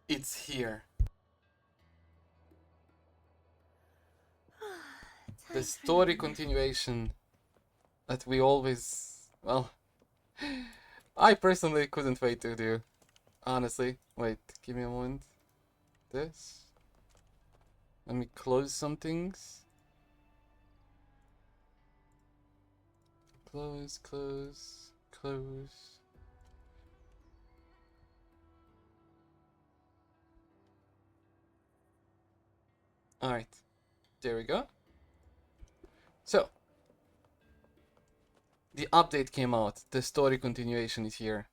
It's here. The story continuation that we always... Well, I personally couldn't wait to do. Honestly. Wait, give me a moment. This. Let me close some things. Close, close, close. Alright. There we go. So. The update came out. The story continuation is here.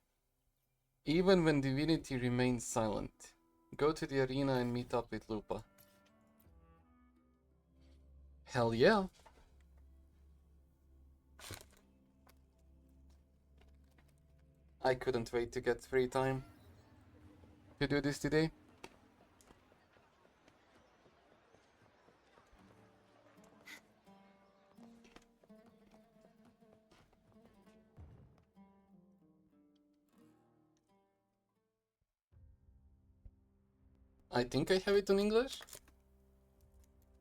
Even when Divinity remains silent. Go to the arena and meet up with Lupa. Hell yeah. I couldn't wait to get free time to do this today. I think I have it in English.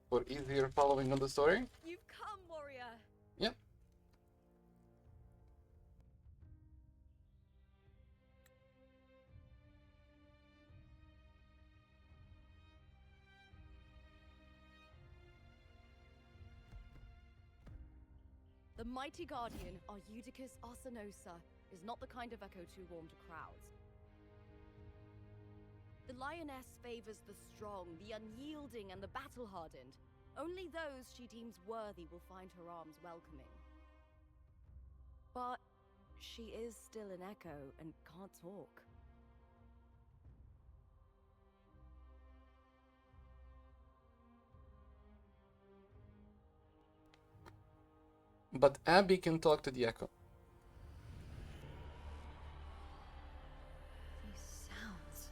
For easier following on the story. You've come, warrior. Yep. The mighty guardian, Arudicus Arsenosa, is not the kind of echo too warm to crowds. The lioness favors the strong, the unyielding, and the battle-hardened. Only those she deems worthy will find her arms welcoming. But she is still an echo and can't talk. But Abby can talk to the echo. These sounds.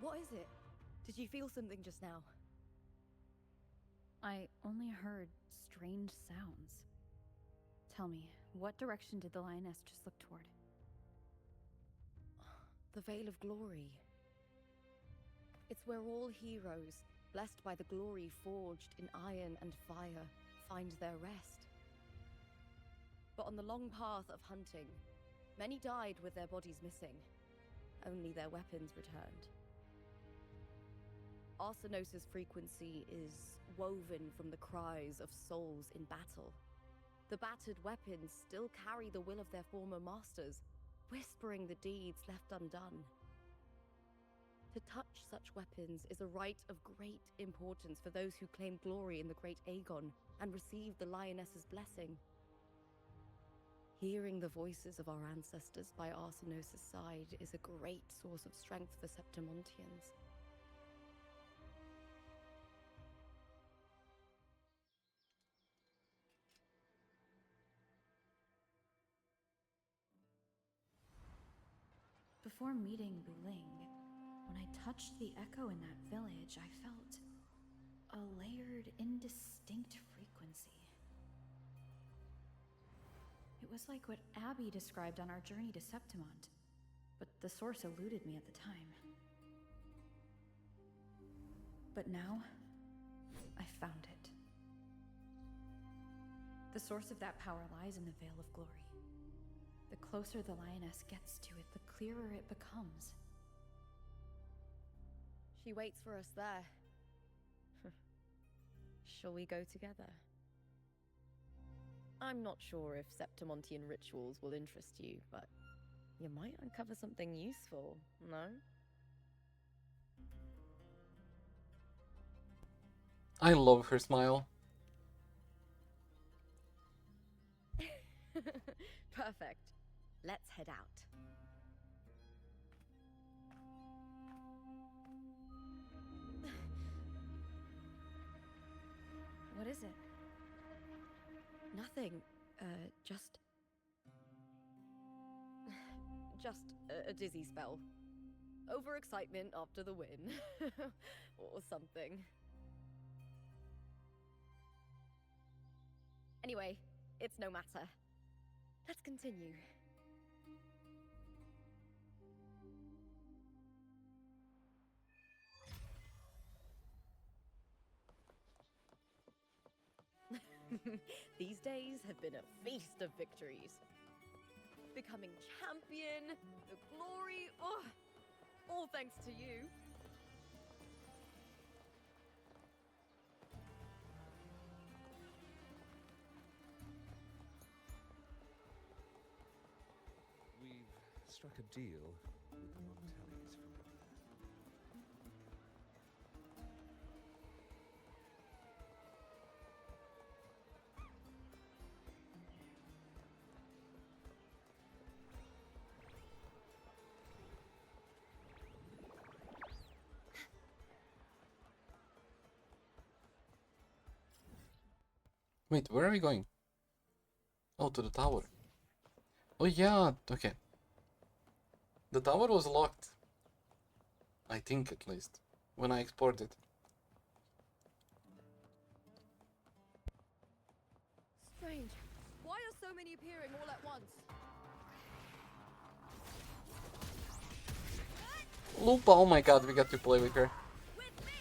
What is it? Did you feel something just now? I only heard strange sounds. Tell me, what direction did the lioness just look toward? The Veil of Glory. It's where all heroes, blessed by the glory forged in iron and fire, find their rest. But on the long path of hunting, many died with their bodies missing. Only their weapons returned. Arsenosa's frequency is woven from the cries of souls in battle. The battered weapons still carry the will of their former masters, whispering the deeds left undone. To touch such weapons is a rite of great importance for those who claim glory in the great Aegon and receive the lioness's blessing. Hearing the voices of our ancestors by Arsenosa's side is a great source of strength for Septimontians. Before meeting Buling, when I touched the echo in that village, I felt a layered, indistinct frequency. It was like what Abby described on our journey to Septimont, but the source eluded me at the time. But now, I found it. The source of that power lies in the Veil of Glory. The closer the lioness gets to it, the clearer it becomes. She waits for us there. Shall we go together? I'm not sure if Septimontian rituals will interest you, but you might uncover something useful, no? I love her smile. Perfect. Let's head out. What is it? Nothing. Just... just a dizzy spell. Overexcitement after the win. Or something. Anyway, it's no matter. Let's continue. These days have been a feast of victories. Becoming champion, the glory, oh, all thanks to you. We've struck a deal with the Montellis forever. Wait, where are we going? Oh, to the tower. Oh yeah, okay. The tower was locked. I think, at least. When I exported. Strange. Why are so many appearing all at once? Lupa, oh my god, we got to play with her. With me!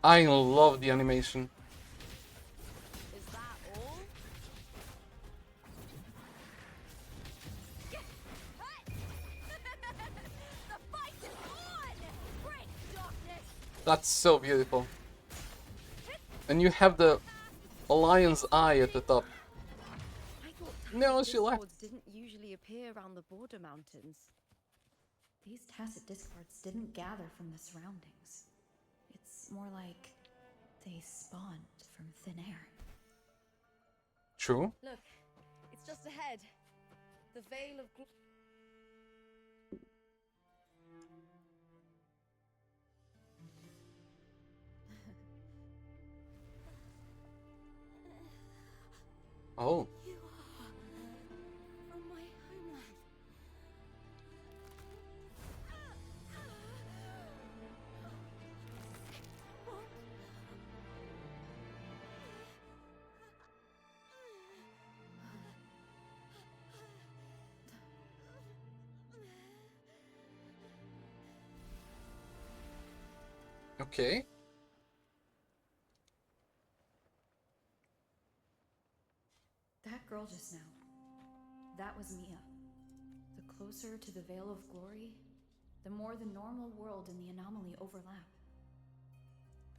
I love the animation. Is that all? The fight is on! Break darkness! That's so beautiful. And you have the lion's eye at the top. I thought No, tacit she left. discords didn't usually appear around the border mountains. These tacit discords didn't gather from the surroundings. It's more like they spawned from thin air. True. Look, it's just ahead. The Veil of Oh. You are from my homeland. What? Okay. That girl just now. That was Mia. The closer to the Veil of Glory, the more the normal world and the anomaly overlap.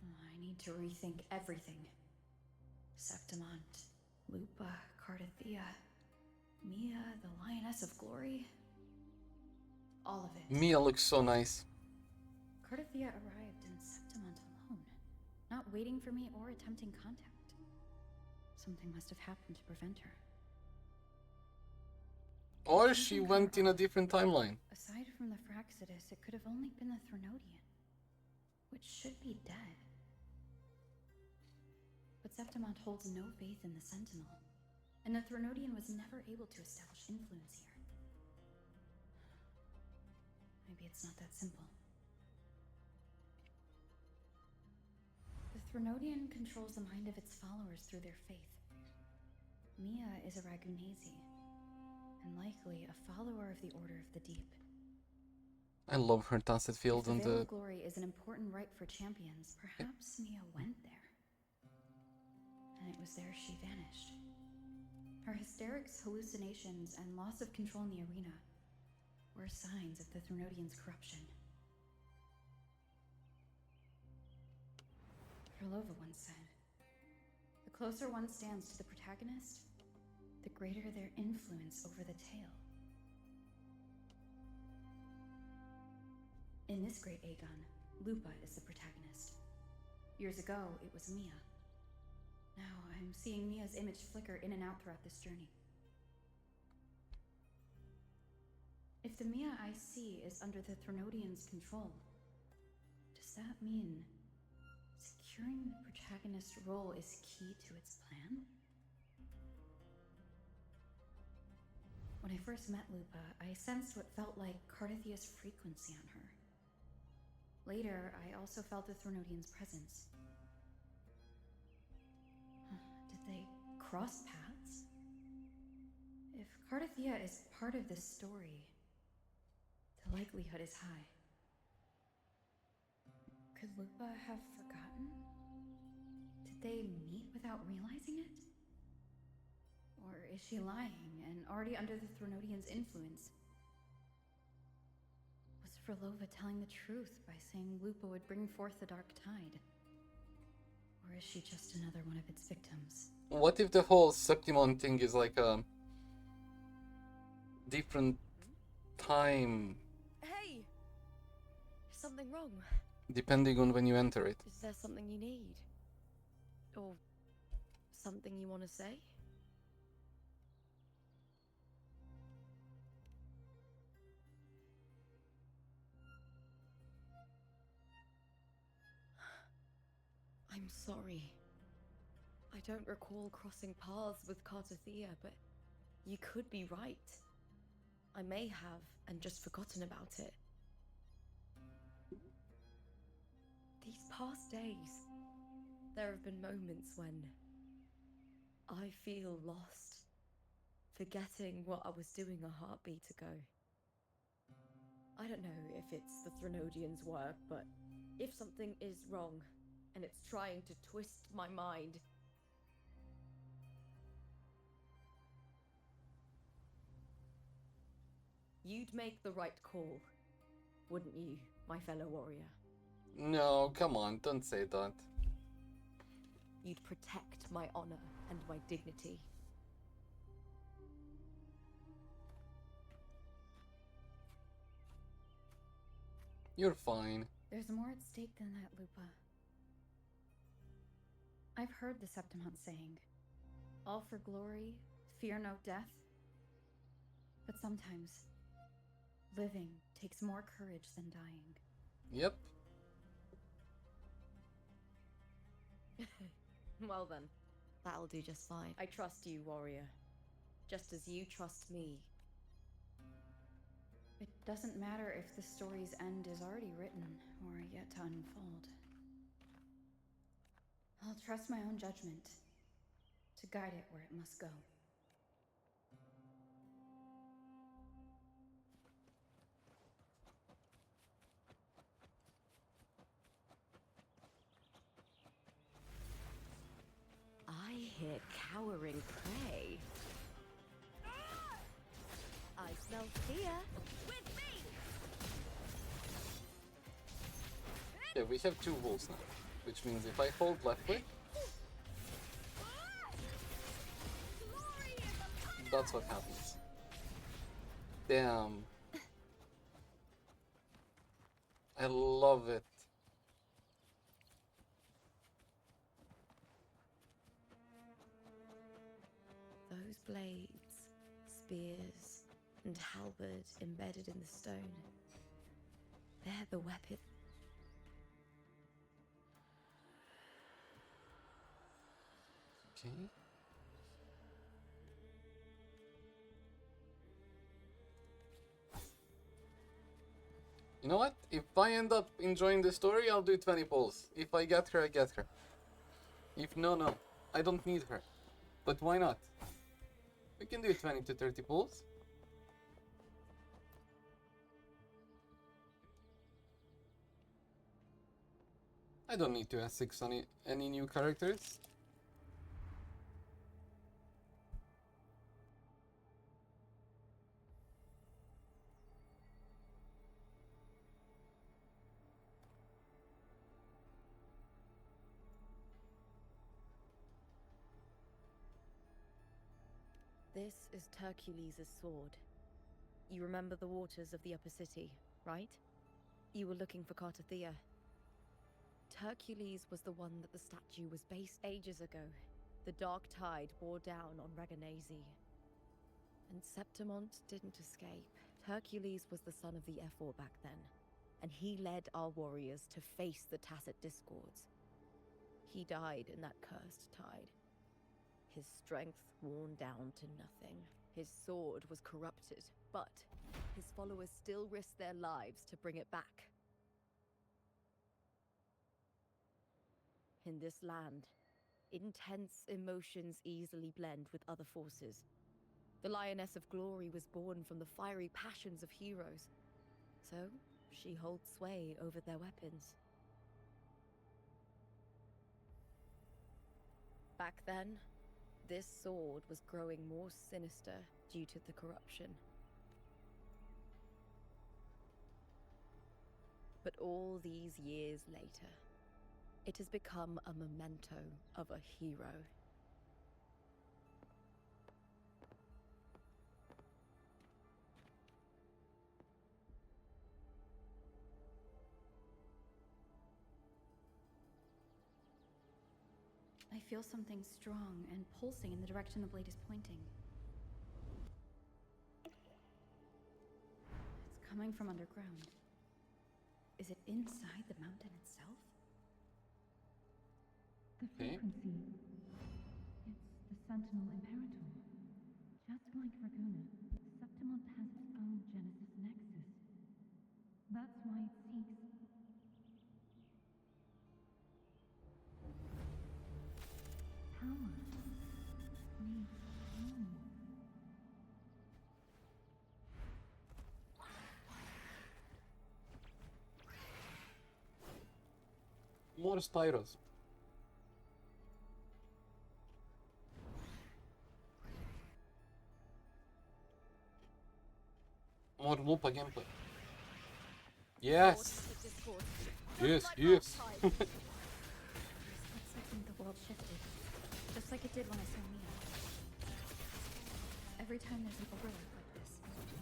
I need to rethink everything. Septimont, Lupa, Cardathea, Mia, the Lioness of Glory. All of it. Mia looks so nice. Cardathea arrived in Septimont alone, not waiting for me or attempting contact. Something must have happened to prevent her. Or she went in a different timeline. Aside from the Fraxidus, it could have only been the Threnodian, which should be dead. But Septimont holds no faith in the Sentinel, and the Threnodian was never able to establish influence here. Maybe it's not that simple. The Threnodian controls the mind of its followers through their faith. Mia is a Ragunasi, and likely a follower of the Order of the Deep. I love her tacit field If and the Veil the... of Glory is an important rite for champions, perhaps Mia went there. And it was there she vanished. Her hysterics, hallucinations, and loss of control in the arena were signs of the Threnodian's corruption. Krylova once said, "The closer one stands to the protagonist, the greater their influence over the tale." In this great Aegon, Lupa is the protagonist. Years ago, it was Mia. Now I'm seeing Mia's image flicker in and out throughout this journey. If the Mia I see is under the Threnodian's control, does Does that mean securing the protagonist role is key to its plan? When I first met Lupaaaaa, I sensed what felt like Cardathia's frequency on her. Later, I also felt the Threnodian's presence. Did they cross paths? If Cardathia is part of this story, the likelihood is high. Could Lupaaaaa have forgotten? Did they meet without realizing it? Or is she lying and already under the Threnodian's influence? Was Frolova telling the truth by saying Lupa would bring forth the Dark Tide? Or is she just another one of its victims? What if the whole Septimon thing is like a different time, Hey! Is something wrong? depending on when you enter it? Is there something you need? Or something you want to say? I'm sorry. I don't recall crossing paths with Cardathia, but you could be right. I may have, and just forgotten about it. These past days, there have been moments when I feel lost, forgetting what I was doing a heartbeat ago. I don't know if it's the Threnodian's work, but if something is wrong, and it's trying to twist my mind, you'd make the right call, wouldn't you, my fellow warrior? No, come on, don't say that. You'd protect my honor and my dignity. You're fine. There's more at stake than that, Lupa. I've heard the Septimont saying, all for glory, fear no death. But sometimes, living takes more courage than dying. Yep. Well then, that'll do just fine. I trust you, warrior. Just as you trust me. It doesn't matter if the story's end is already written or yet to unfold. I'll trust my own judgment to guide it where it must go. I hear cowering prey. I smell fear. With me! Yeah, we have 2 wolves now, which means if I hold left click, that's what happens. Damn. I love it. Those blades, spears, and halberd embedded in the stone. They're the weapon. Okay. You know what? If I end up enjoying the story, I'll do 20 pulls. If I get her, I get her. If no. I don't need her. But why not? We can do 20 to 30 pulls. I don't need to S6 on any new characters. This is Hercules' sword. You remember the waters of the upper city, right? You were looking for Cardathia. Hercules was the one that the statue was based ages ago. The Dark Tide bore down on Raganese. And Septimont didn't escape. Hercules was the son of the Ephor back then. and he led our warriors to face the Tacit Discords. He died in that cursed tide. His strength worn down to nothing. His sword was corrupted, but his followers still risked their lives to bring it back. In this land, intense emotions easily blend with other forces. The Lioness of Glory was born from the fiery passions of heroes, so she holds sway over their weapons. Back then, this sword was growing more sinister due to the corruption. But all these years later, it has become a memento of a hero. I feel something strong and pulsing in the direction the blade is pointing. It's coming from underground. Is it inside the mountain itself? The Okay. frequency. It's the Sentinel Imperator. Just like Raguna, Septimont has its own Genesis Nexus. That's why it seeks. Power. Needs home. More Spyros. More Lupa gameplay. Yes! Tacit Discord. Yes, Like yes! last time. For a split second, the world shifted. Just like it did when I saw Mia. Every time there's an overlap like this,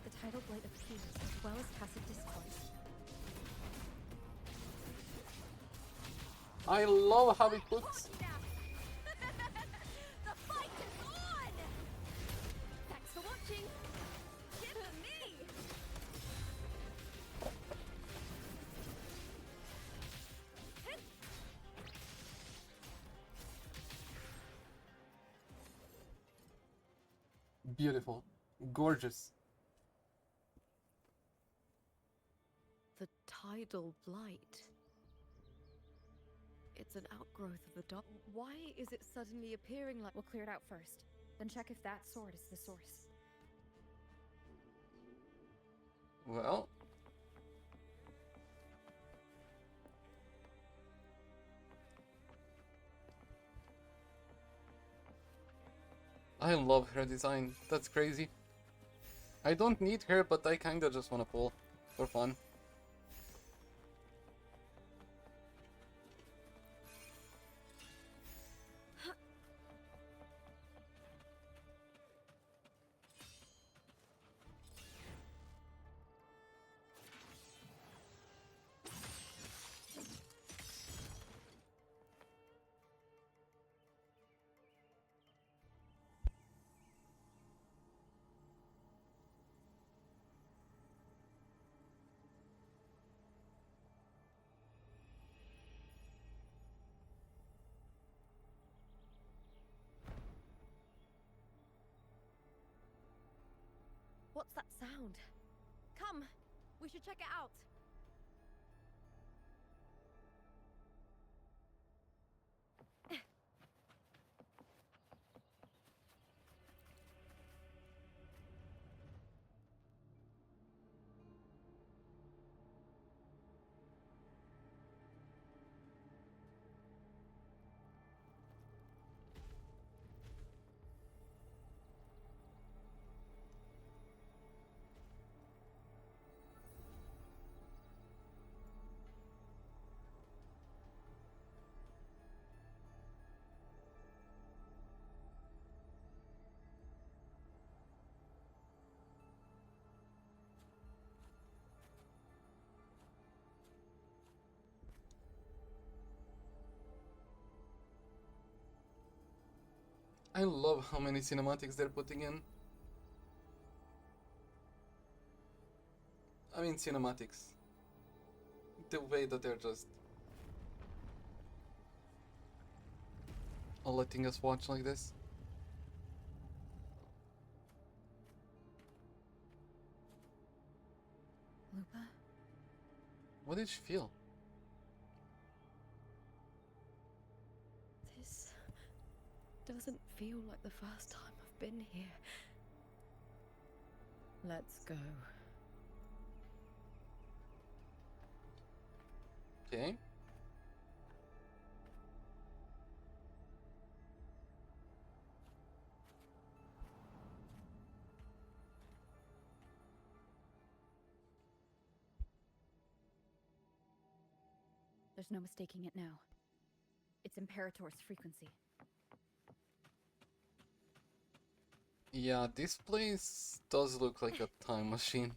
the tidal blade appears as well as Tacit Discord. I love how it puts. The fight is on! Thanks for watching. Give it me! Beautiful. Gorgeous. The tidal blight. It's an outgrowth of the dark. Why is it suddenly appearing like... We'll clear it out first, then check if that sword is the source. Well. I love her design. That's crazy. I don't need her, but I kinda just wanna pull for fun. What's that sound? Come, we should check it out. I love how many cinematics they're putting in. I mean cinematics. the way that they're just letting us watch like this. Lupa? What did she feel? This doesn't feel like the first time I've been here. Let's go. Okay. There's no mistaking it now. It's Imperator's frequency. Yeah, this place does look like a time machine.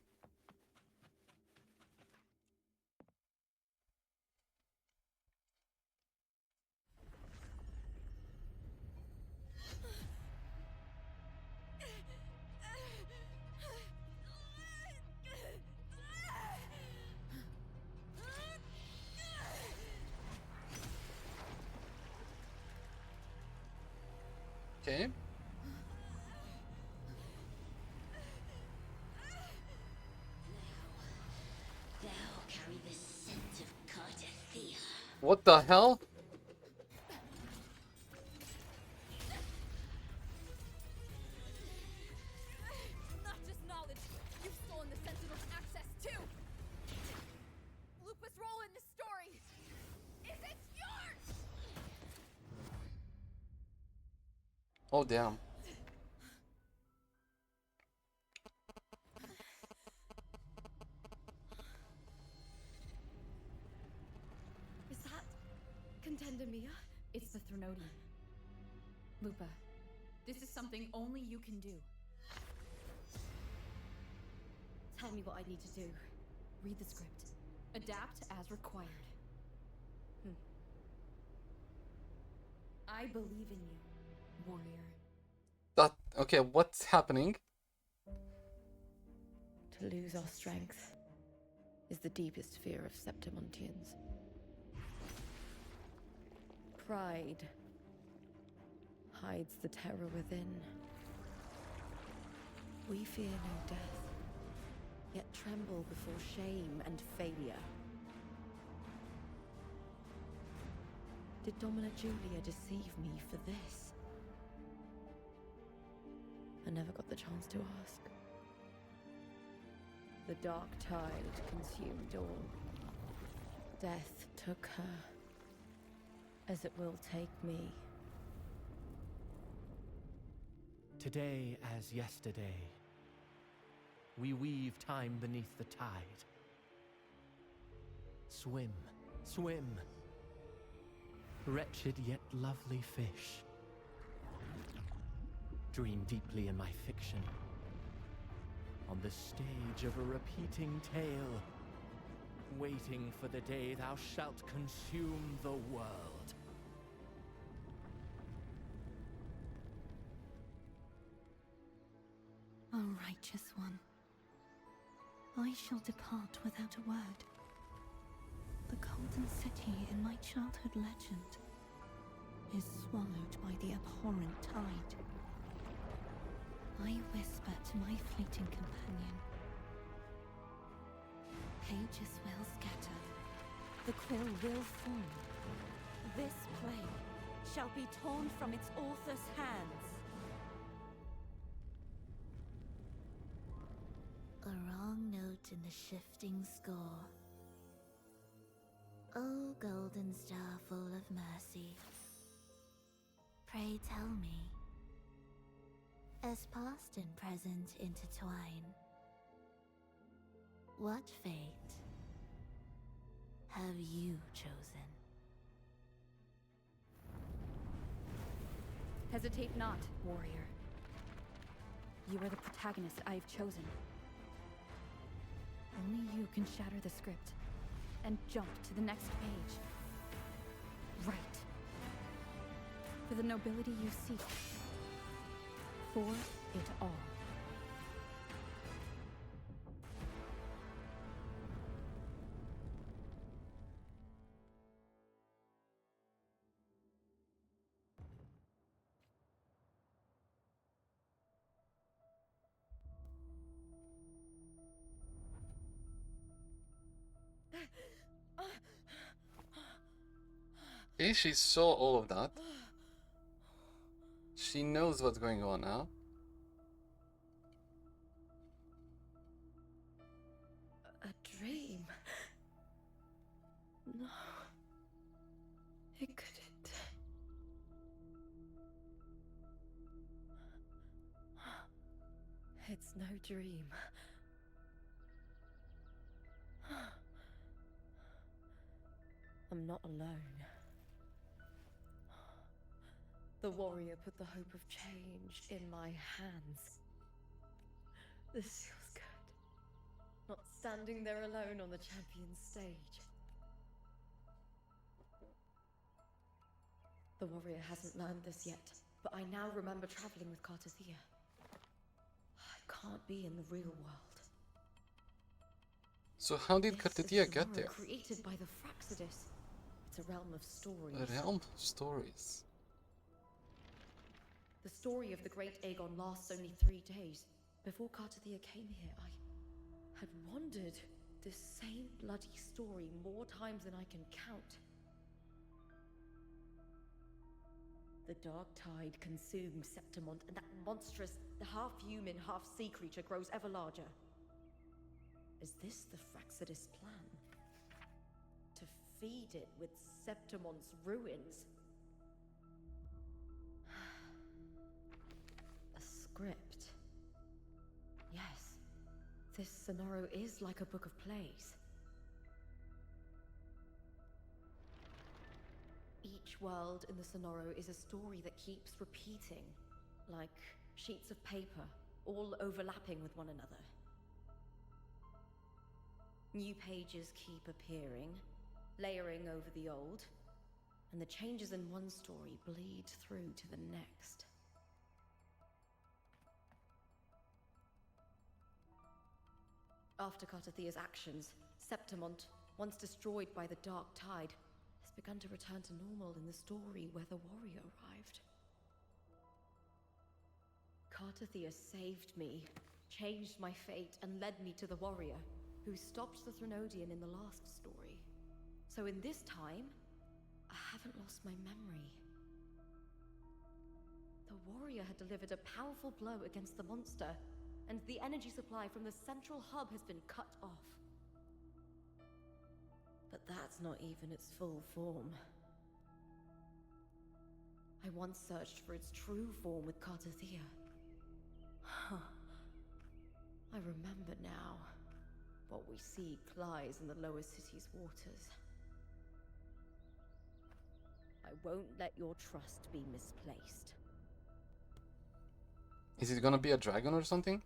Okay. Thou carry the scent of Cardathea. What the hell? Not just knowledge, you've stolen the Sentinel's access too! Lupa's role in this story, is it yours? Oh damn. Is that Contender Mia? It's the Threnodian. Lupa, this is something only you can do. Tell me what I need to do. Read the script. Adapt as required. I believe in you, warrior. That okay, what's happening? To lose our strength is the deepest fear of Septimontians. Pride hides the terror within. We fear no death, yet tremble before shame and failure. Did Domina Julia deceive me for this? I never got the chance to ask. The dark tide consumed all. Death took her, as it will take me. Today as yesterday, we weave time beneath the tide. Swim, swim, wretched yet lovely fish. Dream deeply in my fiction, on the stage of a repeating tale, waiting for the day thou shalt consume the world. O righteous one, I shall depart without a word. The golden city in my childhood legend is swallowed by the abhorrent tide. I whisper to my fleeting companion. Pages will scatter. The quill will form. This play shall be torn from its author's hands. A wrong note in the shifting score. O golden star full of mercy, pray tell me, as past and present intertwine, what fate have you chosen? Hesitate not, warrior. You are the protagonist I have chosen. Only you can shatter the script and jump to the next page. Right. For the nobility you seek. For it all. Okay, she saw all of that. She knows what's going on now. A dream? No. It couldn't. It's no dream. I'm not alone. The warrior put the hope of change in my hands. This feels good. Not standing there alone on the champion's stage. The warrior hasn't learned this yet, but I now remember traveling with Cartathea. I can't be in the real world. So how did Cartathea get there? Created by the Fraxidus. It's a realm of stories. A realm of stories. The story of the Great Aegon lasts only 3 days. Before Cartathea came here, I had wandered this same bloody story more times than I can count. The dark tide consumes Septimont, and that monstrous, half-human, half-sea creature grows ever larger. Is this the Fraxidus plan? To feed it with Septimont's ruins? A script. Yes, this scenario is like a book of plays. Each world in the scenario is a story that keeps repeating, like sheets of paper, all overlapping with one another. New pages keep appearing, layering over the old, and the changes in one story bleed through to the next. After Cartathea's actions, Septimont, once destroyed by the Dark Tide, has begun to return to normal in the story where the warrior arrived. Cartathea saved me, changed my fate, and led me to the warrior, who stopped the Threnodian in the last story. So in this time, I haven't lost my memory. The warrior had delivered a powerful blow against the monster, and the energy supply from the central hub has been cut off. But that's not even its full form. I once searched for its true form with Cartathea. I remember now. What we see lies in the lower city's waters. I won't let your trust be misplaced. Is it gonna be a dragon or something?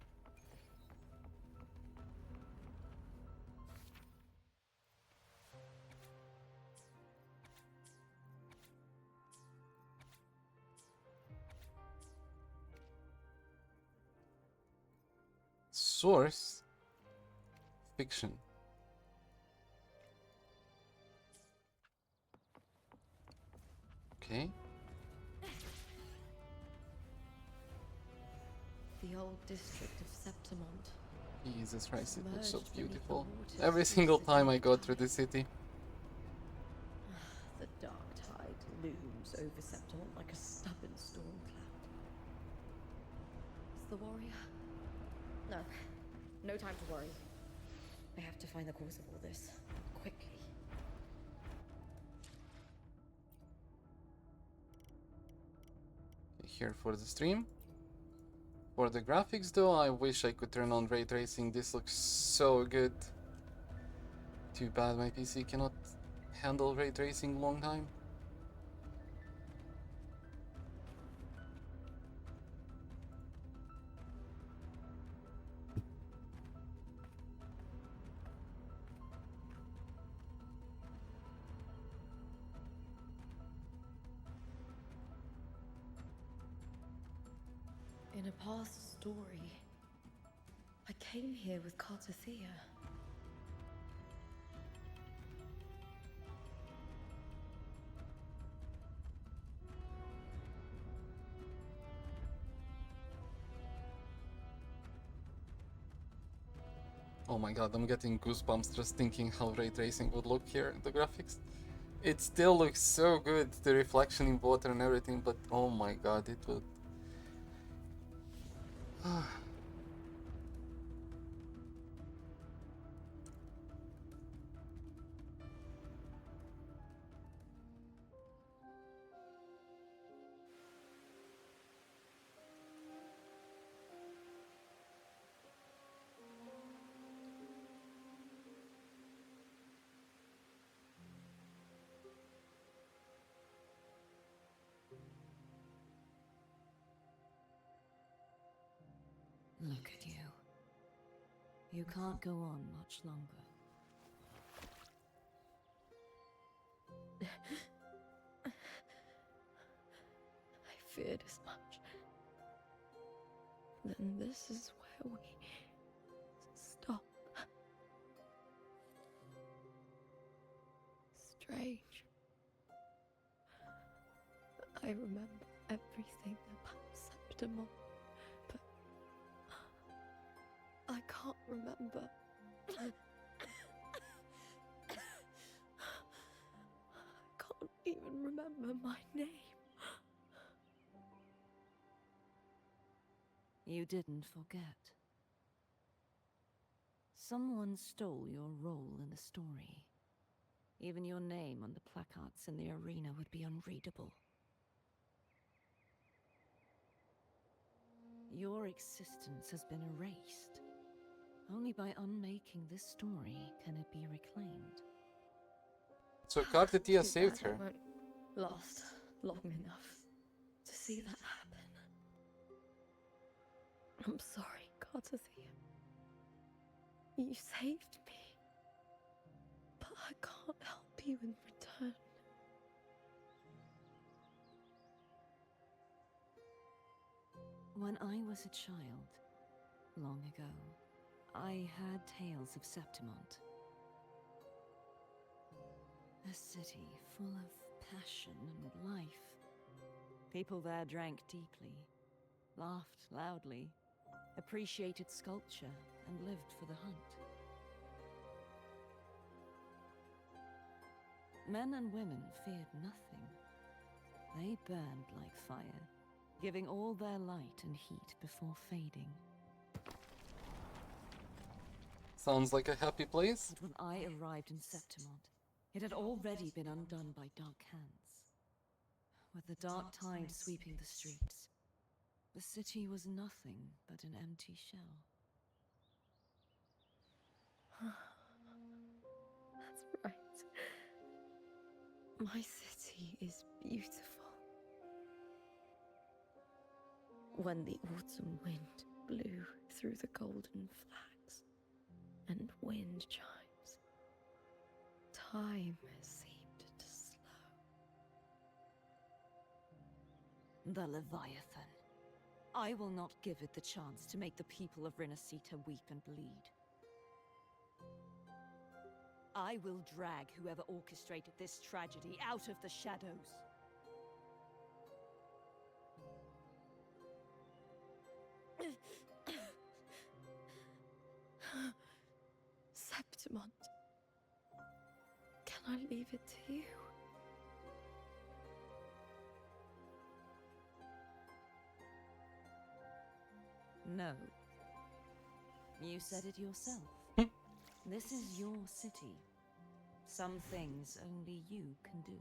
Source? Fiction. Okay. The old district of Septimont. Jesus Christ, it looks so Submerged beneath the beautiful. waters Every of single city time I go dark. through the city. The dark tide looms over Septimont like a stubborn storm cloud. Is the warrior? No. No time to worry. I have to find the cause of all this. Quickly. Here for the stream. For the graphics though, I wish I could turn on ray tracing. This looks so good. Too bad my PC cannot handle ray tracing long time. In a past story, I came here with Cartathea. Oh my god, I'm getting goosebumps just thinking how ray tracing would look here in the graphics. It still looks so good, the reflection in water and everything, but oh my god, it would... Look at you. You can't go on much longer. I feared as much. Then this is where we stop. Strange. I remember everything about Septimon, but I can't remember. I can't even remember my name. You didn't forget. Someone stole your role in the story. Even your name on the placards in the arena would be unreadable. Your existence has been erased. Only by unmaking this story can it be reclaimed. So Kartitia Too saved bad I her. won't last long enough to see that happen. I'm sorry, Kartathea. You saved me. But I can't help you in return. When I was a child, long ago, I had tales of Septimont. A city full of passion and life. People there drank deeply, laughed loudly, appreciated sculpture, and lived for the hunt. Men and women feared nothing. They burned like fire, giving all their light and heat before fading. Sounds like a happy place. But when I arrived in Septimont, it had already been undone by dark hands. With the dark tide sweeping the streets, the city was nothing but an empty shell. That's right. My city is beautiful. When the autumn wind blew through the golden flags and wind chimes, time seemed to slow. The Leviathan. I will not give it the chance to make the people of Rinasita weep and bleed. I will drag whoever orchestrated this tragedy out of the shadows. Septimont, can I leave it to you? No. You said it yourself. This is your city. Some things only you can do.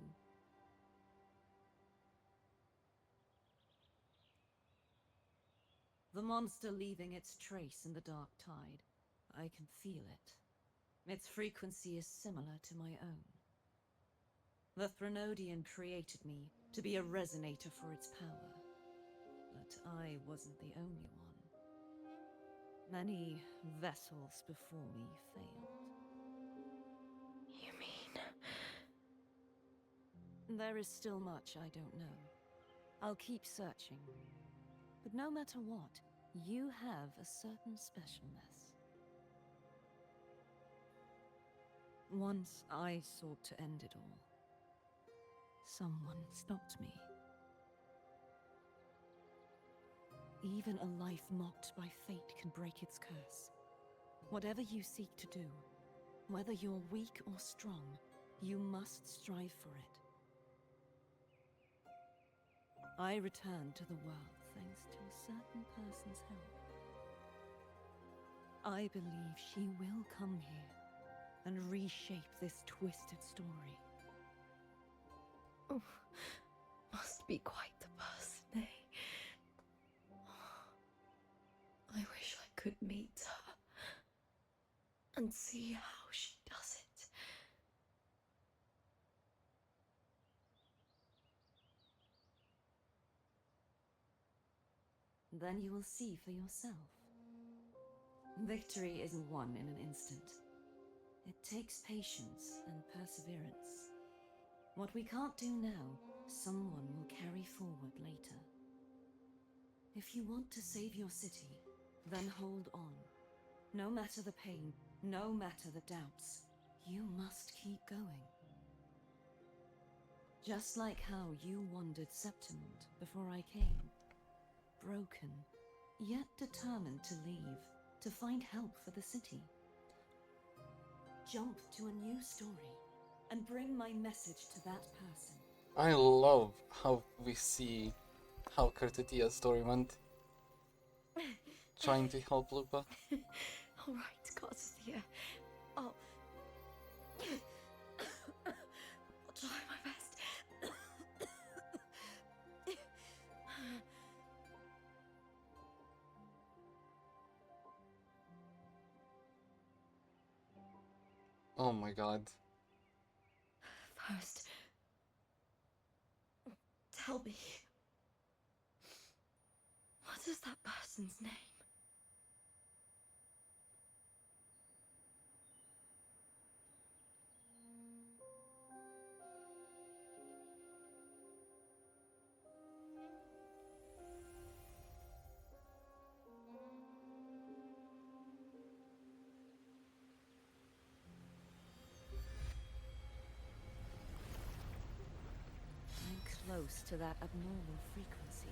The monster leaving its trace in the dark tide. I can feel it. Its frequency is similar to my own. The Threnodian created me to be a resonator for its power. But I wasn't the only one. Many vessels before me failed. You mean... There is still much I don't know. I'll keep searching. But no matter what, you have a certain specialness. Once I sought to end it all. Someone stopped me. Even a life mocked by fate can break its curse. Whatever you seek to do, whether you're weak or strong, You must strive for it. I return to the world thanks to a certain person's help. I believe she will come here and reshape this twisted story. Oh, must be quite the person, eh? I wish I could meet her and see how she does it. Then you will see for yourself. Victory isn't won in an instant. It takes patience and perseverance. What we can't do now, someone will carry forward later. If you want to save your city, then hold on. No matter the pain, no matter the doubts, you must keep going. Just like how you wandered Septimund before I came. Broken, yet determined to leave, to find help for the city. Jump to a new story, and bring my message to that person. I love how we see how Kartatia's story went. Trying to help Lupa. Alright, Garcia. I'll try my best. Oh my god. First, tell me, what is that person's name? I'm close to that abnormal frequency.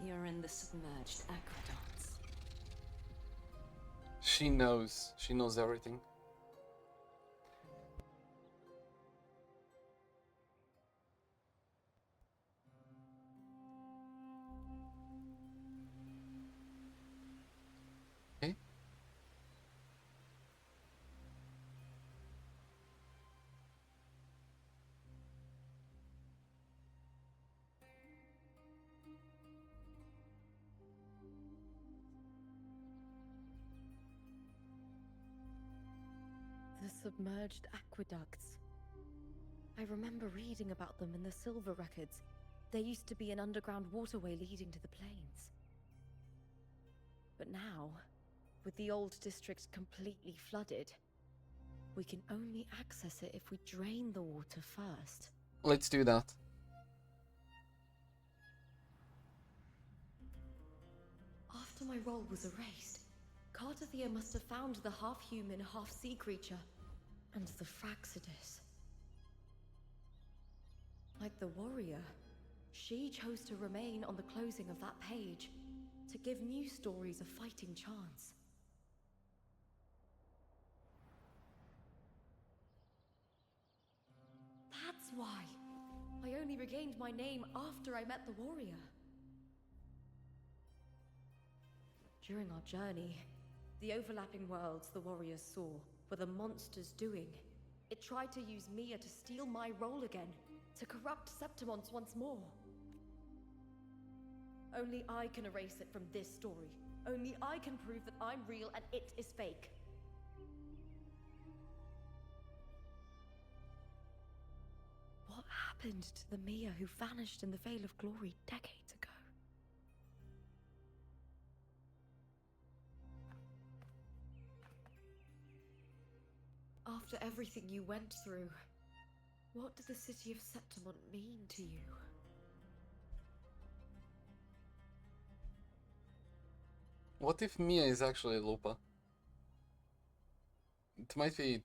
You're in the submerged aqueducts. She knows. She knows everything. Okay. The submerged aqueducts. I remember reading about them in the Silver Records. There used to be an underground waterway leading to the plains. But now, with the old district completely flooded, we can only access it if we drain the water first. Let's do that. After my role was erased, Cartathea must have found the half-human, half-sea creature, and the Fraxidus. Like the warrior, she chose to remain on the closing of that page, to give new stories a fighting chance. That's why I only regained my name after I met the warrior. During our journey, the overlapping worlds the warriors saw were the monsters doing. It tried to use Mia to steal my role again, to corrupt Septimons once more. Only I can erase it from this story. Only I can prove that I'm real and it is fake. What happened to the Mia who vanished in the Veil of Glory decades ago? After everything you went through, what did the city of Septimont mean to you? What if Mia is actually Lupa? It might be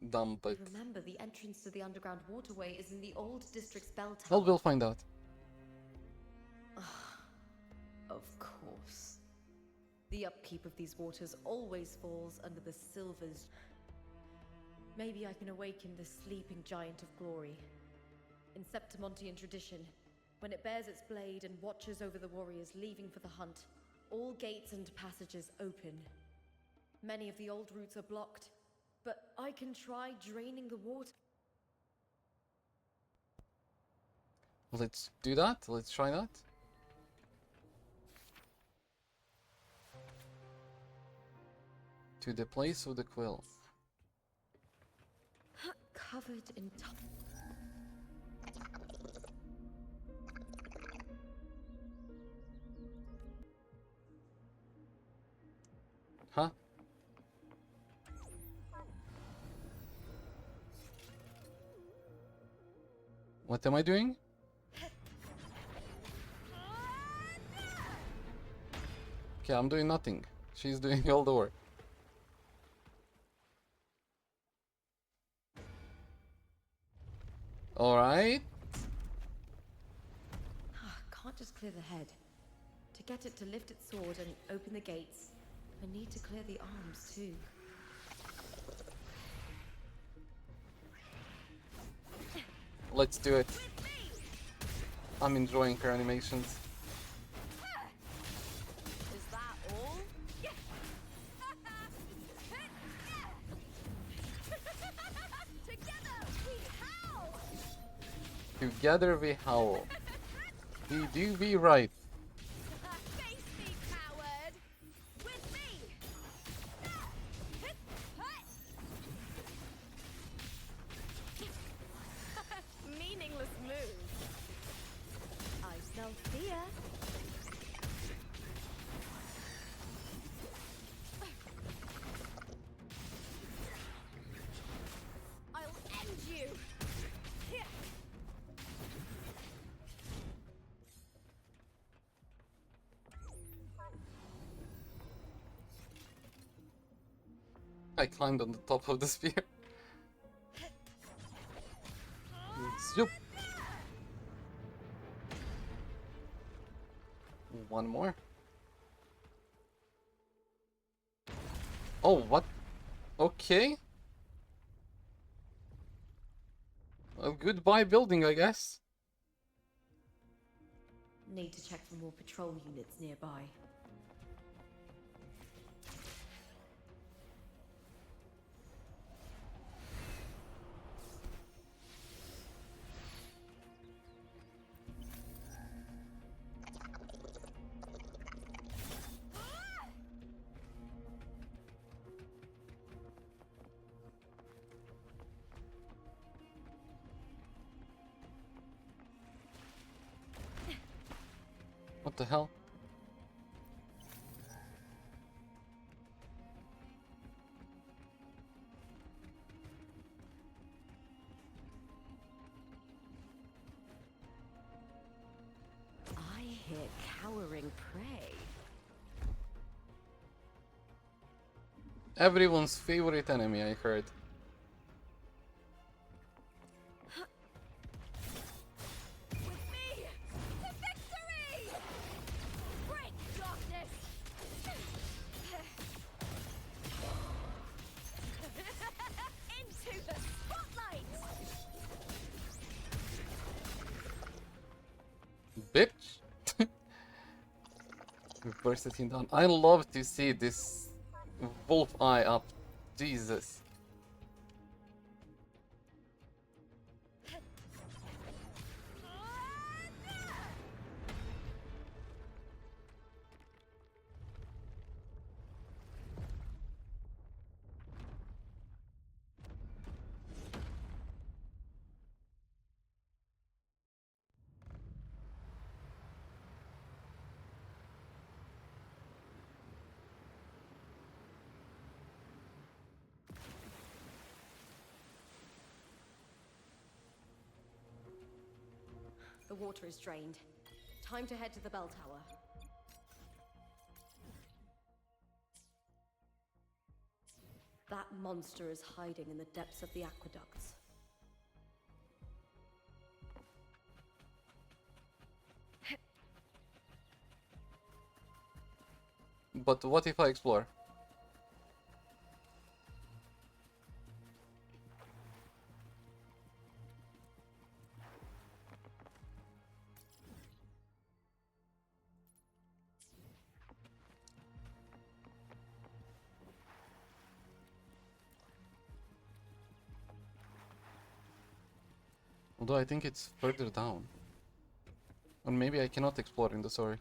dumb, but... Remember, the entrance to the underground waterway is in the old district's bell tower. Well, we'll find out. Of course. The upkeep of these waters always falls under the Silver's. Maybe I can awaken the sleeping giant of glory. In Septimontian tradition, when it bears its blade and watches over the warriors leaving for the hunt, all gates and passages open. Many of the old routes are blocked, but I can try draining the water. Let's do that. Let's try that. To the place of the quill. Covered in Huh? What am I doing? Okay, I'm doing nothing. She's doing all the work. Alright. Can't just clear the head. To get it to lift its sword and open the gates, I need to clear the arms too. Let's do it. I'm enjoying her animations. Is that all? Together we howl! Together we howl. We do be right. Face me, coward! With me! Meaningless move. I smell fear. I'll end you! I climbed on the top of the spear. Zoop. One more. Oh, what? Okay. Well, goodbye building, I guess. Need to check for more patrol units nearby. What the hell? I hear cowering prey. Everyone's favorite enemy, I heard. With me to victory! Break darkness! Into the spotlight! Bitch! You bursted him down. I love to see this wolf eye up. Jesus. The water is drained. Time to head to the bell tower. That monster is hiding in the depths of the aqueducts. But what if I explore? Although I think it's further down. Or maybe I cannot explore in the story.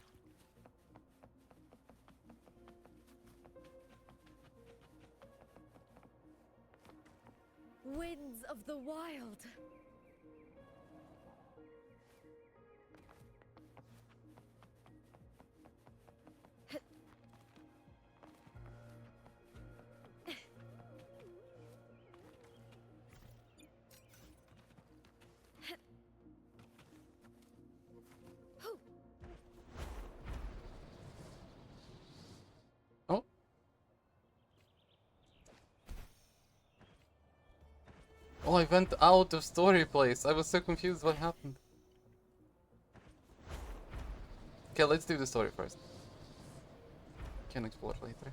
Winds of the wild. Oh. Oh, I went out of story place. I was so confused what happened. Okay, let's do the story first. Can explore later.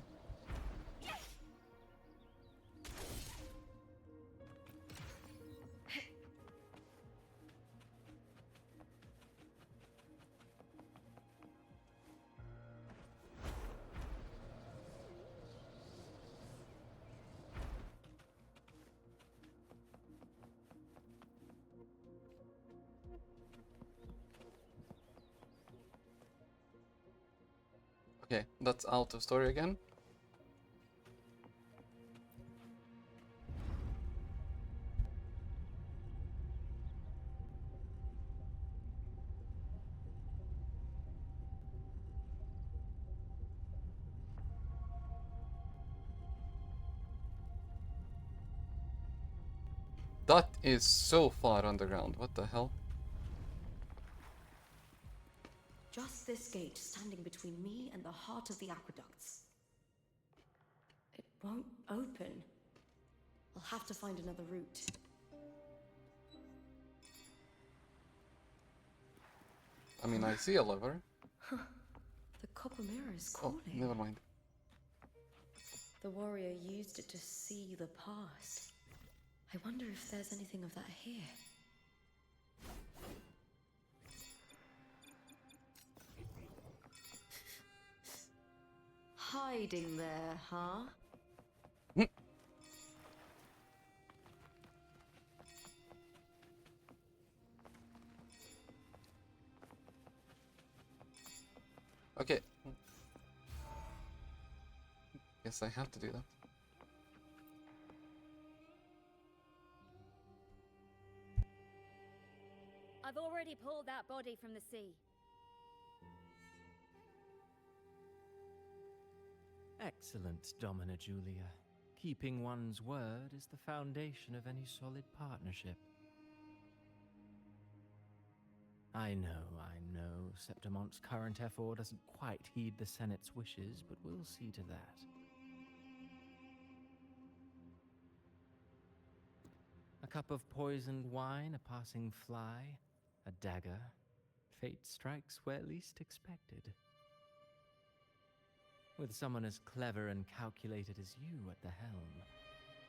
Okay, that's out of story again. That is so far underground. What the hell? Just this gate standing between me and the heart of the aqueducts. It won't open. I'll have to find another route. I mean, I see a lever. The copper mirror is Oh, calling. never mind. The warrior used it to see the past. I wonder if there's anything of that here. Hiding there, huh? Okay. Guess I have to do that. I've already pulled that body from the sea. Excellent, Domina Julia. Keeping one's word is the foundation of any solid partnership. I know, Septimonte's current effort doesn't quite heed the Senate's wishes, but we'll see to that. A cup of poisoned wine, a passing fly, a dagger. Fate strikes where least expected. With someone as clever and calculated as you at the helm,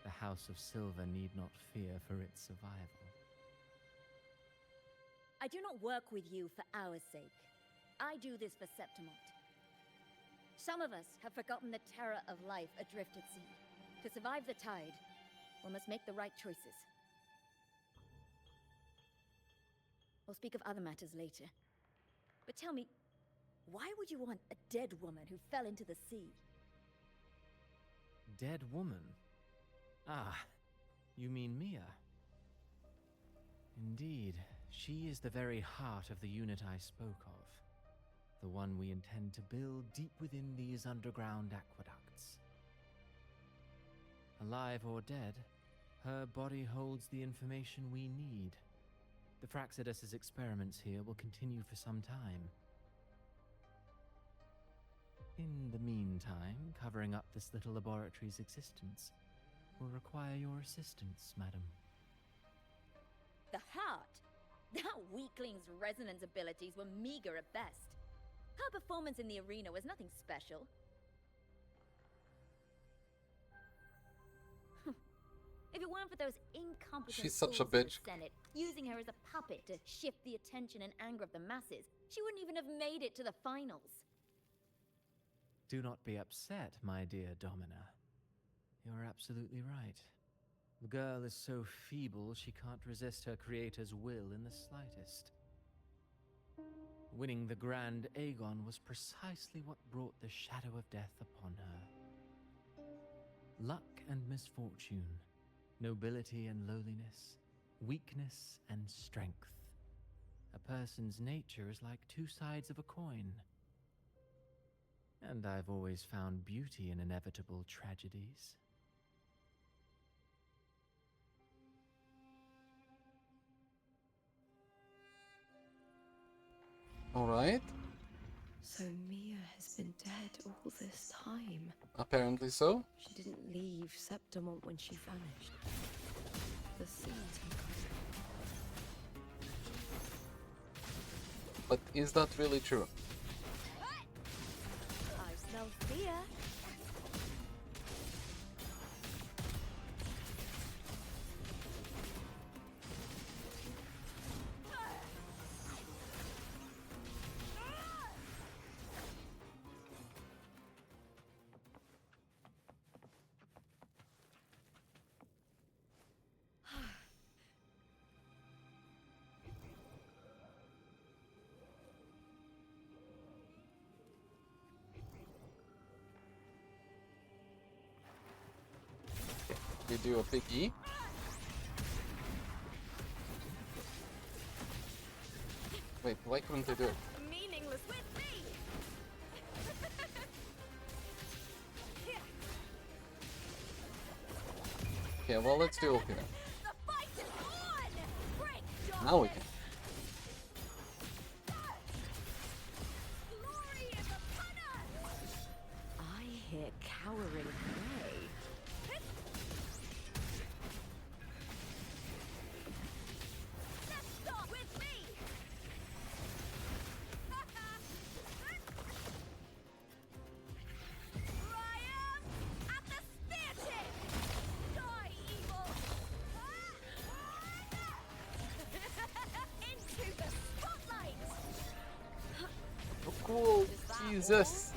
the House of Silver need not fear for its survival. I do not work with you for our sake. I do this for Septimont. Some of us have forgotten the terror of life adrift at sea. To survive the tide, one must make the right choices. We'll speak of other matters later. But tell me, why would you want a dead woman who fell into the sea? Dead woman? Ah, you mean Mia? Indeed, she is the very heart of the unit I spoke of. The one we intend to build deep within these underground aqueducts. Alive or dead, her body holds the information we need. The Fraxidus's experiments here will continue for some time. In the meantime, covering up this little laboratory's existence will require your assistance, madam. The heart? That weakling's resonance abilities were meager at best. Her performance in the arena was nothing special. If it weren't for those incompetent She's such a fools in the bitch. Senate using her as a puppet to shift the attention and anger of the masses, she wouldn't even have made it to the finals. Do not be upset, my dear Domina. You're absolutely right. The girl is so feeble she can't resist her creator's will in the slightest. Winning the Grand Aegon was precisely what brought the shadow of death upon her. Luck and misfortune, nobility and lowliness, weakness and strength. A person's nature is like two sides of a coin. And I've always found beauty in inevitable tragedies. Alright. So Mia has been dead all this time. Apparently so. She didn't leave Septimont when she vanished. The sea took her. But is that really true? I smell fear. You do a big E. Wait, why couldn't I do it? Meaningless with me. Okay, well, let's do it here. The fight is on. Break, Now we can. Glory is upon us. I hear cowering prey. Let's start with me. Triumph at the spear tip. Die, evil. Into the spotlight. Oh, cool. Jesus.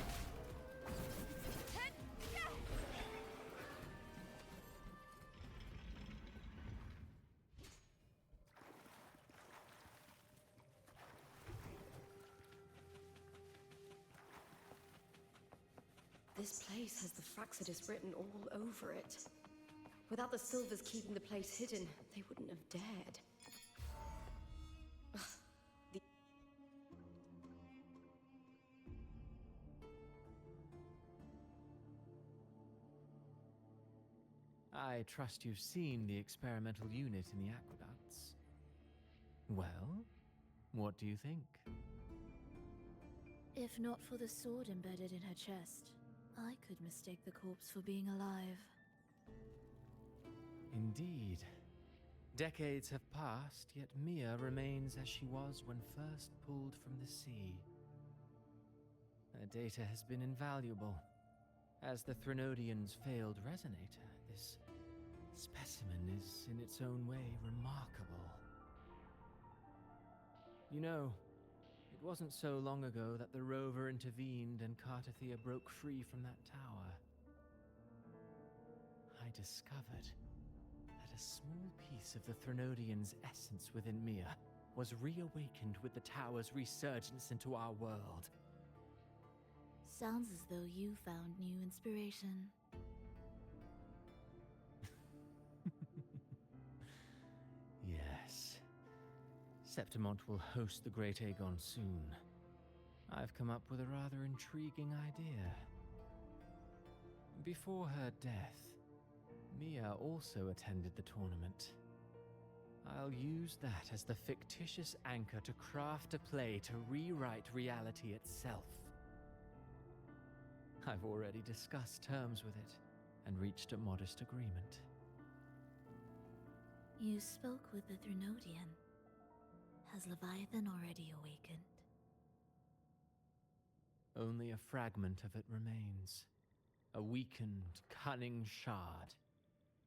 This place has the Fraxidus written all over it. Without the Silvers keeping the place hidden, they wouldn't have dared. Ugh, the I trust you've seen the experimental unit in the aqueducts. Well, what do you think? If not for the sword embedded in her chest, I could mistake the corpse for being alive. Indeed. Decades have passed, yet Mia remains as she was when first pulled from the sea. Her data has been invaluable. As the Threnodians' failed resonator, this specimen is in its own way remarkable. You know, it wasn't so long ago that the rover intervened and Cartathea broke free from that tower. I discovered that a small piece of the Threnodians' essence within Mia was reawakened with the tower's resurgence into our world. Sounds as though you found new inspiration. Yes. Septimont will host the Great Aegon soon. I've come up with a rather intriguing idea. Before her death, Mia also attended the tournament. I'll use that as the fictitious anchor to craft a play to rewrite reality itself. I've already discussed terms with it and reached a modest agreement. You spoke with the Threnodian. Has Leviathan already awakened? Only a fragment of it remains. A weakened, cunning shard,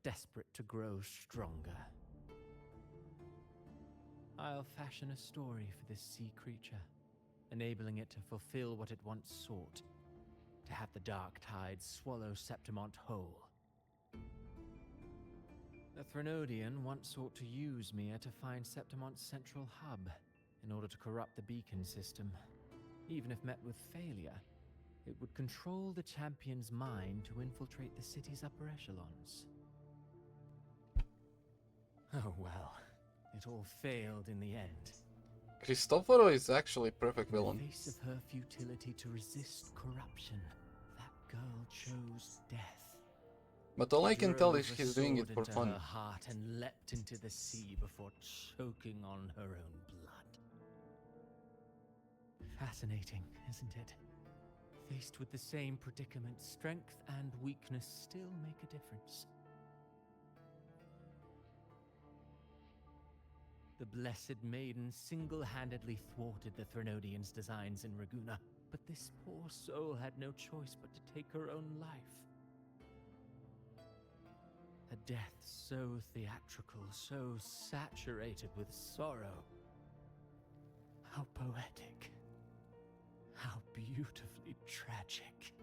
desperate to grow stronger. I'll fashion a story for this sea creature, enabling it to fulfill what it once sought, to have the dark tide swallow Septimont whole. The Threnodian once sought to use Mia to find Septimont's central hub in order to corrupt the beacon system. Even if met with failure, it would control the champion's mind to infiltrate the city's upper echelons. Oh well, it all failed in the end. Cristoforo is actually perfect In villain. the face of her futility to resist corruption, that girl chose death. But all I can tell is Drove a he's doing it sword for into fun. her heart and leapt into the sea before choking on her own blood. Fascinating, isn't it? Faced with the same predicament, strength and weakness still make a difference. The Blessed Maiden single-handedly thwarted the Threnodians' designs in Raguna, but this poor soul had no choice but to take her own life. A death so theatrical, so saturated with sorrow. How poetic. How beautifully tragic.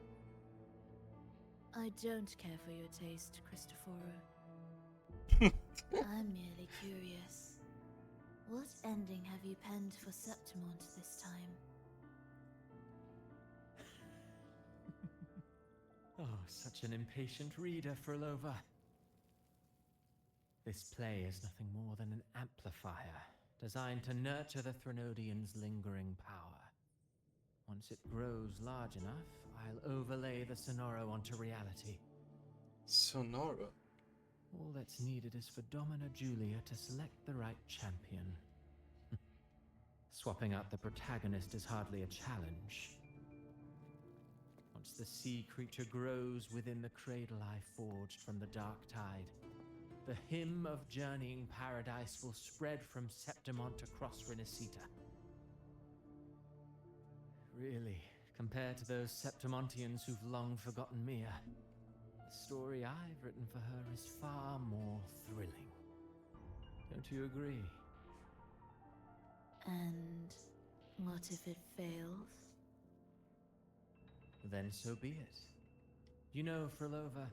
I don't care for your taste, Cristoforo. I'm merely curious. What ending have you penned for Septimont this time? Oh, such an impatient reader, Frolova. This play is nothing more than an amplifier, designed to nurture the Threnodian's lingering power. Once it grows large enough, I'll overlay the Sonoro onto reality. Sonoro. All that's needed is for Domina Julia to select the right champion. Swapping out the protagonist is hardly a challenge. Once the sea creature grows within the cradle I forged from the dark tide, the hymn of journeying paradise will spread from Septimont across Renacita. Really, compared to those Septimontians who've long forgotten Mia, the story I've written for her is far more thrilling. Don't you agree? And what if it fails? Then so be it. You know, Frolova,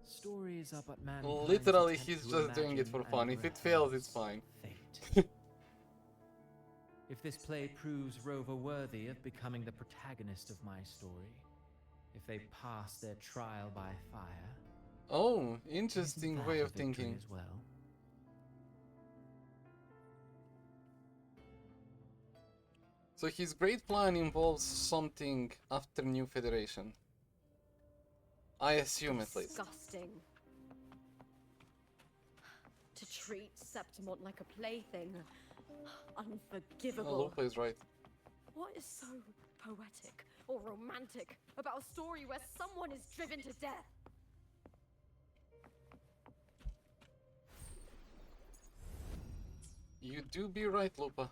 stories are but mankind's Literally, attempt he's to just doing it imagine for fun. and If it fails, it's rehearse fine. Fate. If this play proves Rover worthy of becoming the protagonist of my story, if they pass their trial by fire, Oh, isn't interesting that way a of victory thinking. as well? So his great plan involves something after New Federation. I assume at least. Disgusting. To treat Septimont like a plaything. Unforgivable. Lupa is right. What is so poetic or romantic about a story where someone is driven to death? You do be right, Lupa.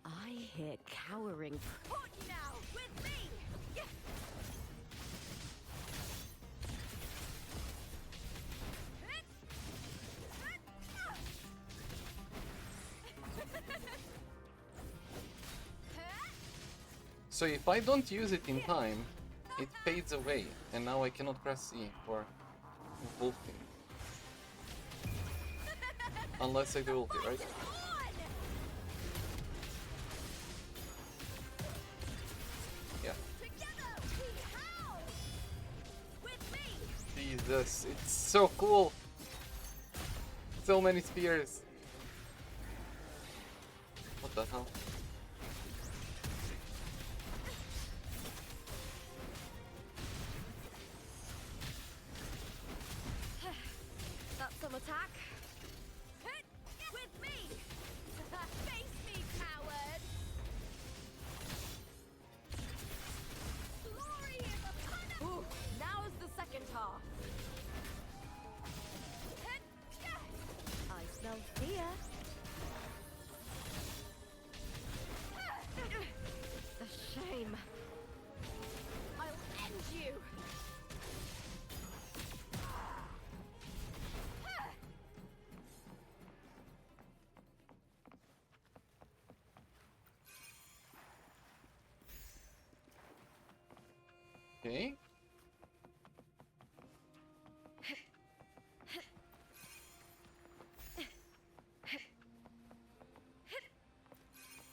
I hear cowering. Put now with me! So if I don't use it in time, it fades away, and now I cannot press E for ulting. Unless I do ulti, right? Yeah. Jesus, it's so cool! So many spears! What the hell? That's some attack. With me! Face me, coward! Glory is upon us! Ooh, now's the second half. I smell fear. The shame. I'll end you. Okay.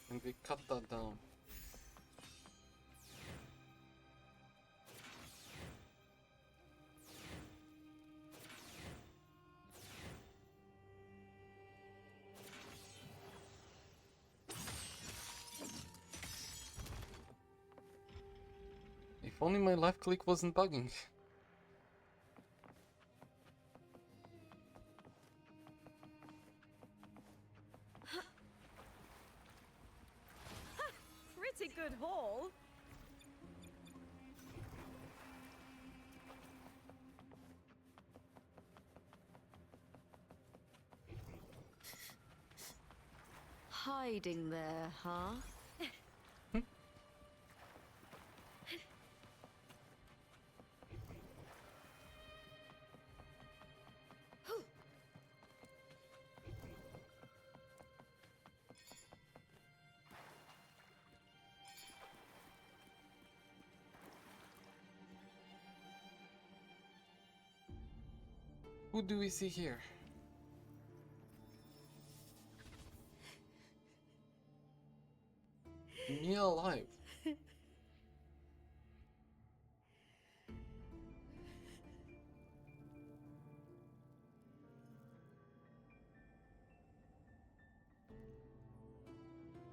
And we cut that down. If only my left click wasn't bugging. Pretty good haul. Hiding there, huh? Who do we see here? Mia alive.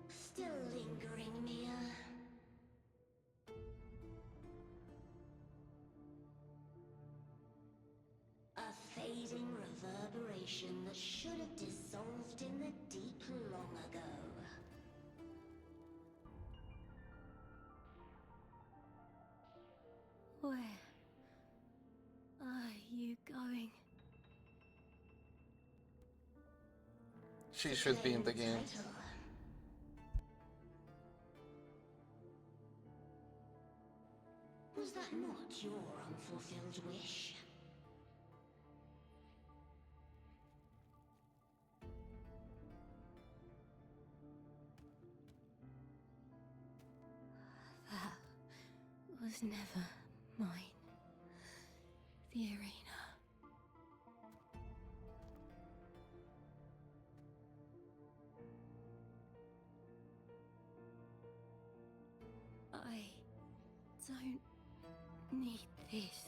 Still lingering, Mia. A fading reverberation that should have dissolved in the deep long ago. Where are you going? She should be in the game. Title. Was that not your unfulfilled wish? That was never mine. The arena. I don't need this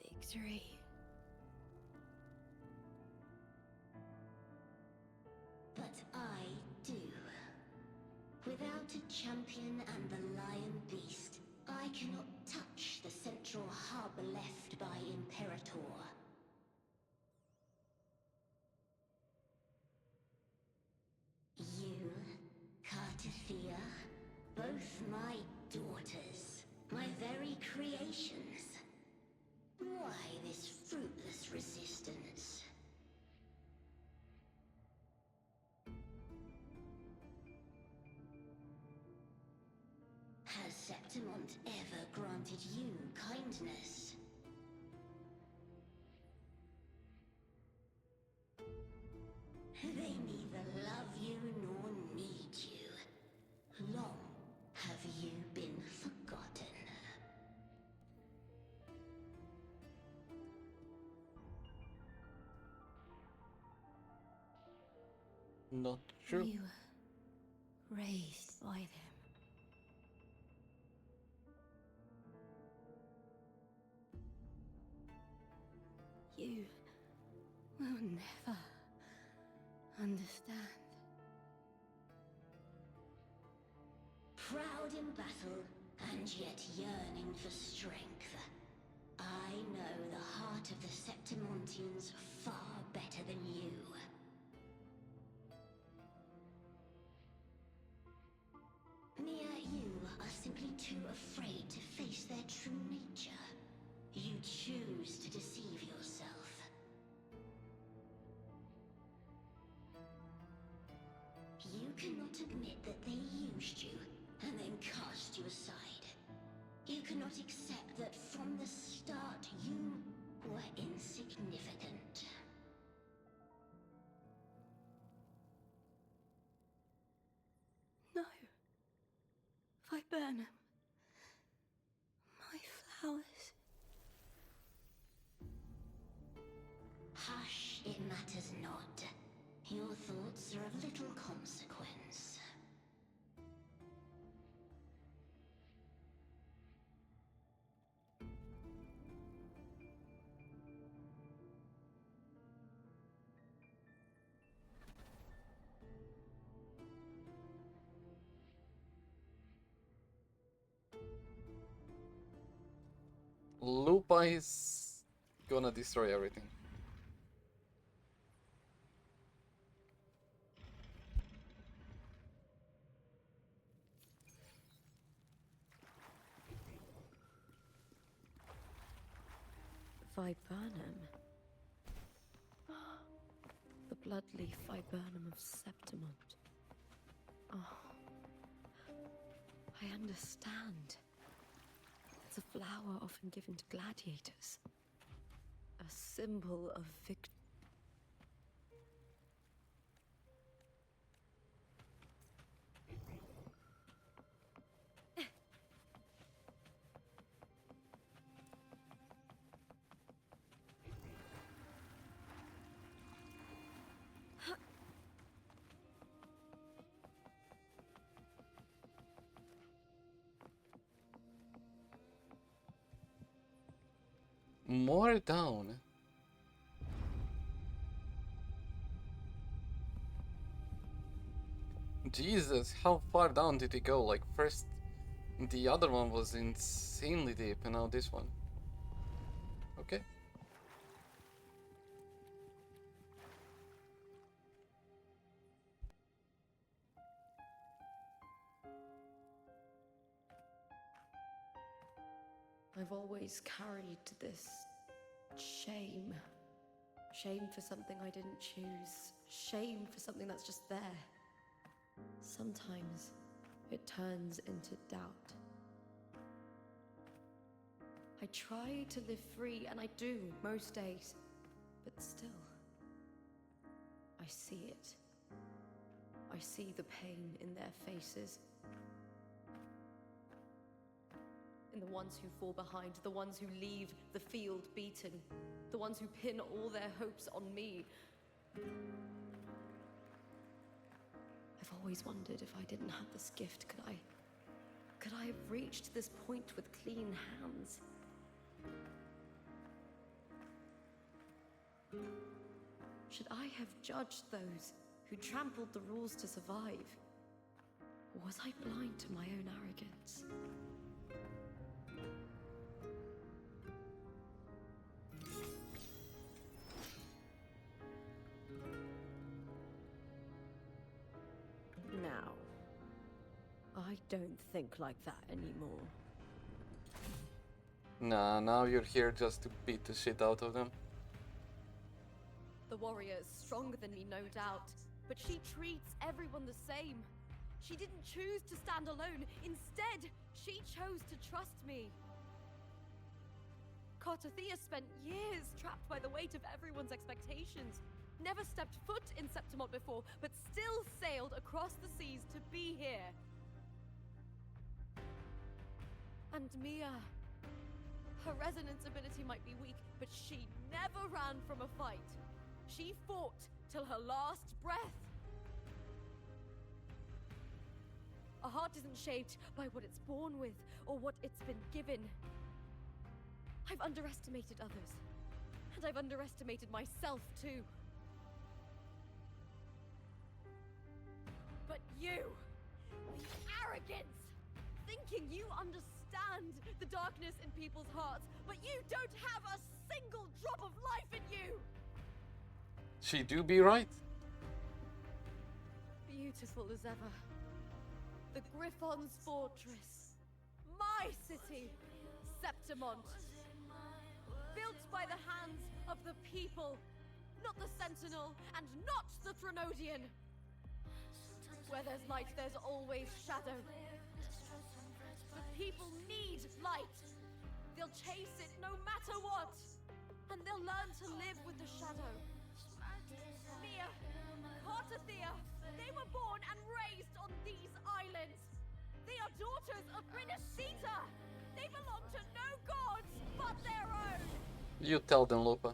victory. But I do. Without a champion and the lion beast, I cannot touch the central hub left by Imperator. You, Cartathea, both my daughters, my very creations. Why this fruitless resistance? Has Septimont ever granted you kindness? They neither love you nor need you. Long have you been forgotten. Not true. We were raised by them. You will never understand. Proud in battle, and yet yearning for strength. I know the heart of the Septimontians far better than you. Mia, you are simply too afraid to face their true nature. You choose to deceive yourself. You cannot admit that they used you and then cast you aside. You cannot accept that from the start you were insignificant. No. Viburnum. My Lupaaaaa is gonna destroy everything. Viburnum. The bloodleaf viburnum of Septimont. Oh, I understand. It's a flower often given to gladiators. A symbol of victory. More down. Jesus, how far down did he go? Like, first the other one was insanely deep, and now this one. Okay. I've always carried this shame. Shame for something I didn't choose. Shame for something that's just there. Sometimes it turns into doubt. I try to live free, and I do most days. But still, I see it. I see the pain in their faces. In the ones who fall behind, the ones who leave the field beaten, the ones who pin all their hopes on me. I've always wondered if I didn't have this gift, could I have reached this point with clean hands? Should I have judged those who trampled the rules to survive? Or was I blind to my own arrogance? Now, I don't think like that anymore. Nah, now you're here just to beat the shit out of them. The warrior is stronger than me, no doubt, but she treats everyone the same. She didn't choose to stand alone. Instead, she chose to trust me. Cartothea spent years trapped by the weight of everyone's expectations. Never stepped foot in Septimont before, but still sailed across the seas to be here. And Mia, her resonance ability might be weak, but she never ran from a fight. She fought till her last breath. A heart isn't shaped by what it's born with or what it's been given. I've underestimated others, and I've underestimated myself too. But you, the arrogance, thinking you understand the darkness in people's hearts, but you don't have a single drop of life in you! She do be right. Beautiful as ever. The Griffon's fortress. My city, Septimont. Built by the hands of the people, not the Sentinel and not the Threnodian. Where there's light, there's always shadow. The people need light. They'll chase it no matter what. And they'll learn to live with the shadow. Mia, Cartothea, they were born and raised on these islands. They are daughters of Rinascita. They belong to no gods but their own. You tell them, Lupa.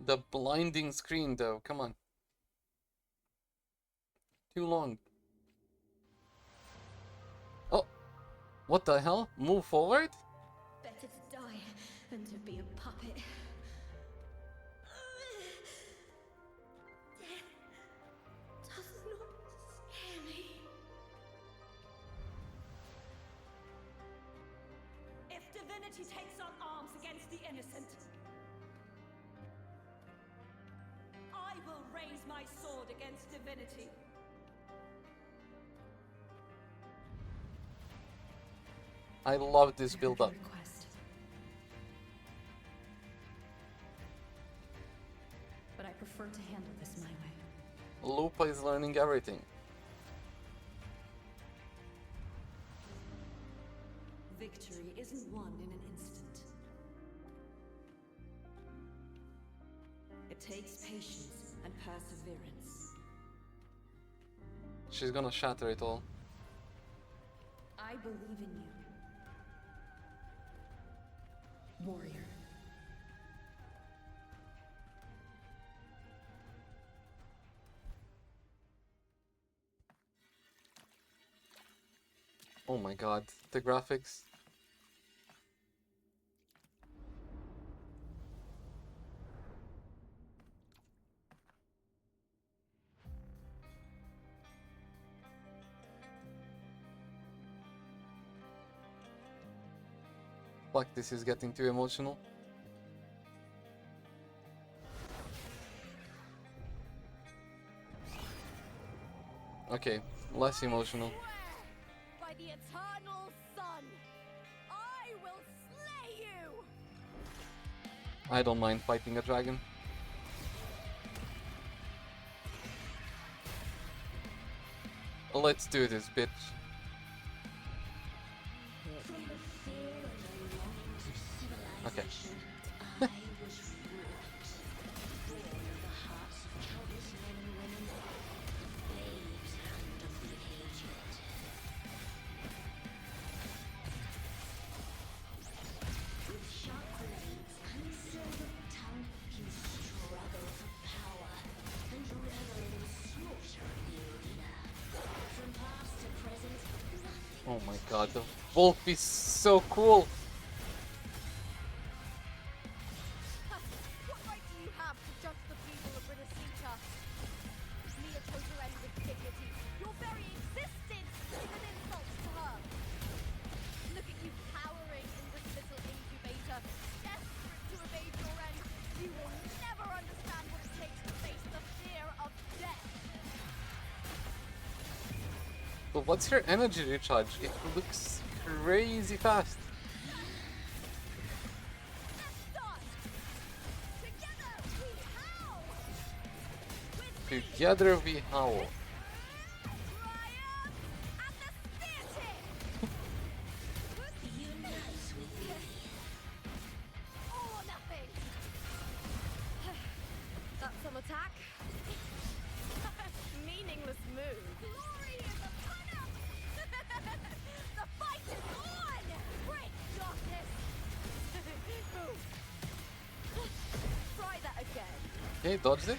The blinding screen, though. Come on. Too long. Oh, what the hell? Move forward? Better to die than to be a puppet. Death does not scare me. If divinity takes on arms against the innocent, I will raise my sword against divinity. I love this I heard build-up. your request. But I prefer to handle this my way. Lupa is learning everything. Victory isn't won in an instant. It takes patience and perseverance. She's gonna shatter it all. I believe in you, warrior. Oh my god, the graphics. Fuck, this is getting too emotional. Okay, less emotional. By the eternal sun, I will slay you! I don't mind fighting a dragon. Let's do this, bitch. From the fear and the longings of Okay. civilization, I was ripped. Born of the hearts of countless men and women, the blaze hand of the aged. With sharp blades and silver tongue, you struggle for power and revel in slaughter of the arena. From past to present, nothing. Oh my god, the wolf is so cool. What right do you have to judge the people of Rinasita? Mia chose to end with dignity. Your very existence is an insult to her. Look at you cowering in this little incubator, desperate to evade your end. You will never understand what it takes to face the fear of death. But what's her energy recharge? It looks crazy fast. Let's start! Together we howl! With me, Together we howl. Triumph and the theatre! Unite with me. All or nothing! That's some attack. Meaningless move. Glory is upon us! The fight is on! Break darkness! Boom. Try that again. Okay, dodged it.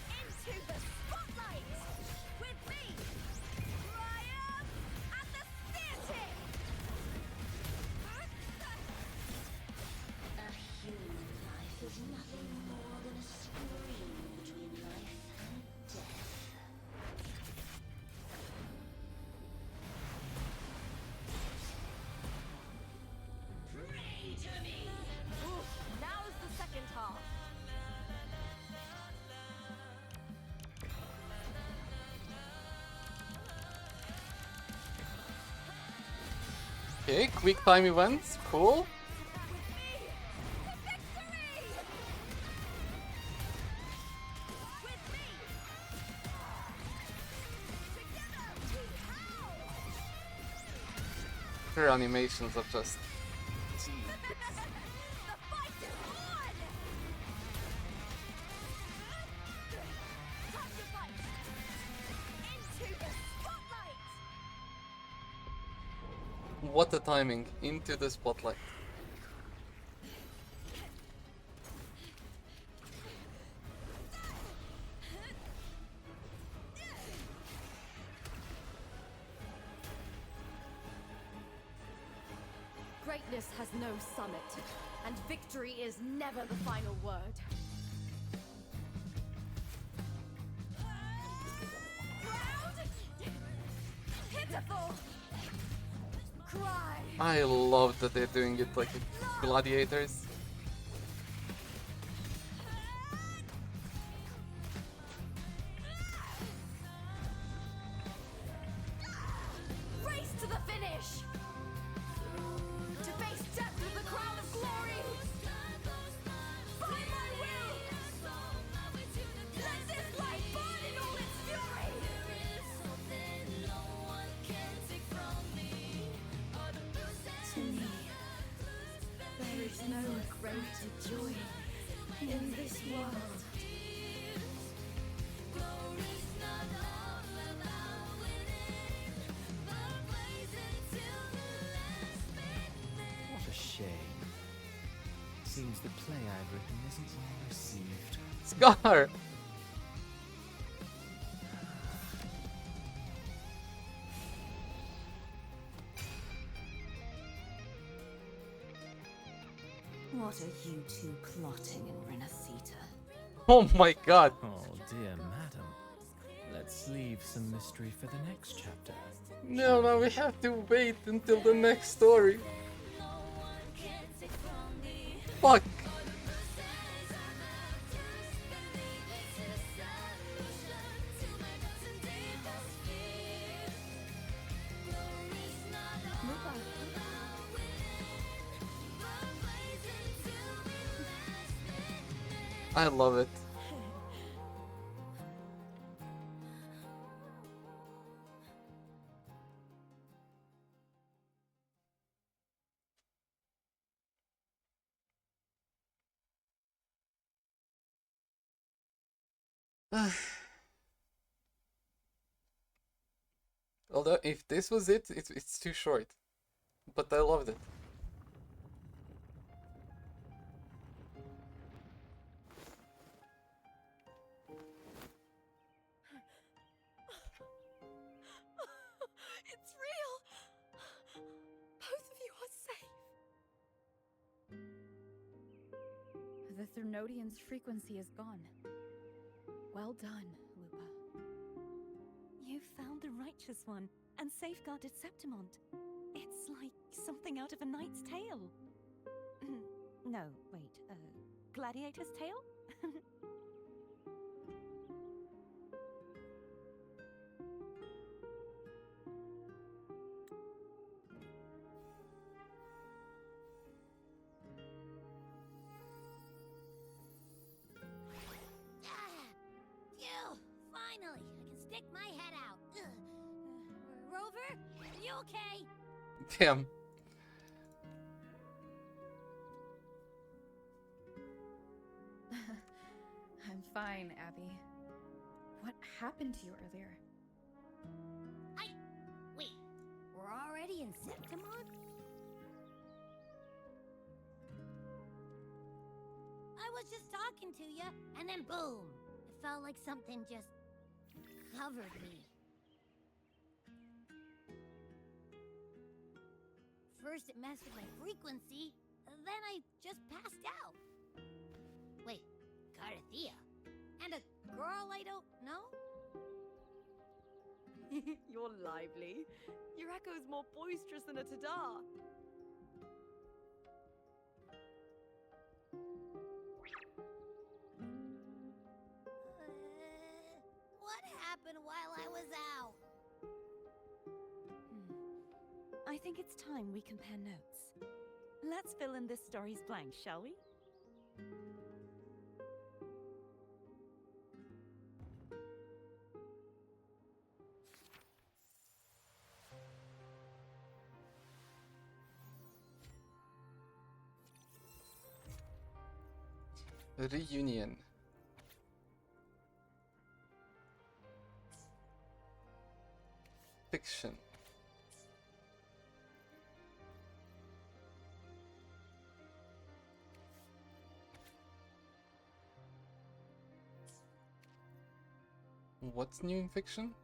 Into the spotlight! With me! Triumph and the theatre! A human life is nothing more than a scream between life and death. Pray to me! Oof, now's the second half. Okay, quick time events. Cool. With me! To victory! With me! Together we howl! Her animations are just. The fight is on! Time to fight! Into the spotlight! What a timing. Into the spotlight. Greatness has no summit, and victory is never the final word. Proud? Pitiful! Cry! I love that they're doing it like gladiators. Race to the finish! To face death with the crown of glory! By my will! Let this light burn in all its fury! To me, there is no greater joy in this world. What a shame. Seems the play I've written isn't well received. Scar! What are you two plotting in Renacita? Oh my god! Oh dear madam. Let's leave some mystery for the next chapter. No, no, we have to wait until the next story. Fuck! I love it. Although, if this was it, it's too short. But I loved it. It's real! Both of you are safe. The Thrunodian's frequency is gone. Well done, Lupa. You found the righteous one and safeguarded Septimont. It's like something out of a knight's tale. No, wait, gladiator's tale? Finally, I can stick my head out. Rover, are you okay? Damn. I'm fine, Abby. What happened to you earlier? Wait, we're already in Septimont? I was just talking to you, and then boom! It felt like something just covered me. First it messed with my frequency, then I just passed out. Wait, Carthea? And a girl I don't know? You're lively. Your echo's more boisterous than a Tadar. What happened while I was out? I think it's time we compare notes. Let's fill in this story's blanks, shall we? Reunion. Fiction. What's new in fiction?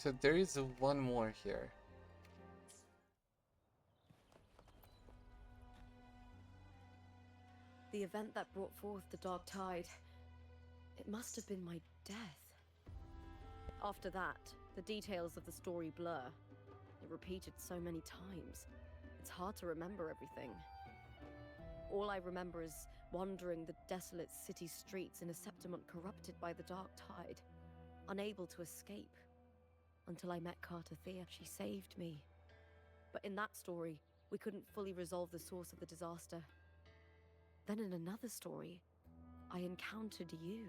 So there is one more here. The event that brought forth the Dark Tide. It must have been my death. After that, the details of the story blur. It repeated so many times. It's hard to remember everything. All I remember is wandering the desolate city streets in a Septimont corrupted by the Dark Tide, unable to escape. Until I met Cartathea, she saved me. But in that story, we couldn't fully resolve the source of the disaster. Then in another story, I encountered you,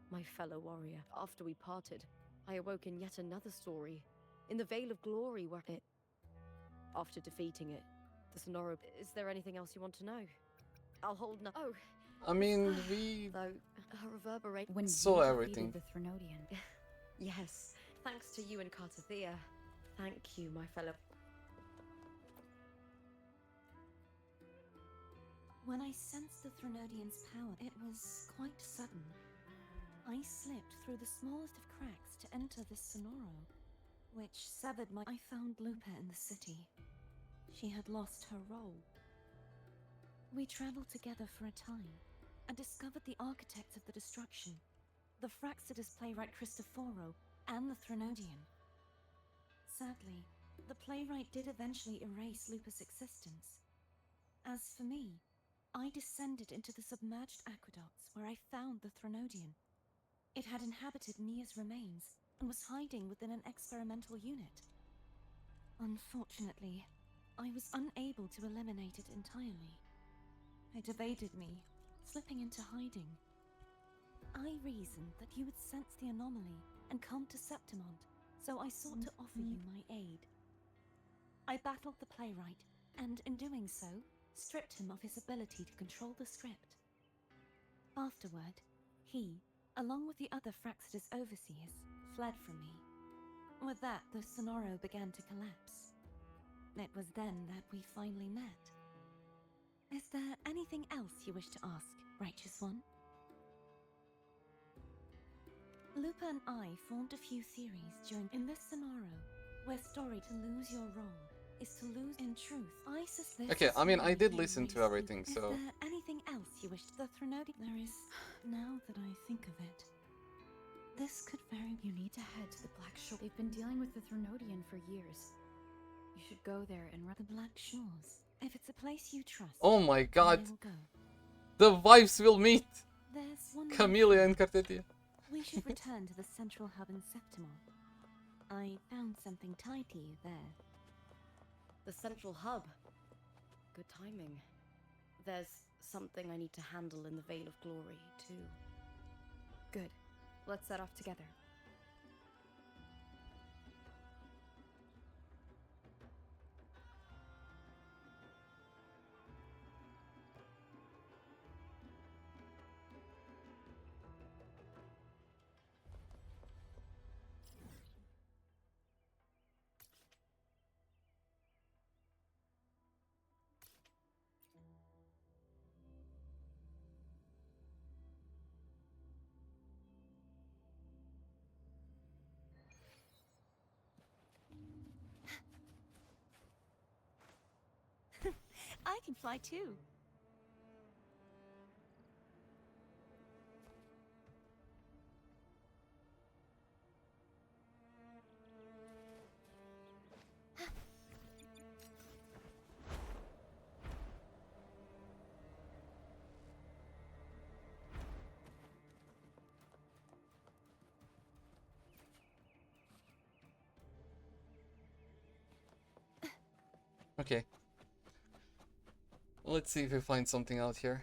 my fellow warrior. After we parted, I awoke in yet another story, in the Vale of Glory where it... After defeating it, the Sonoro... Is there anything else you want to know? I'll hold no... Oh! I mean, we Though, her reverberate... When saw you everything. defeated the Threnodian. Yes, thanks to you and Cartathea. Thank you, my fellow... When I sensed the Threnodian's power, it was quite sudden. I slipped through the smallest of cracks to enter the Sonoro, which severed my... I found Lupaaaaa in the city. She had lost her role. We traveled together for a time, and discovered the architects of the destruction, the Fraxidus playwright Cristoforo, and the Threnodian. Sadly, the playwright did eventually erase Lupa's existence. As for me, I descended into the submerged aqueducts where I found the Threnodian. It had inhabited Mia's remains and was hiding within an experimental unit. Unfortunately, I was unable to eliminate it entirely. It evaded me, slipping into hiding. I reasoned that you would sense the anomaly and come to Septimont, so I sought to offer you my aid. I battled the playwright, and in doing so, stripped him of his ability to control the script. Afterward, he, along with the other Fraxidus overseers, fled from me. With that, the Sonoro began to collapse. It was then that we finally met. Is there anything else you wish to ask, Righteous One? Lupa and I formed a few theories in this Sonoro, where story to lose your role is to lose in truth. I suspect... Okay, I mean, I did listen to everything, so... Is there anything else you wish to... The Threnodian... There is... Now that I think of it, this could very... You need to head to the Black Shore. They've been dealing with the Threnodian for years. You should go there and... The Black Shores. If it's a place you trust... Oh my god! I will go. The wives will meet! There's one more Camellia thing. and Cartathea. We should return to the central hub in Septimont. I found something tied to you there. The central hub. Good timing. There's something I need to handle in the Vale of Glory, too. Good. Let's set off together. I can fly too. Okay. Let's see if we find something out here.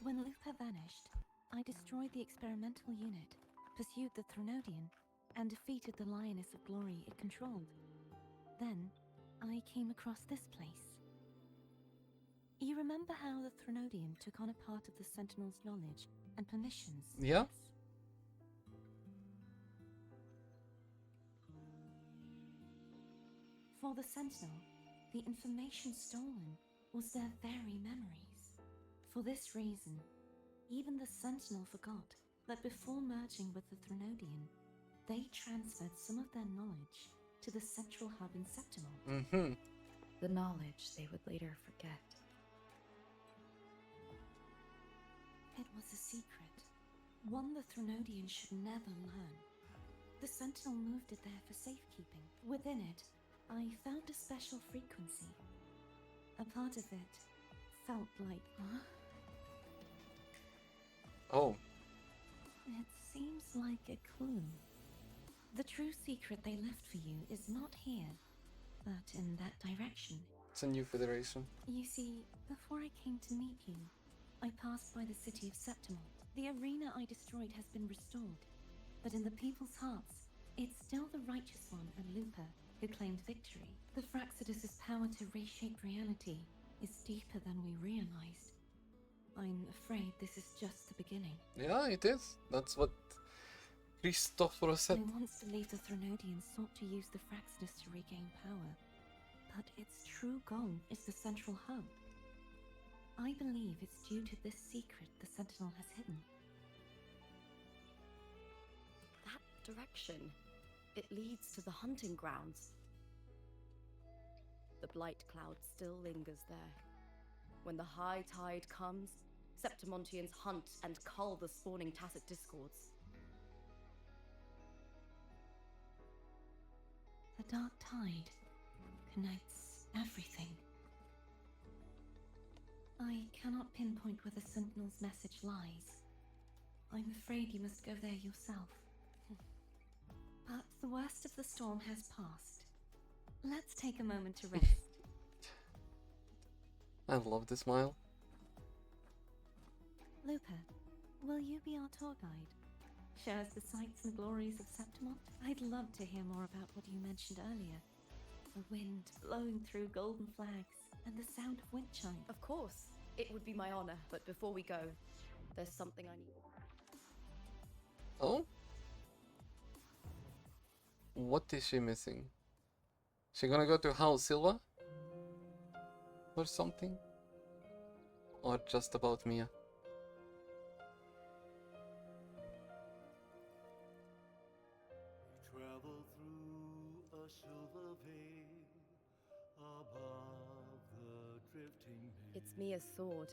When Lupa vanished, I destroyed the experimental unit, pursued the Threnodian, and defeated the Lioness of Glory it controlled. Then, I came across this place. You remember how the Threnodian took on a part of the Sentinel's knowledge and permissions? Yeah? For the Sentinel, the information stolen was their very memories. For this reason, even the Sentinel forgot that before merging with the Threnodian, they transferred some of their knowledge to the central hub in Septimalt. The knowledge they would later forget. It was a secret, one the Threnodian should never learn. The Sentinel moved it there for safekeeping. Within it, I found a special frequency. A part of it felt like... Oh. It seems like a clue. The true secret they left for you is not here, but in that direction. It's a new federation. You see, before I came to meet you, I passed by the city of Septimalt. The arena I destroyed has been restored, but in the people's hearts, it's still the Righteous One and Lupaaaaa who claimed victory. The Fraxidus' power to reshape reality is deeper than we realized. I'm afraid this is just the beginning. Yeah, it is. That's what Christopher said. Who wants to leave the Threnodians sought to use the Fraxidus to regain power, but its true goal is the central hub. I believe it's due to this secret the Sentinel has hidden. That direction, it leads to the hunting grounds. The blight cloud still lingers there. When the high tide comes, Septimontians hunt and cull the spawning Tacet Discords. The dark tide connects everything. I cannot pinpoint where the Sentinel's message lies. I'm afraid you must go there yourself. But the worst of the storm has passed. Let's take a moment to rest. I love the smile. Lupaaaaa, will you be our tour guide? Show us the sights and glories of Septimalt? I'd love to hear more about what you mentioned earlier. The wind blowing through golden flags and the sound of wind chime. Of course, it would be my honor, but before we go, there's something I need. Oh? What is she missing? She gonna go to House Silva? Or something? Or just about Mia? Travel through a silver veil above the drifting mist. It's Mia's sword.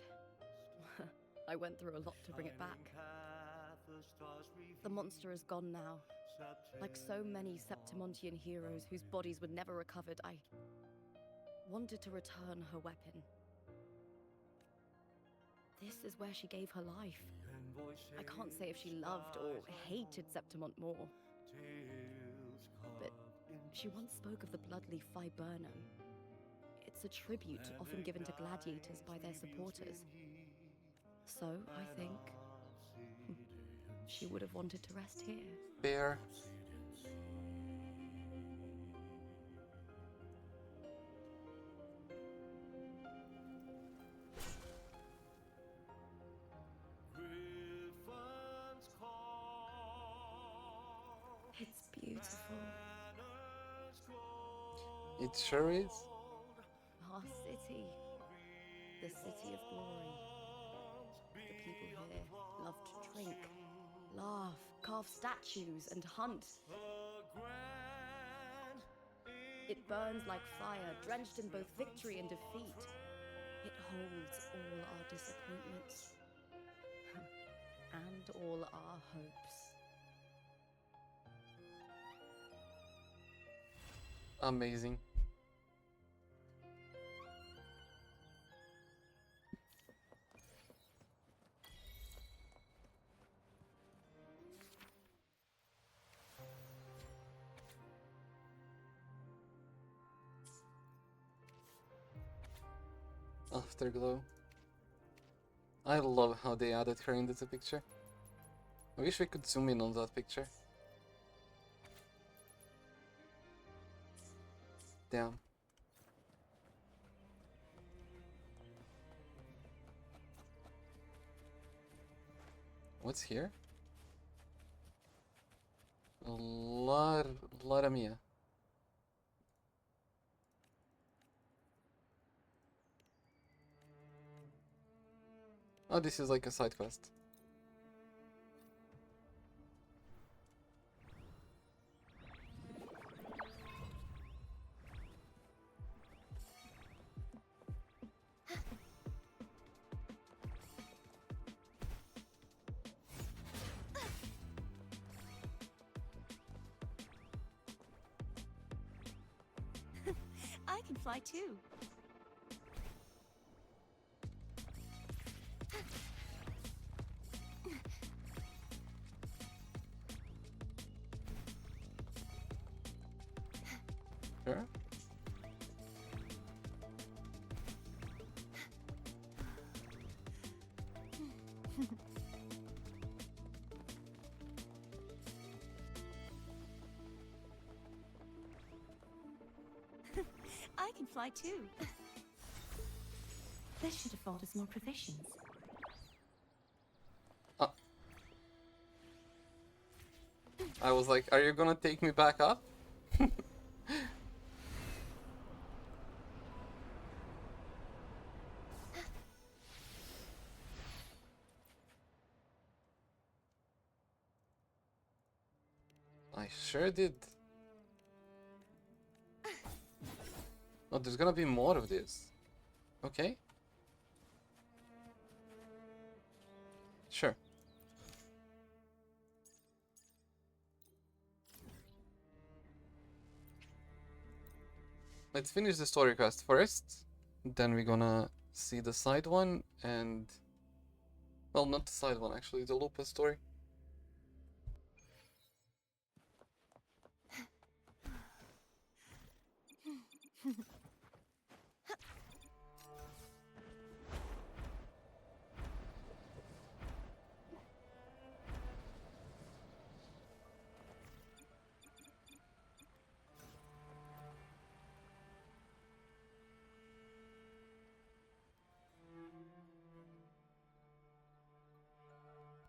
I went through a lot to bring it back. The monster is gone now. Like so many Septimontian heroes whose bodies were never recovered, I wanted to return her weapon. This is where she gave her life. I can't say if she loved or hated Septimont more. But she once spoke of the bloodleaf viburnum. It's a tribute often given to gladiators by their supporters. So, I think she would have wanted to rest here. Bear. It's beautiful. It sure is. Our city. The city of glory. The people here love to drink, laugh, carve statues, and hunt. It burns like fire, drenched in both victory and defeat. It holds all our disappointments and all our hopes. Amazing. Afterglow. I love how they added her into the picture. I wish we could zoom in on that picture. Damn. What's here? Laramia. Oh, this is like a side quest. I can fly too. Sure. I can fly too. This should afford us more provisions. I was like, are you gonna take me back up? I sure did. Oh, there's gonna be more of this. Okay. Sure. Let's finish the story quest first. Then we're gonna see the side one and... Well, not the side one, actually, the Lupaaaaa story.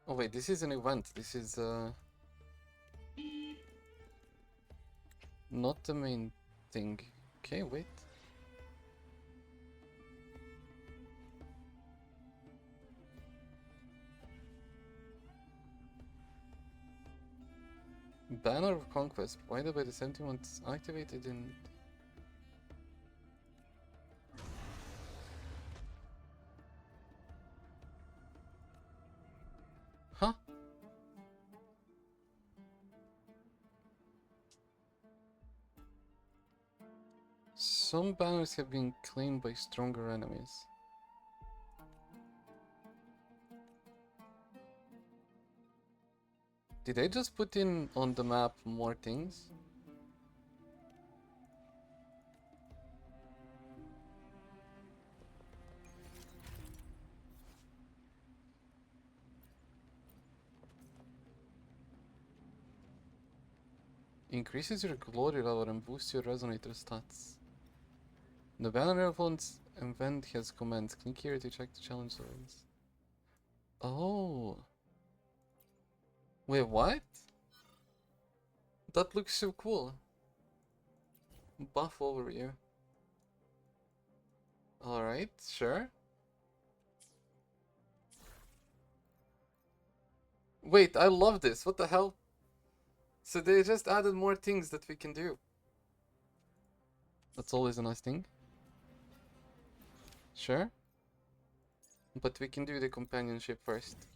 Oh wait, this is an event. This is not the main thing. Okay, wait. Banner of Conquest provided by the 71 activated in... Huh? Some banners have been claimed by stronger enemies. Did I just put in on the map more things? Increases your glory level and boosts your resonator stats. The banner event has commenced. Click here to check the challenge zones. Oh. Wait, what? That looks so cool. Buff overview. Alright, sure. Wait, I love this. What the hell? So they just added more things that we can do. That's always a nice thing. Sure. But we can do the companionship first.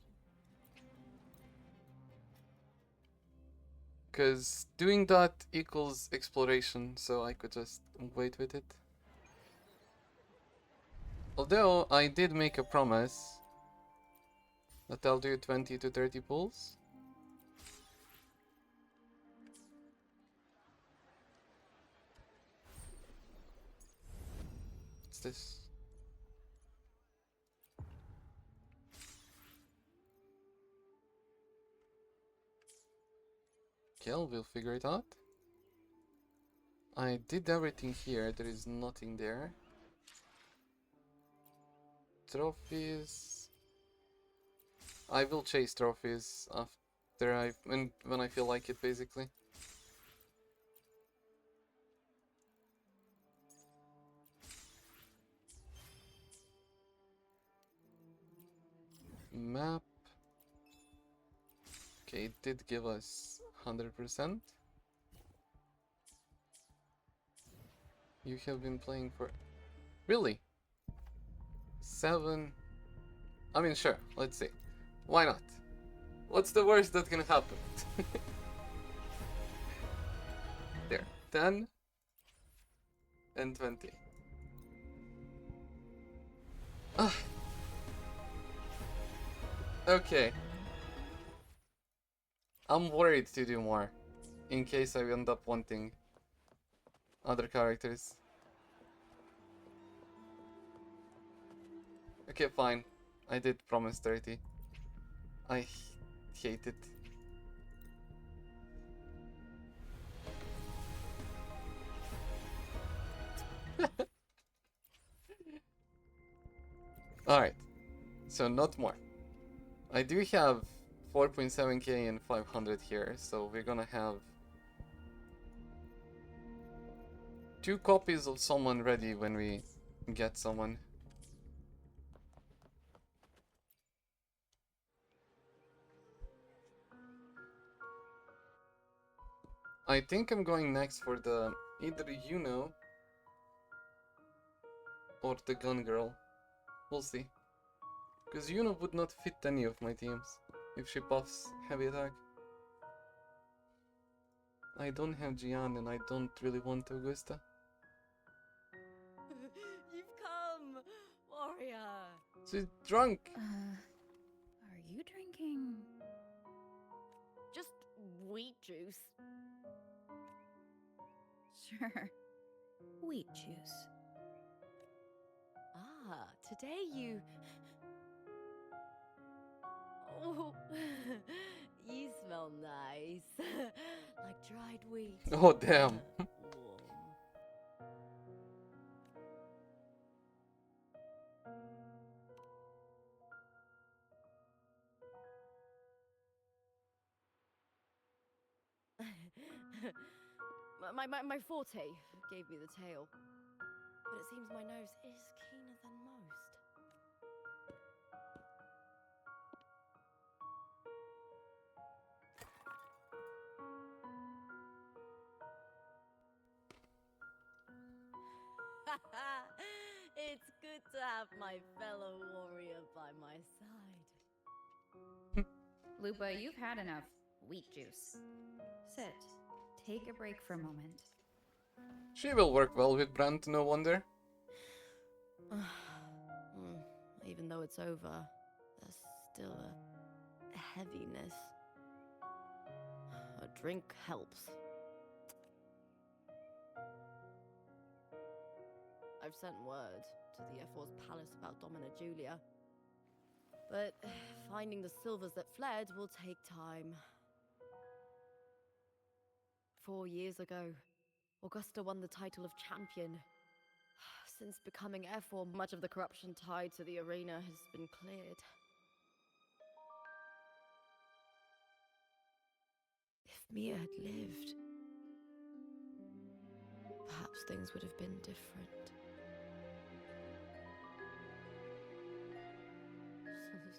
Because doing that equals exploration, so I could just wait with it. Although I did make a promise that I'll do 20 to 30 pulls. What's this? Kill, we'll figure it out. I did everything here, there is nothing there. Trophies. I will chase trophies after when I feel like it, basically. Map. Okay, it did give us 100%. You have been playing for... Really? 7... I mean, sure, let's see. Why not? What's the worst that can happen? There, 10 and 20. Ah. Okay. I'm worried to do more, in case I end up wanting other characters. Okay, fine. I did promise 30. I hate it. Alright, so not more. I do have 4.7k and 500 here, so we're gonna have 2 copies of someone ready when we get someone. I think I'm going next for the either Yuno or the gun girl. We'll see. Because Yuno would not fit any of my teams if she buffs heavy attack. I don't have Gian and I don't really want Augusta. You've come, warrior. She's drunk. Are you drinking? Just wheat juice. Sure. Wheat juice. Ah, today you... Oh, you smell nice. Like dried wheat. Oh, damn. Warm. my forte gave me the tail, but it seems my nose is keener than most. It's good to have my fellow warrior by my side. Lupa, you've had enough wheat juice. Sit. Take a break for a moment. She will work well with Brand, no wonder. Even though it's over, there's still a heaviness. A drink helps. I've sent word to the F4's palace about Dom and Julia, but finding the silvers that fled will take time. 4 years ago, Augusta won the title of champion. Since becoming F4, much of the corruption tied to the arena has been cleared. If Mia had lived, perhaps things would have been different.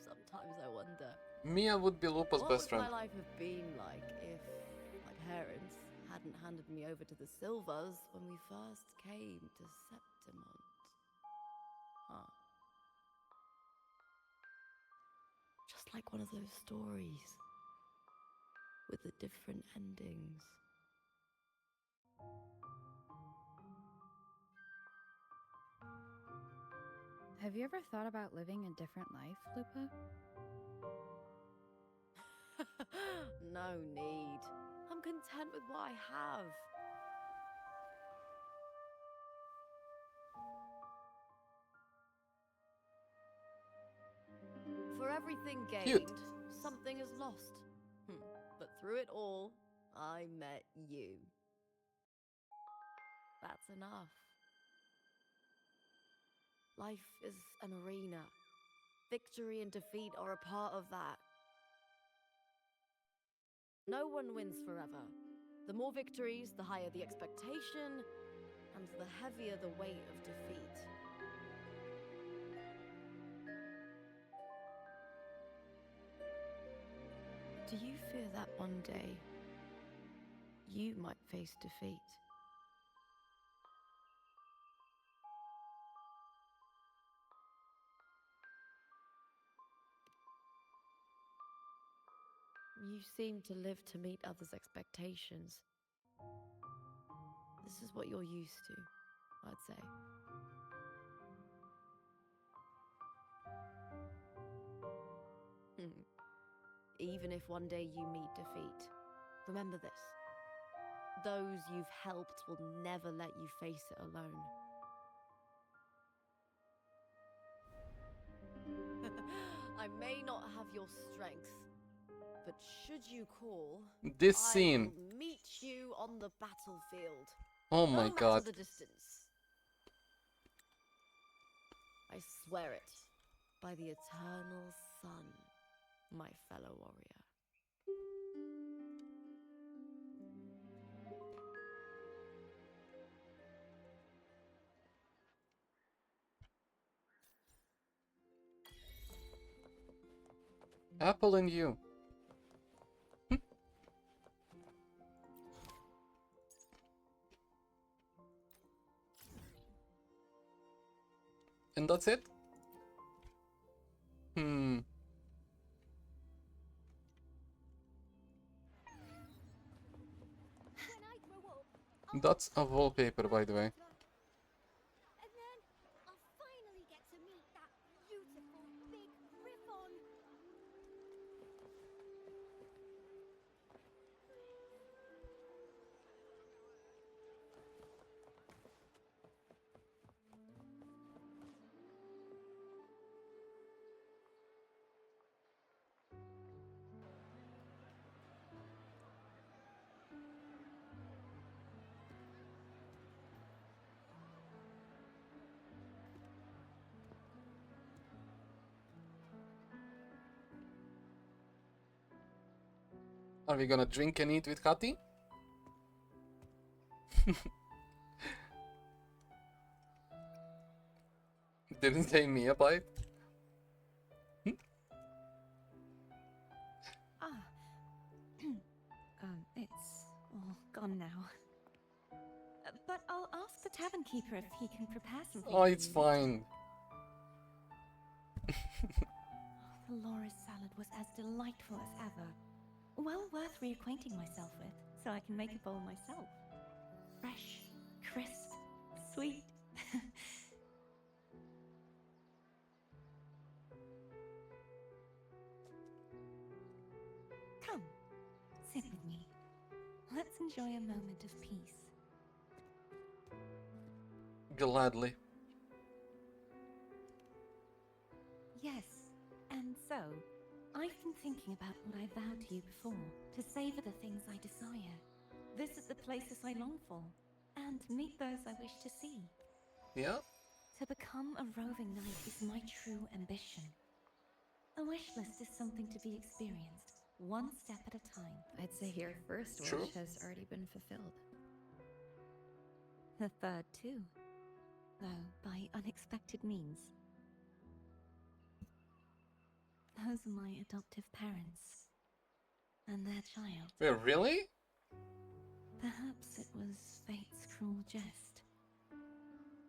Sometimes I wonder, Mia would be Lupa's what best would friend. my life have been like if my parents hadn't handed me over to the Silvers when we first came to Septimont? Huh. Just like one of those stories with the different endings. Have you ever thought about living a different life, Lupa? No need. I'm content with what I have. For everything gained, something is lost. But through it all, I met you. That's enough. Life is an arena. Victory and defeat are a part of that. No one wins forever. The more victories, the higher the expectation, and the heavier the weight of defeat. Do you fear that one day you might face defeat? You seem to live to meet others' expectations. This is what you're used to, I'd say. Even if one day you meet defeat, remember this. Those you've helped will never let you face it alone. I may not have your strength, but should you call, This I scene. will meet you on the battlefield. Oh my No matter god. the distance. I swear it by the eternal sun, my fellow warrior. Apple and you. And that's it? That's a wallpaper, by the way. And then I'll finally get to meet that beautiful big Griffon. Are we gonna drink and eat with Kati? Didn't say me a bite. It's all gone now. But I'll ask the tavern keeper if he can prepare something. Oh, it's fine. The Laura's salad was as delightful as ever. Well worth reacquainting myself with, so I can make a bowl myself. Fresh, crisp, sweet. Come, sit with me. Let's enjoy a moment of peace. Gladly. Yes, and so, I've been thinking about what I vowed to you before, to savor the things I desire, visit the places I long for, and meet those I wish to see. Yeah? To become a roving knight is my true ambition. A wish list is something to be experienced, one step at a time. I'd say your first True. wish has already been fulfilled. The third too, though by unexpected means. Those are my adoptive parents, and their child. Wait, really? Perhaps it was fate's cruel jest.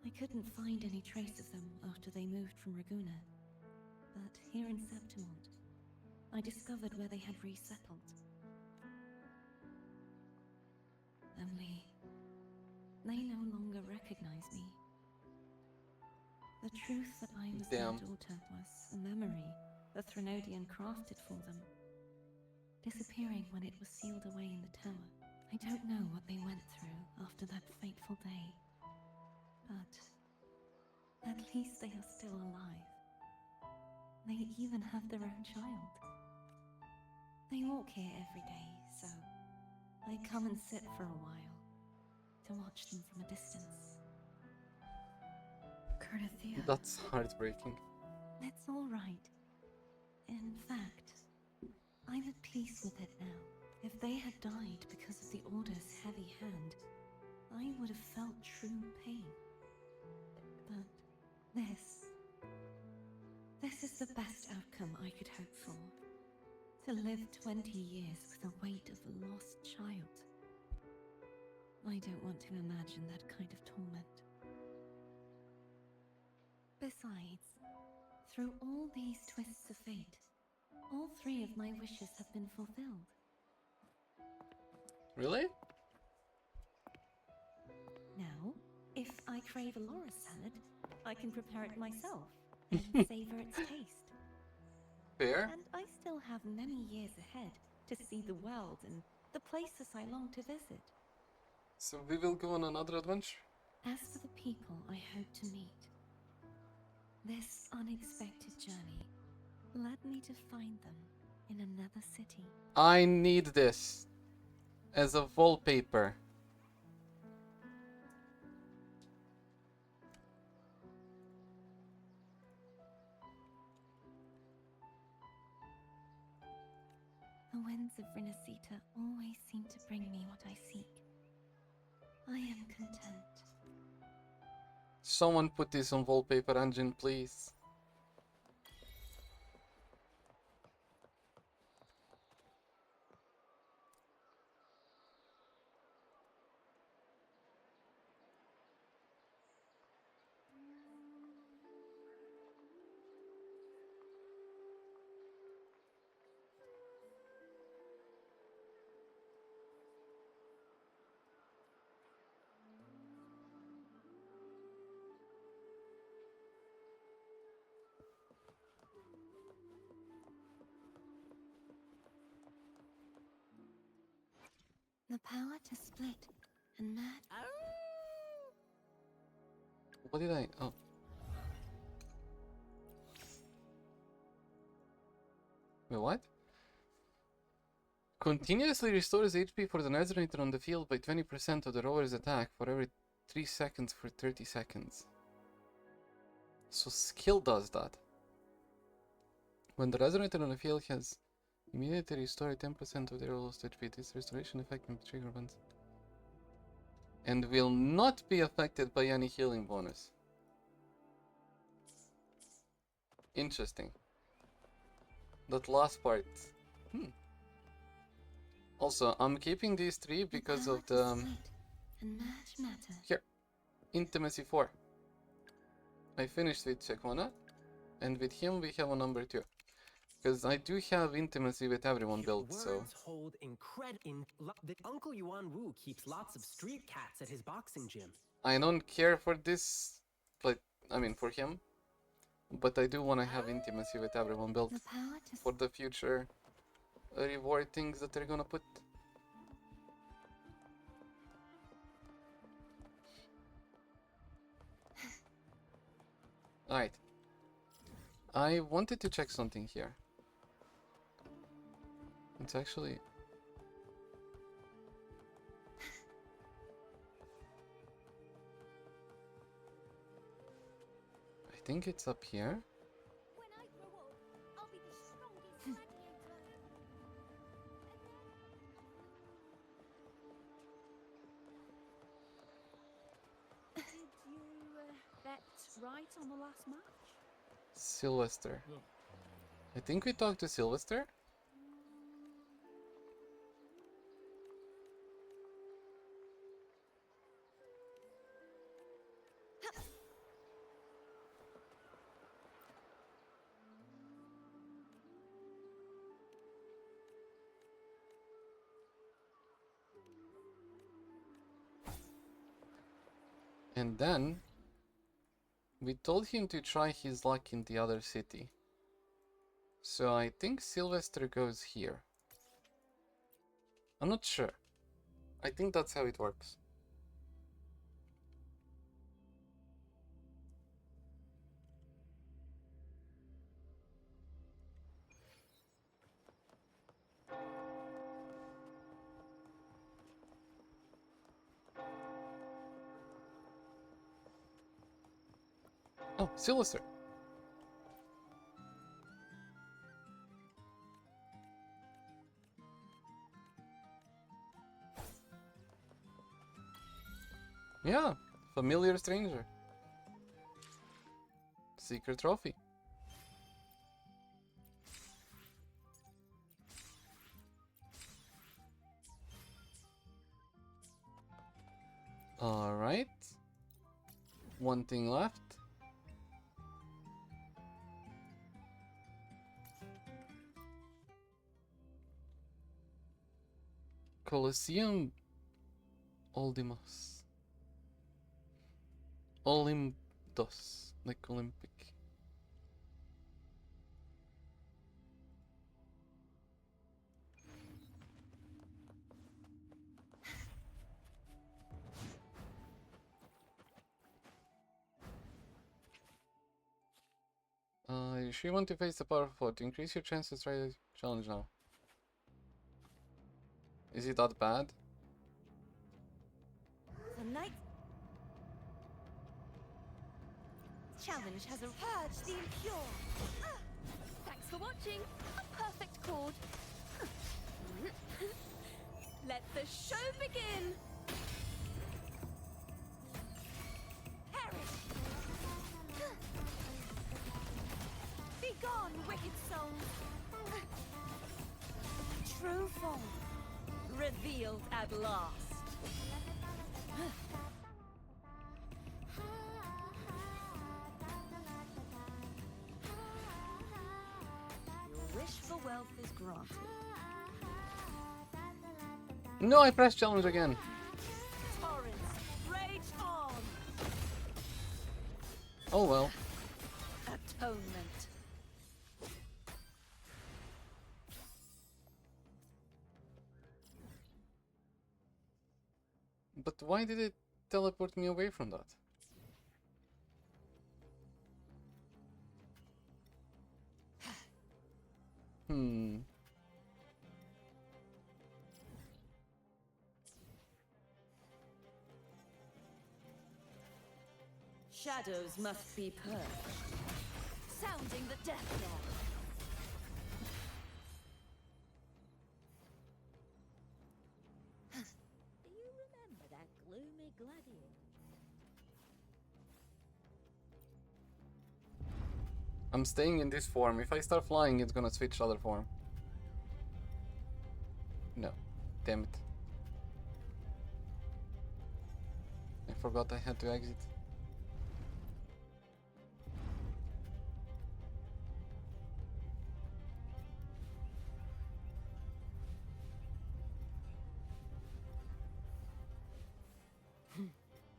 I couldn't find any trace of them after they moved from Raguna, but here in Septimont, I discovered where they had resettled. Only, they no longer recognize me. The truth that I was their Damn. daughter was a memory the Threnodian crafted for them, disappearing when it was sealed away in the tower. I don't know what they went through after that fateful day, but at least they are still alive. They even have their own child. They walk here every day, so I come and sit for a while to watch them from a distance. Cardathia. That's heartbreaking. It's all right. In fact, I'm at peace with it now. If they had died because of the Order's heavy hand, I would have felt true pain. But this is the best outcome I could hope for. To live 20 years with the weight of a lost child. I don't want to imagine that kind of torment. Besides, through all these twists of fate, all 3 of my wishes have been fulfilled. Really? Now, if I crave a Laura salad, I can prepare it myself and savor its taste. Fair. And I still have many years ahead to see the world and the places I long to visit. So we will go on another adventure. As for the people I hope to meet, this unexpected journey led me to find them in another city. I need this as a wallpaper. The winds of Renacita always seem to bring me what I seek. I am content. Someone put this on wallpaper engine, please. The power to split and merge. What did I... Oh. Wait, what? Continuously restores HP for the resonator on the field by 20% of the rower's attack for every 3 seconds for 30 seconds. So skill does that. When the resonator on the field has immediately restored 10% of their lost HP, this restoration effect can trigger once. And will not be affected by any healing bonus. Interesting. That last part. Also, I'm keeping these 3 because of the... Here. Intimacy 4. I finished with Chekona. And with him we have a number 2. Because I do have intimacy with everyone built, so... Hold the Uncle Yuan Wu keeps lots of street cats at his boxing gym. I don't care for this, but I mean for him. But I do want to have intimacy with everyone built for the future reward things that they're gonna put. Alright. I wanted to check something here. It's actually... I think it's up here. When I grow up, I'll be the strongest gladiator. Did you bet right on the last match? Sylvester. I think we talked to Sylvester. And then we told him to try his luck in the other city. So I think Sylvester goes here. I'm not sure. I think that's how it works. Oh, Sylvester. Yeah, familiar stranger. Secret trophy. One thing left. Colosseum Olympus. Olympus, like Olympic. If you want to face the powerful foe, to increase your chances, try the challenge now. Is it that bad? The night challenge has a purge the impure. Thanks for watching. A perfect chord. Let the show begin. Perish. Be gone, wicked souls. True form revealed at last. Your wish for wealth is granted. No, I pressed challenge again. Torrents, rage on. Oh well. Atonement. But why did it teleport me away from that? Hmm. Shadows must be purged. Sounding the death knell. Do you remember that gloomy gladiator? I'm staying in this form. If I start flying, it's gonna switch other form. No. Damn it. I forgot I had to exit.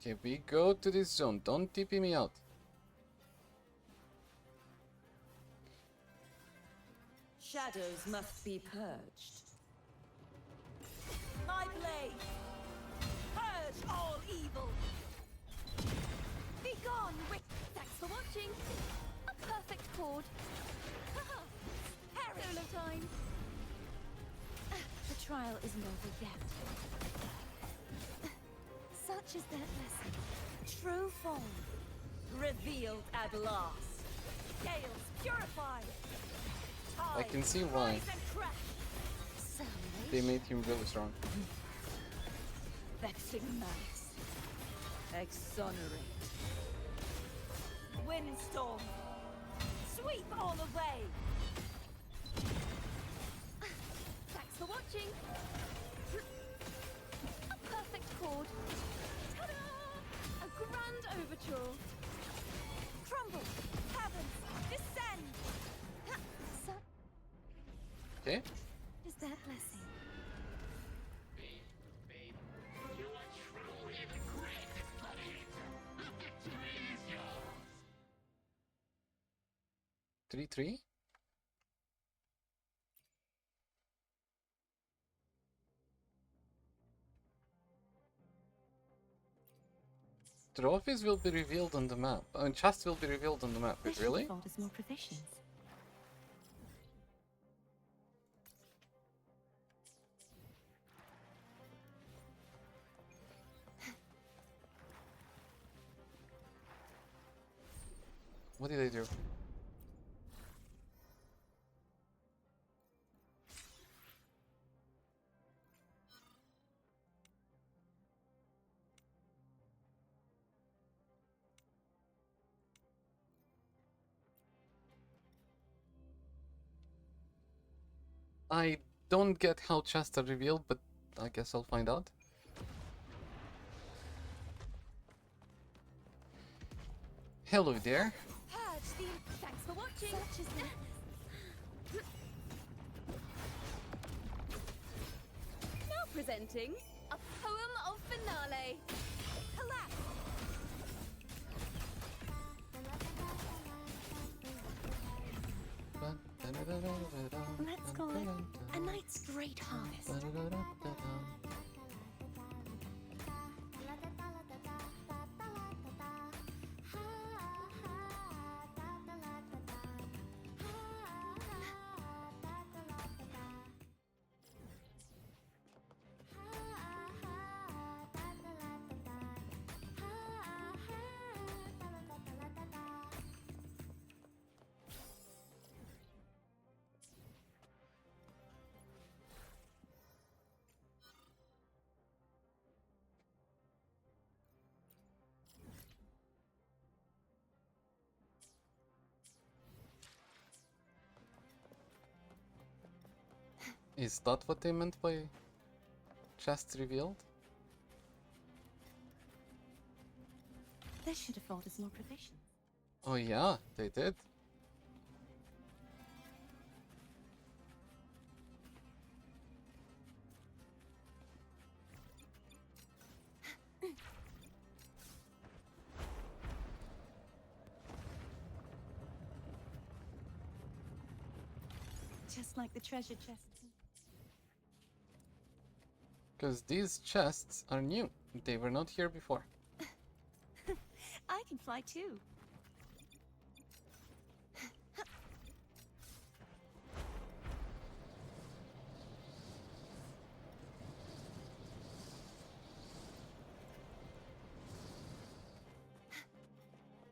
Okay, we go to this zone. Don't TP me out. Shadows must be purged. My blade! Purge all evil! Be gone, Wick. Thanks for watching. A perfect chord. Perish! Solo time. The trial isn't over yet. Such is their blessing. True form revealed at last. Gales purified. I can see why they made him really strong. Vexing malice. Exonerate. Windstorm. Sweep all away. Thanks for watching. A perfect chord. Ta-da! A grand overture. Crumble. Heavens. Descend. Okay. Is their blessing. 3-3? Trophies will be revealed on the map. Chests will be revealed on the map. Wait, really? More provisions. What did I do? I don't get how chests are revealed, but I guess I'll find out. Hello there. Thanks for watching. Such is now presenting a poem of finale. Collapse. Let's call it a night's great harvest. Is that what they meant by chests revealed? They should afford us more provisions. Oh yeah, they did. Just like the treasure chests. Because these chests are new. They were not here before. I can fly too.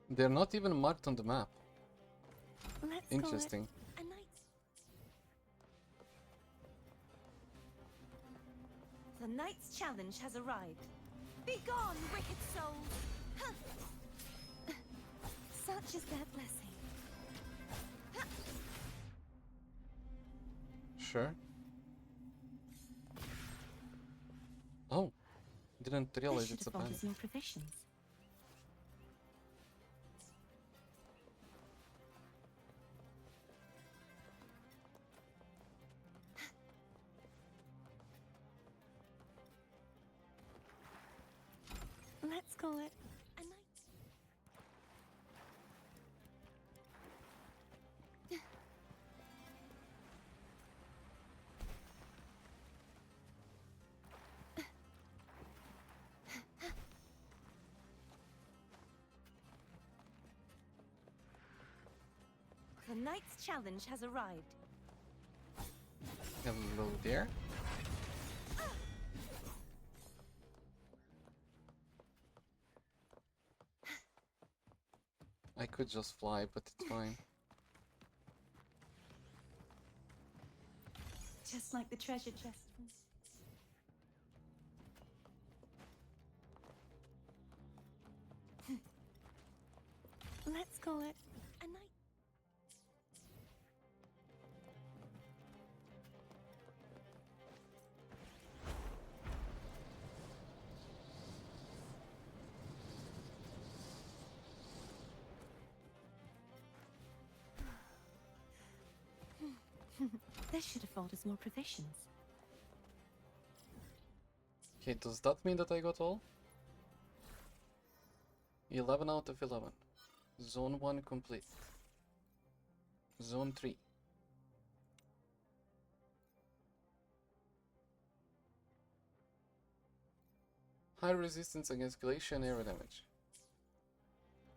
They're not even marked on the map. Let's Interesting. call it a night. The night's challenge has arrived. Be gone, wicked souls! Huh. Such is their blessing. Sure. Oh, didn't realize it's a afford planet. us more provisions. Let's call it a night. The night's challenge has arrived. Hello there. I could just fly, but it's fine. Just like the treasure chest. Let's call it a night. This should afford us more provisions. Okay, does that mean that I got all? 11 out of 11. Zone 1 complete. Zone 3. High resistance against glacial air damage.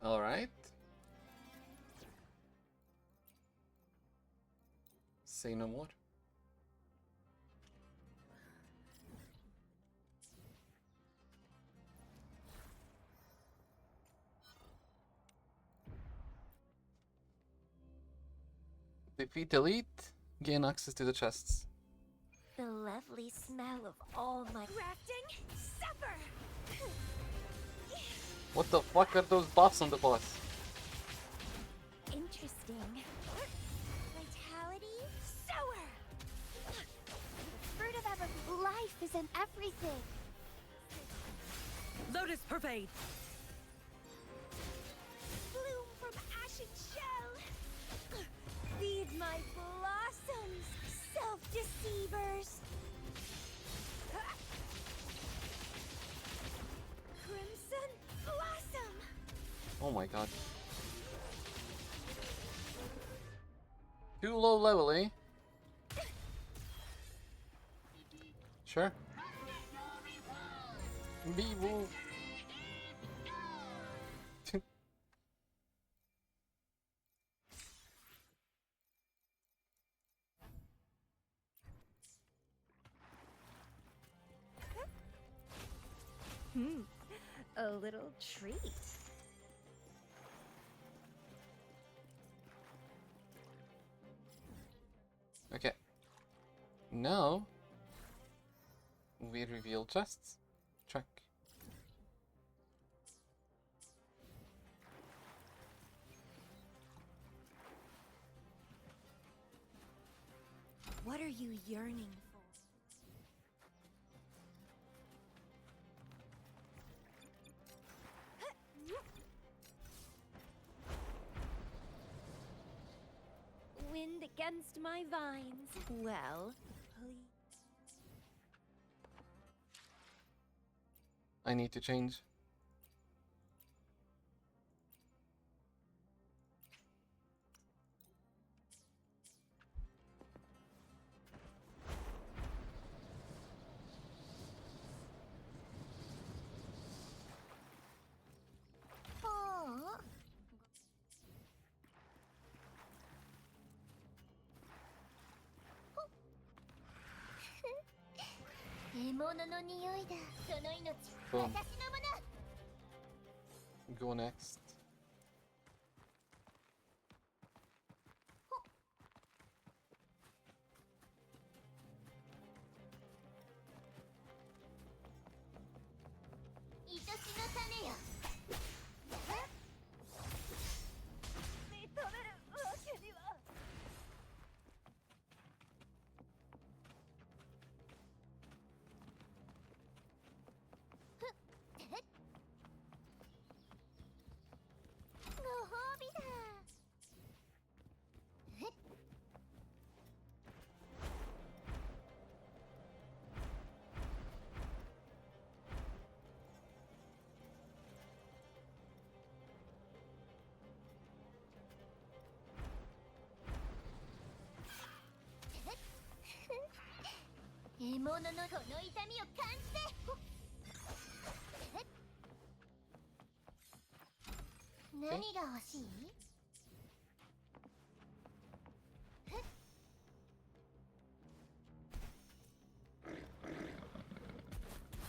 Alright. Say no more. Defeat elite, gain access to the chests. The lovely smell of all my Crafting supper. What the fuck are those buffs on the boss? interesting. Vitality sour. The fruit of ever life is in everything. Lotus pervade. Blue my god. Too low level, eh? Sure. Bee-woo. A little treat. Okay. Now we reveal chests. Check. What are you yearning for? Wind against my vines. Well, please. I need to change. Aww. 獲物の匂いだ。その命、 Boom. 私のもの。 Go next.獲物のこの痛みを感じて。何が欲しい？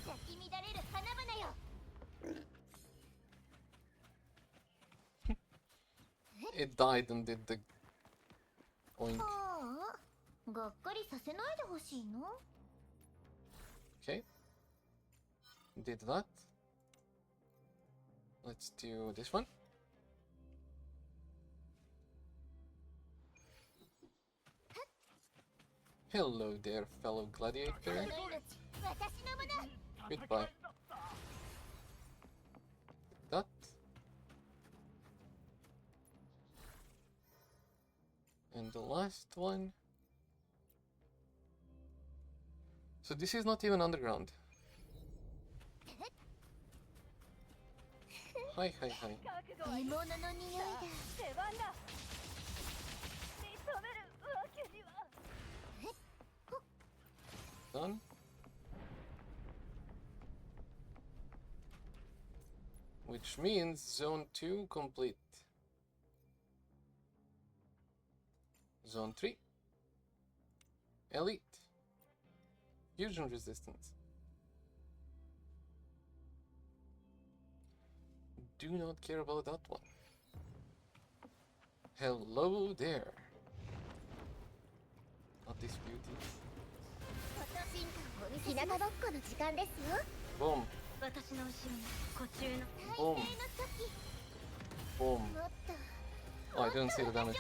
咲き乱れる花々よ。It died and did the oink. はあ、がっかりさせないでほしいの？ Okay. Did that. Let's do this one. Hello there, fellow gladiator. Goodbye. That. And the last one. So this is not even underground. Hi, hi, hi. Done. Which means zone 2 complete. Zone 3. Elite. Fusion resistance. Do not care about that one. Hello there. Not this beauty. Boom. Boom. Boom. Oh, I didn't see the damage.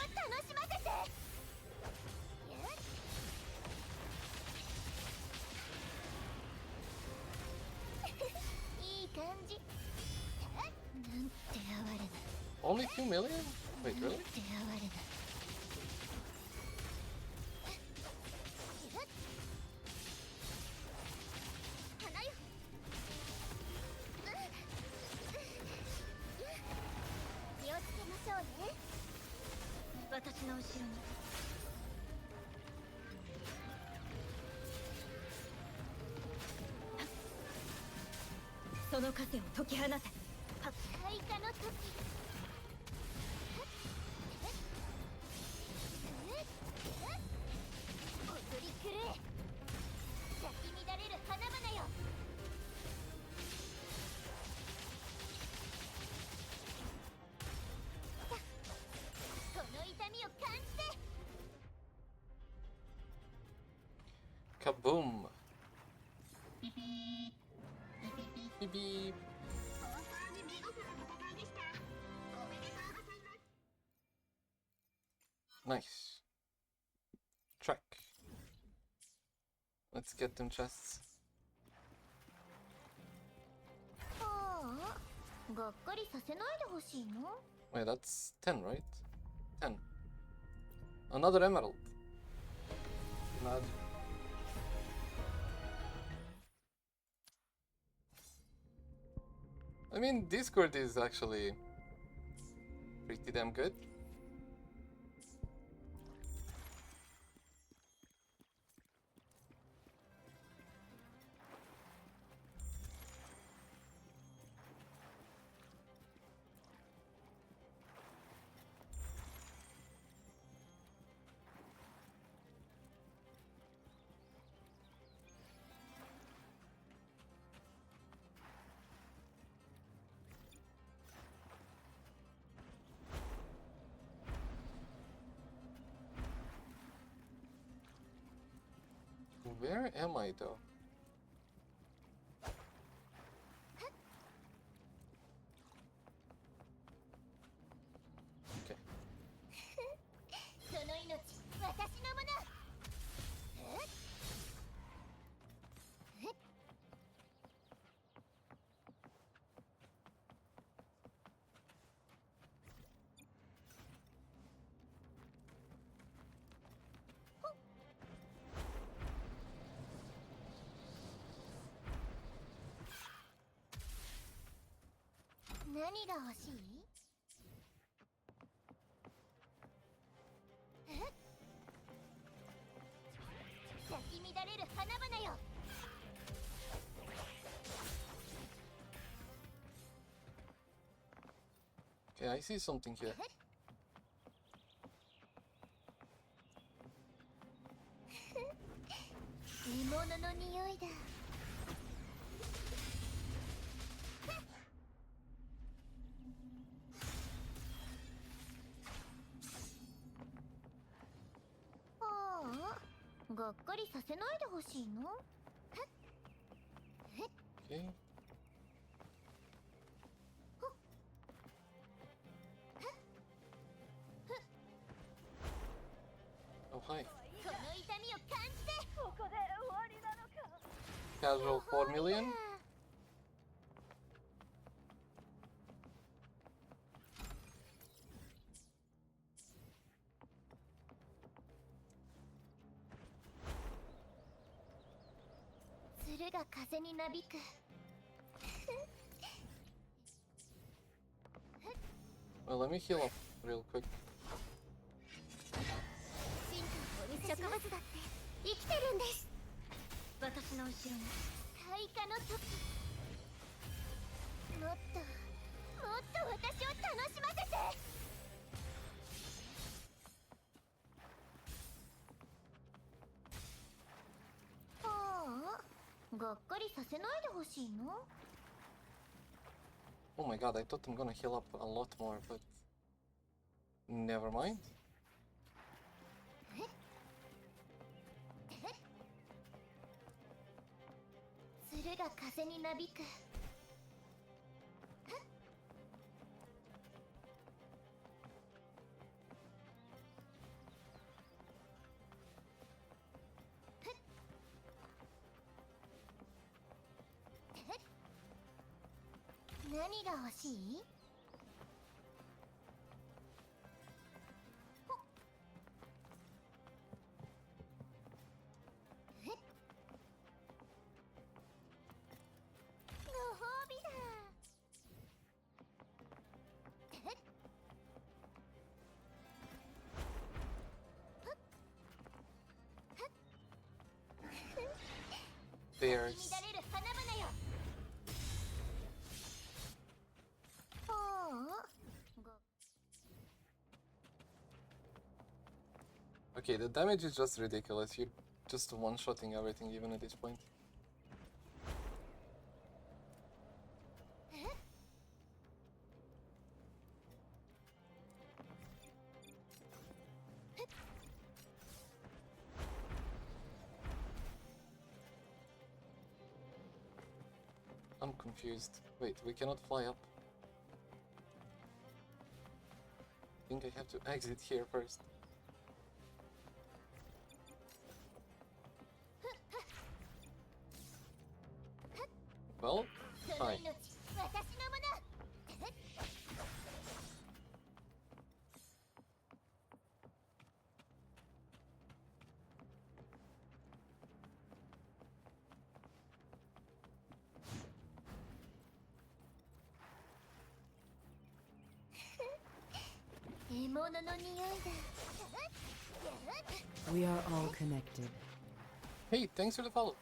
Only 2 million? Wait, really? 私の後ろに。その枷を解き放て。開花の時。踊り狂え。咲き乱れる花々よ。この痛みを感じて。Kaboom! Beep beep. Nice. Track. Let's get them chests. ああ、がっかりさせないでほしいの。 Wait, that's 10, right? 10. Another emerald. Imagine. I mean, Discord is actually pretty damn good. Where am I though? Okay. その命、私のもの。何が欲しい？咲き乱れる花々よ。Okay, I see something here. 獲物の匂いだ。がっかりさせないでほしいの。 Okay. Oh, hi. この痛みを感じて。ここで終わりなのか。 Casual 4 million? 鶴が風になびく。Well, let me heal up real quick. 植物だって生きてるんです。私の後ろに開花の時。もっと私を楽しませて。がっかりさせないでほしいの。 Oh my god, I thought I'm gonna heal up a lot more, but never mind. 鶴が風になびく。何が欲しい？ご褒美だ。bears. Okay, the damage is just ridiculous. You're just one-shotting everything even at this point. I'm confused. Wait, we cannot fly up. I think I have to exit here first. Well, fine. We are all connected. Hey, thanks for the follow.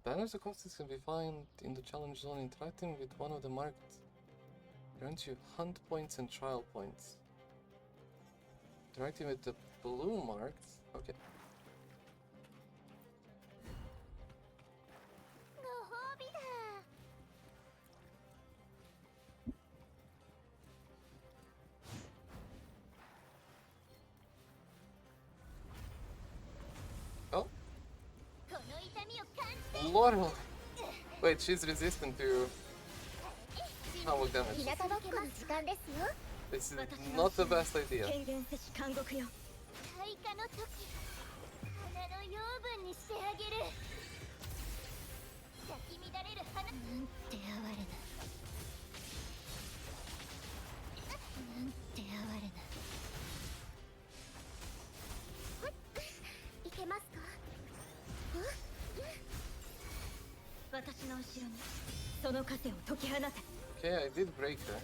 Banners of coasters can be found in the challenge zone. Interacting with one of the marked grants you hunt points and trial points. Interacting with the blue marked. Okay. Oh. Laurel. Wait, she's resistant to hammock damage. This is not the best idea. Okay, I did break her.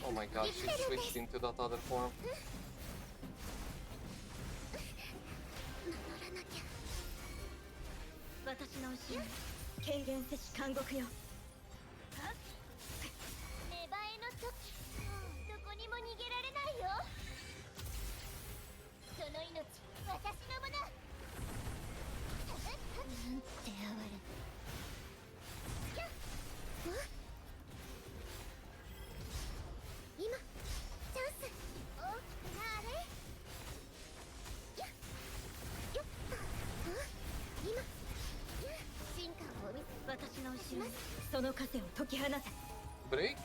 Oh my god, she switched into that other form. Break?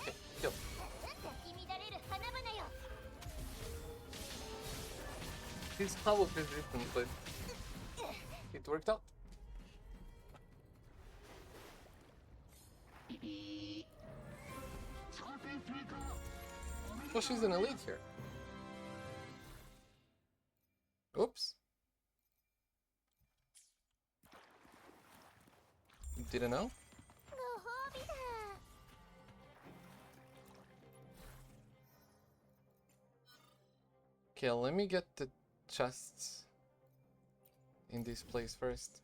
Okay, kill. His power is resistant, but it worked out. Oh, she's an elite here. Oops. Didn't know? Okay, let me get the chests in this place first.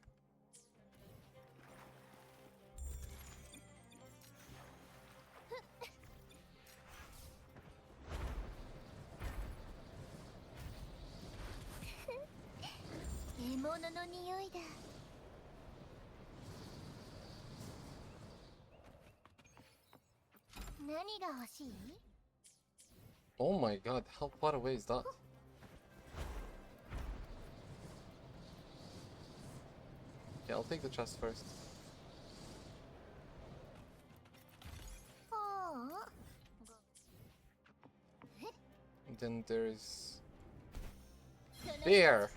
Oh my god, how far away is that? Okay, I'll take the chest first. And then there's... There!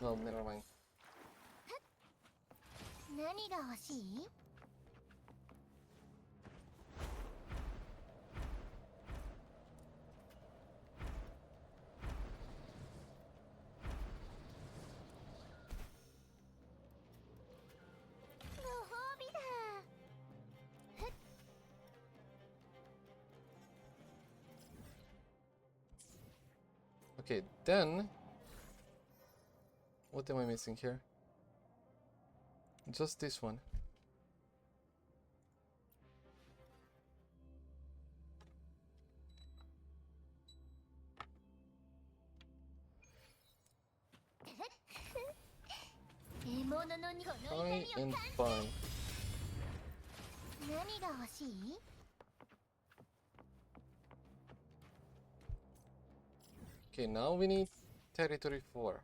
Well, never mind. 何が欲しい？ご褒美だ。 Okay, then what am I missing here? Just this one. Try and buy. 何が欲しい？ Okay, now we need territory 4.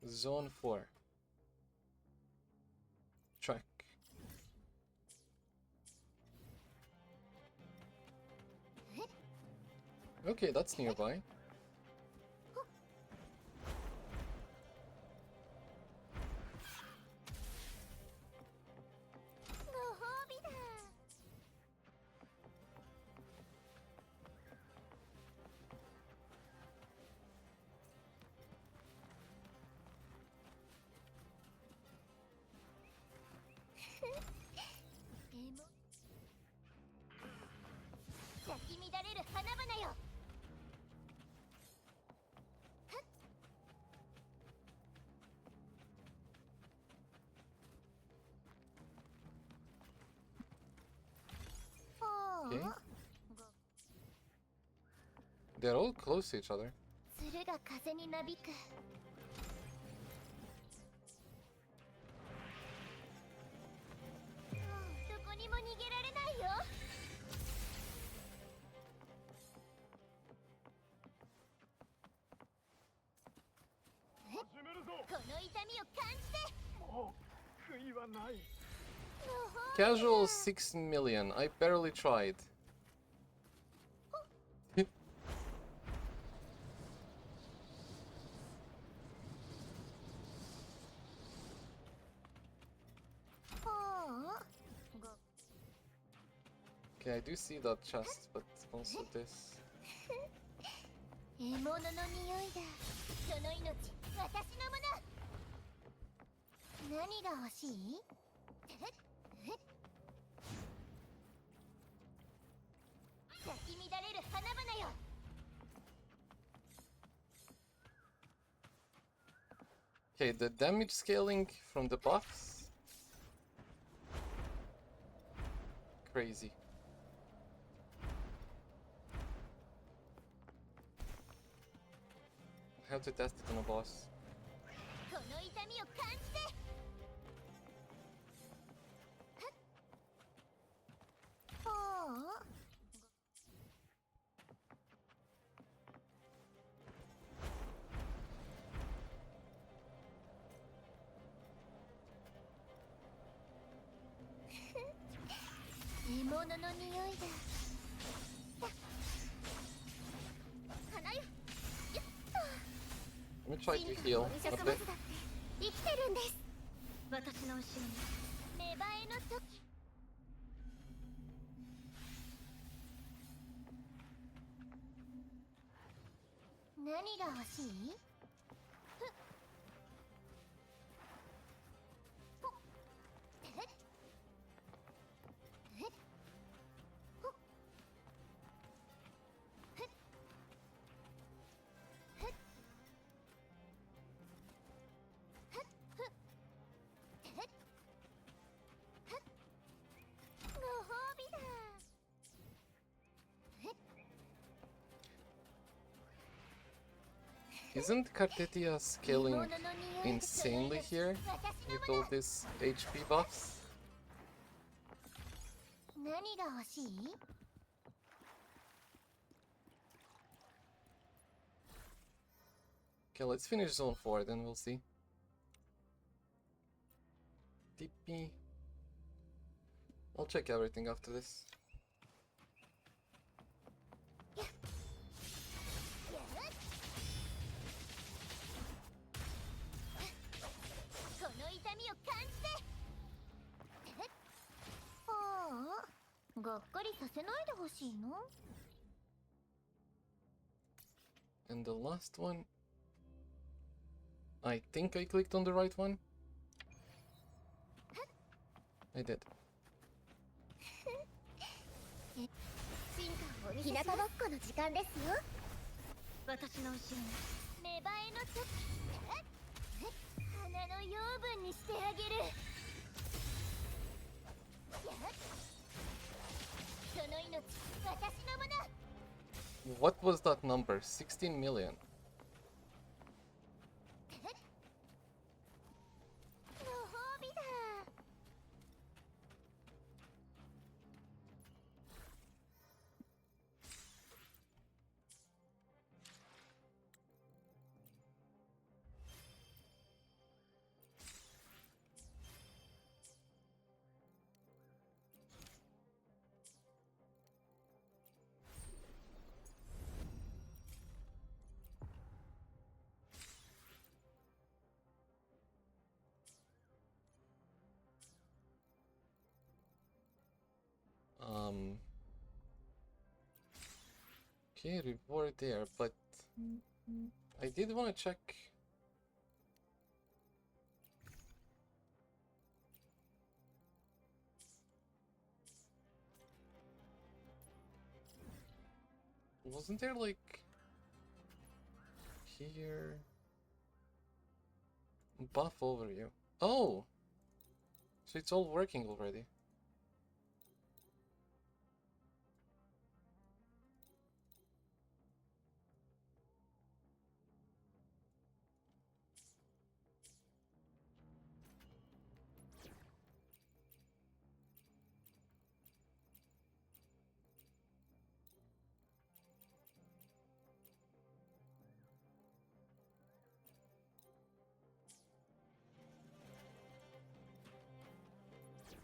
Zone 4. Track. Okay, that's nearby. Okay. They're all close to each other. 鶴が風になびく。もうどこにも逃げられないよ。この痛みを感じて。もう悔いはない。 Casual 6 million. I barely tried. Okay, I do see that chest, but also this. 獲物の匂いだ。その命、私のもの。何が欲しい？ 咲き乱れる花々よ。 Okay, the damage scaling from the buffs. Crazy. I have to test it on a boss. この痛みを感じて。 獲物の匂いだ。花よ。 Let me try to heal a bit. 生きてるんです。私の後ろに芽生えの時。何が欲しい？ Isn't Cartetia scaling insanely here with all these HP buffs? 何が欲しい？ Okay, let's finish zone 4, then we'll see. TP. I'll check everything after this. この痛せないでほしいの? And the last one. I think I clicked on the right one. I did. 日向ぼっこの時間ですよ。私の後ろに芽生えのチョキ花の養分にしてあげる。その命私のもの。 What was that number? 16 million. ご褒美だ。Okay, reward there, but I did want to check. Wasn't there like here buff overview? Oh, so it's all working already.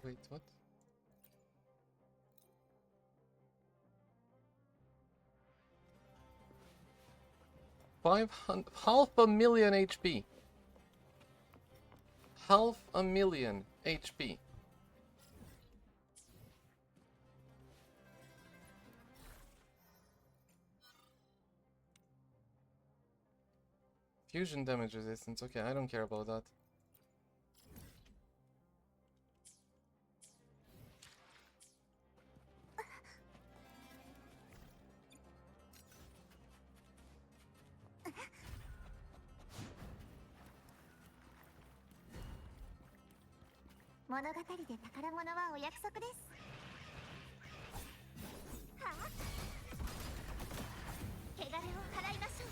Wait, what? Half a million HP. Half a million HP. Fusion damage resistance. Okay, I don't care about that.物語で宝物はお約束です。はあ？汚れを払いましょう。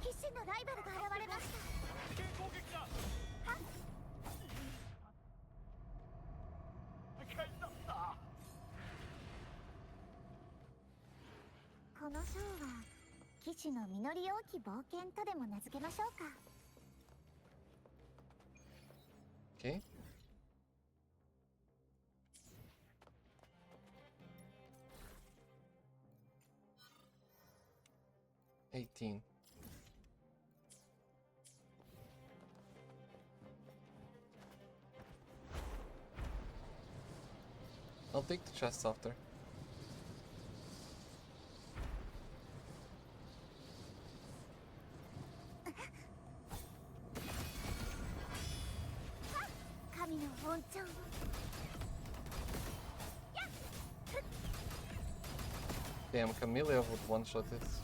騎士のライバルが現れました。攻撃だ。はっ。この章は騎士の実り多き冒険とでも名付けましょうか。Okay. $18. I'll take the chest after. Damn, Camellia would one-shot this.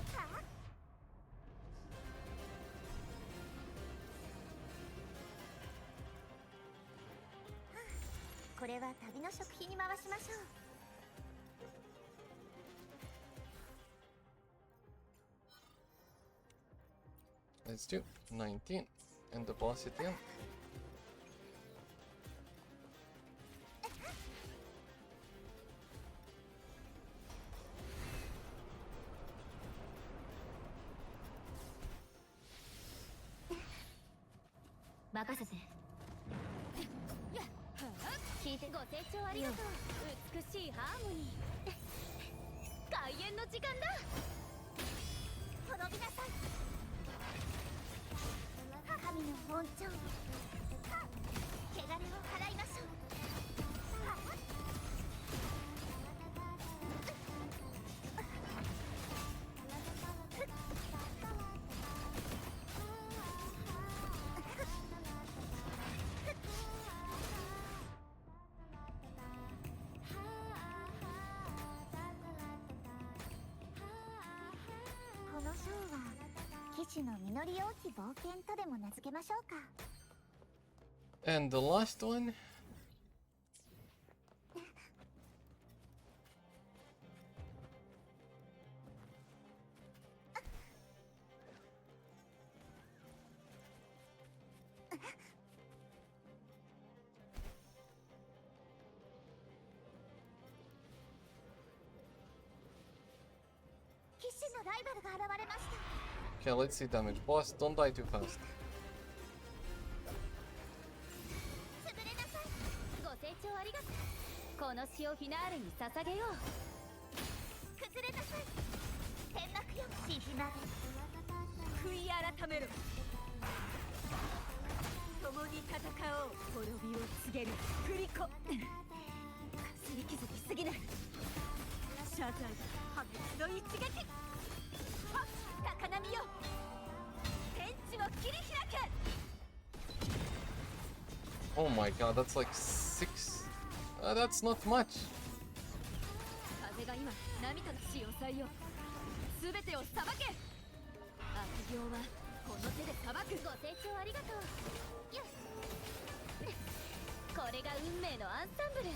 Let's do 19 and the boss at the end. 滅びなさい。神の恩寵を、汚れを払いましょう。この章は騎士の実り多き冒険とでも名付けましょうか。 And the last one? 騎士のライバルが現れました。 Okay, let's see damage. Boss, don't die too fast. 潰れなさい。ご清聴ありがとう。この詩をフィナーレに捧げよう。崩れなさい。天幕よ、沈まれ。悔い改めろ。共に戦おう。滅びを告げる振り子。かすり傷に過ぎない。謝罪、破滅の一撃。高波よ、天地を切り開け。 Oh my god, that's like 6. That's not much. 風が今波となしを採用。すべてを裁け。悪行はこの手で裁く。ご清聴ありがとう。よし。これが運命のアンサンブル。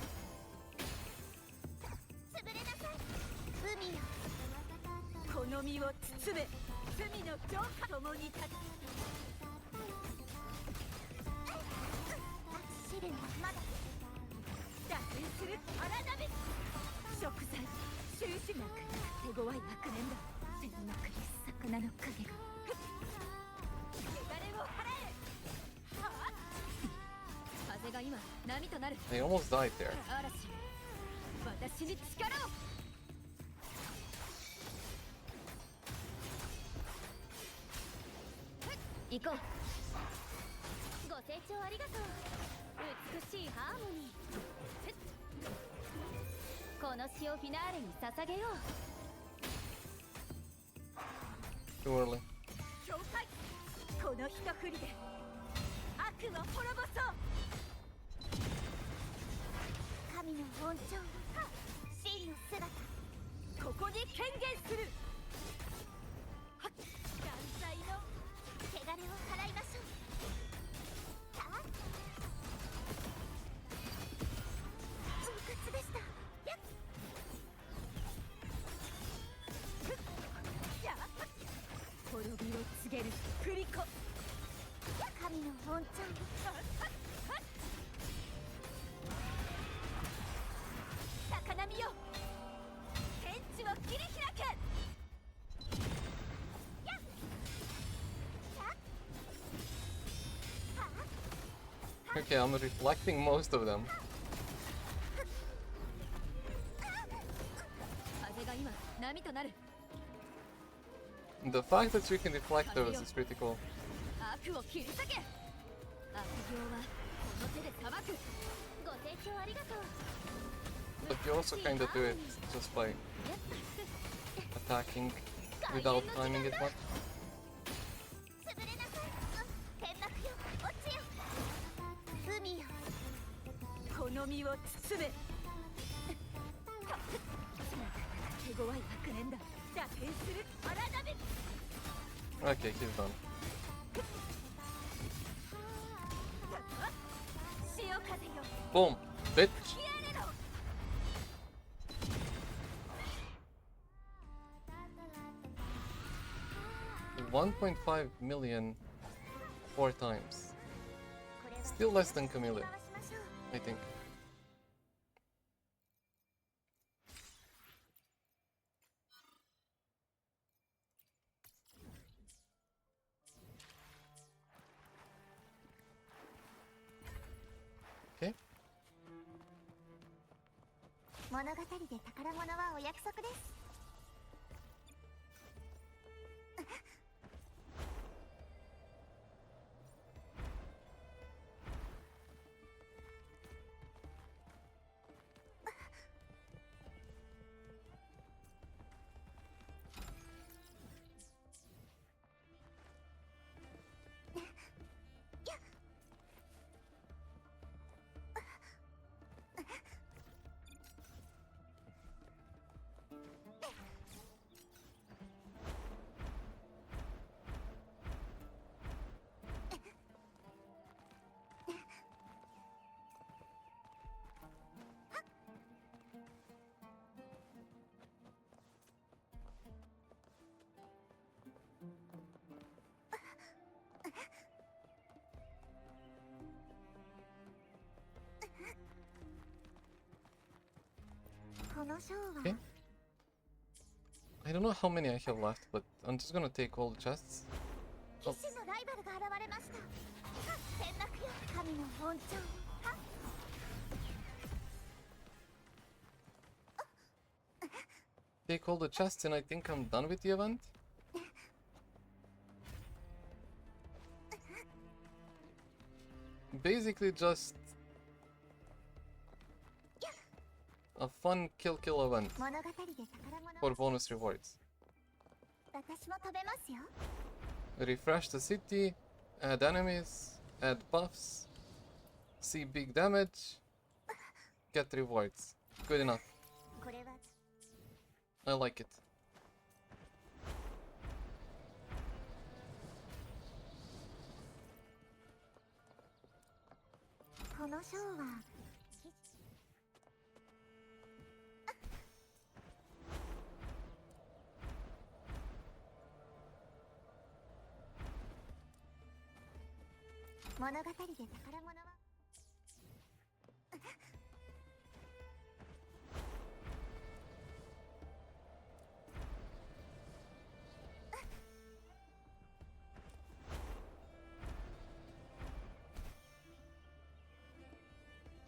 潰れなさい。海よ、この身を包め。罪の浄化共に立つ。試練はまだ。打点する荒波。食材終始なく手強い悪念だ。天幕に魚の影が。汚れを払え。風が今波となる。 They almost died there. 嵐、私に力を。行こう。ご清聴ありがとう。美しいハーモニー。この詩をフィナーレに捧げよう。 Too early. 教会、この一振りで悪を滅ぼそう。神の恩寵、真の姿。ここに権限する。断罪の汚れを払いましょう。さあ、痛快でした。やっ、やっ、滅びを告げる振り子。神の恩寵。高波よ、天地を切り開け。やっ、さあ、 Okay, I'm reflecting most of them. 風が今波となる。 The fact that you can deflect those is pretty cool. 悪を切り裂け。悪行はこの手で裁く。ご清聴ありがとう。 But you also kinda do it just by attacking without timing it much. 潰れなさい。天幕よ、落ちよ。海よ、この身を包め。手強い悪念だ。打点する荒波。 Okay, he's done. 潮風よ、 Boom! Bitch! 消えれろ。 1.5 million 4 times. Still less than Camilla, I think. Okay. 物語で宝物はお約束です。Okay. I don't know how many I have left, but I'm just gonna take all the chests. Oh. Take all the chests and I think I'm done with the event. Basically just a fun kill event for bonus rewards. Refresh the city, add enemies, add buffs, see big damage, get rewards. Good enough. I like it.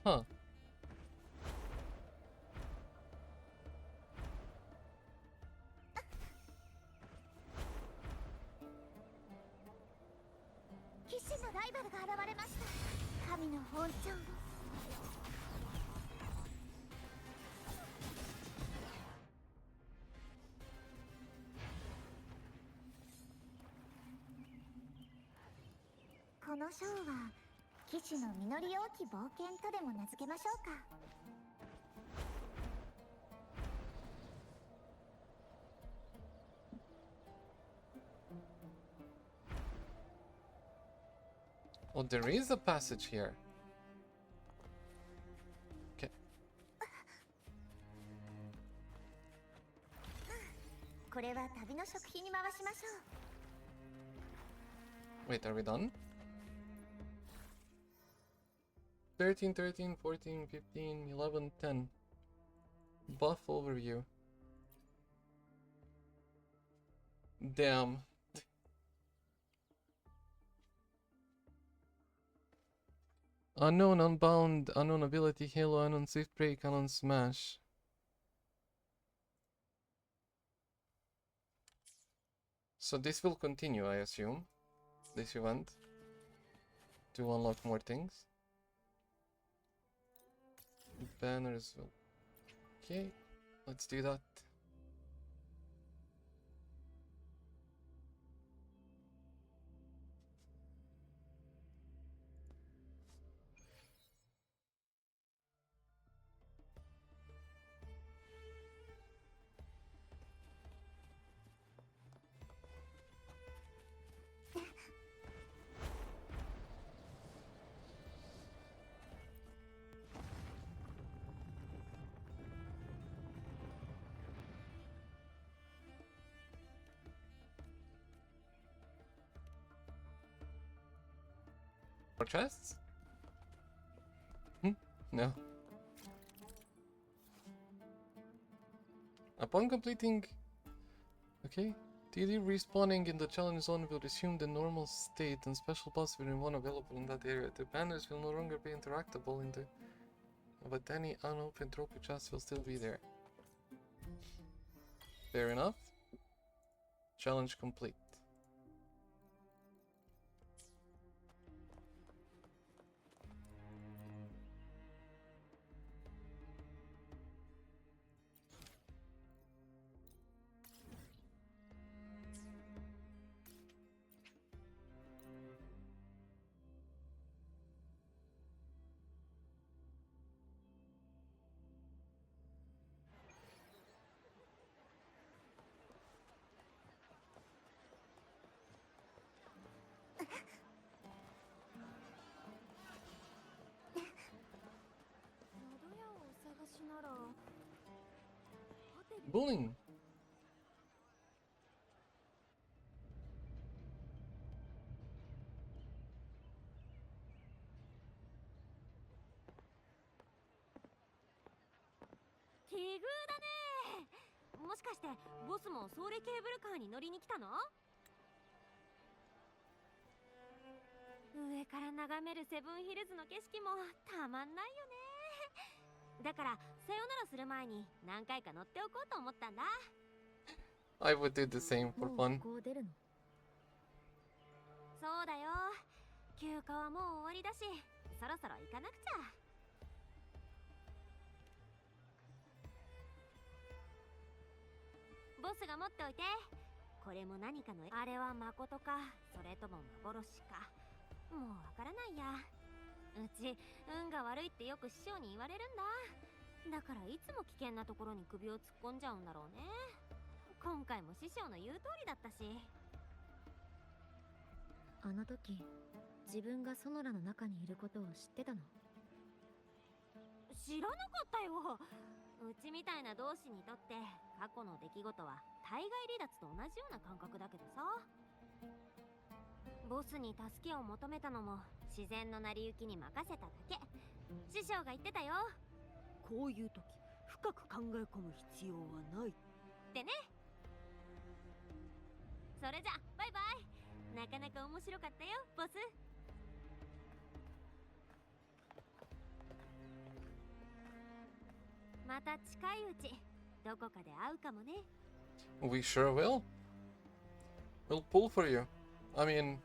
Huh. Oh, there is a passage here. Okay. Wait, are we done? 13, 13, 14, 15, 11, 10. Buff overview. Damn. Unknown, unbound, unknown ability, halo, unknown swift break, unknown smash. So this will continue, I assume, this event, to unlock more things. Banners will... Okay, let's do that. More chests? No. Upon completing... Okay. TD respawning in the challenge zone will resume the normal state and special boss will remain available in that area. The banners will no longer be interactable in the... But any unopened trophy chests will still be there. Fair enough. Challenge complete. Bullying. もしかしてボスもソーレケーブルカーに乗りに来たの？上から眺めるセブンヒルズの景色もたまんないよね。だからさよならする前に何回か乗っておこうと思ったんだ。I would do the same for fun. こう出るの？そうだよ。休暇はもう終わりだし、そろそろ行かなくちゃ。ボスが持っておいて。これも何かのあれは誠か、それとも幻か。もうわからないや。うち運が悪いってよく師匠に言われるんだ。だからいつも危険なところに首を突っ込んじゃうんだろうね。今回も師匠の言う通りだったし。あの時自分がソノラの中にいることを知ってたの？知らなかったよ。うちみたいな同志にとって過去の出来事は対外離脱と同じような感覚だけどさ。ボスに助けを求めたのも自然の成り行きに任せただけ。師匠が言ってたよ。こういう時深く考え込む必要はないってね。それじゃバイバイ。なかなか面白かったよボス。また近いうちどこかで会うかもね。 We sure will. We'll pull for you. I mean,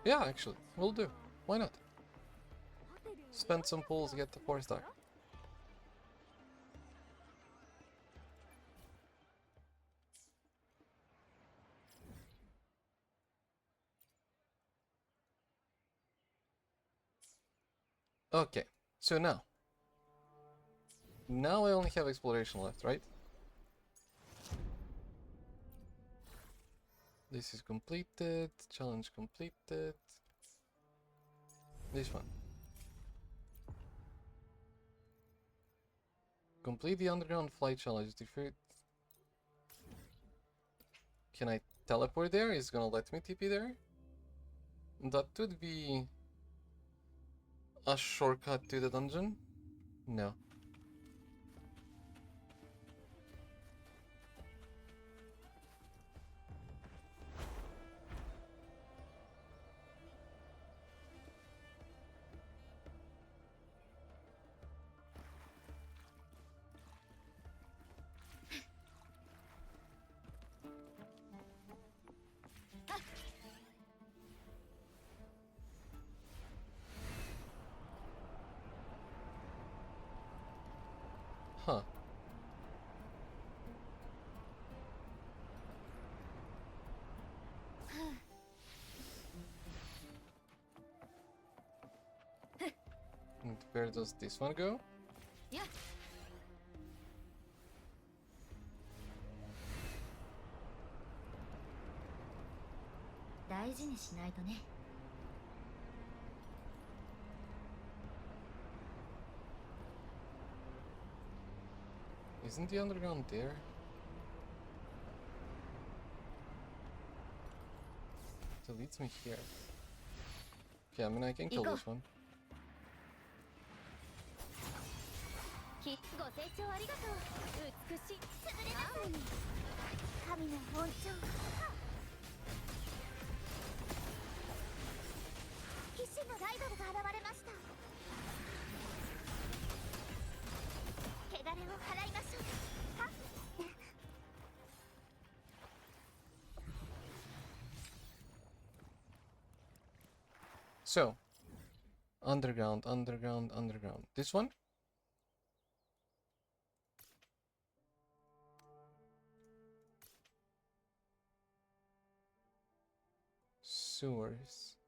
yeah, actually, we'll do. Why not? Spend some pulls, get the 4-star. Okay, so now I only have exploration left, right? This is completed, challenge completed. This one. Complete the underground flight challenge. Defeat. Can I teleport there? Is it gonna let me TP there? That would be a shortcut to the dungeon? No. Huh. And where does this one go? Yeah. Isn't the underground there? It leads me here. Okay, I mean I can kill this one. ご清聴ありがとう。美しい優れな神の恩寵。騎士のライバルが現れました。汚れを払いましょう。はっ。So, underground, underground, underground. This one? Sewers.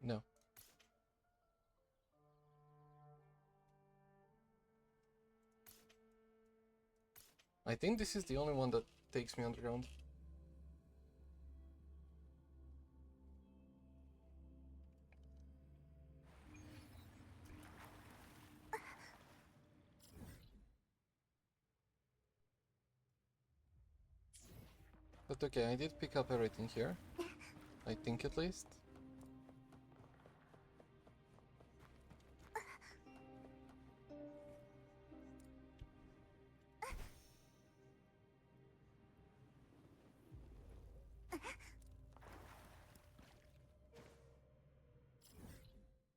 No. I think this is the only one that takes me underground. But okay, I did pick up everything here. I think at least.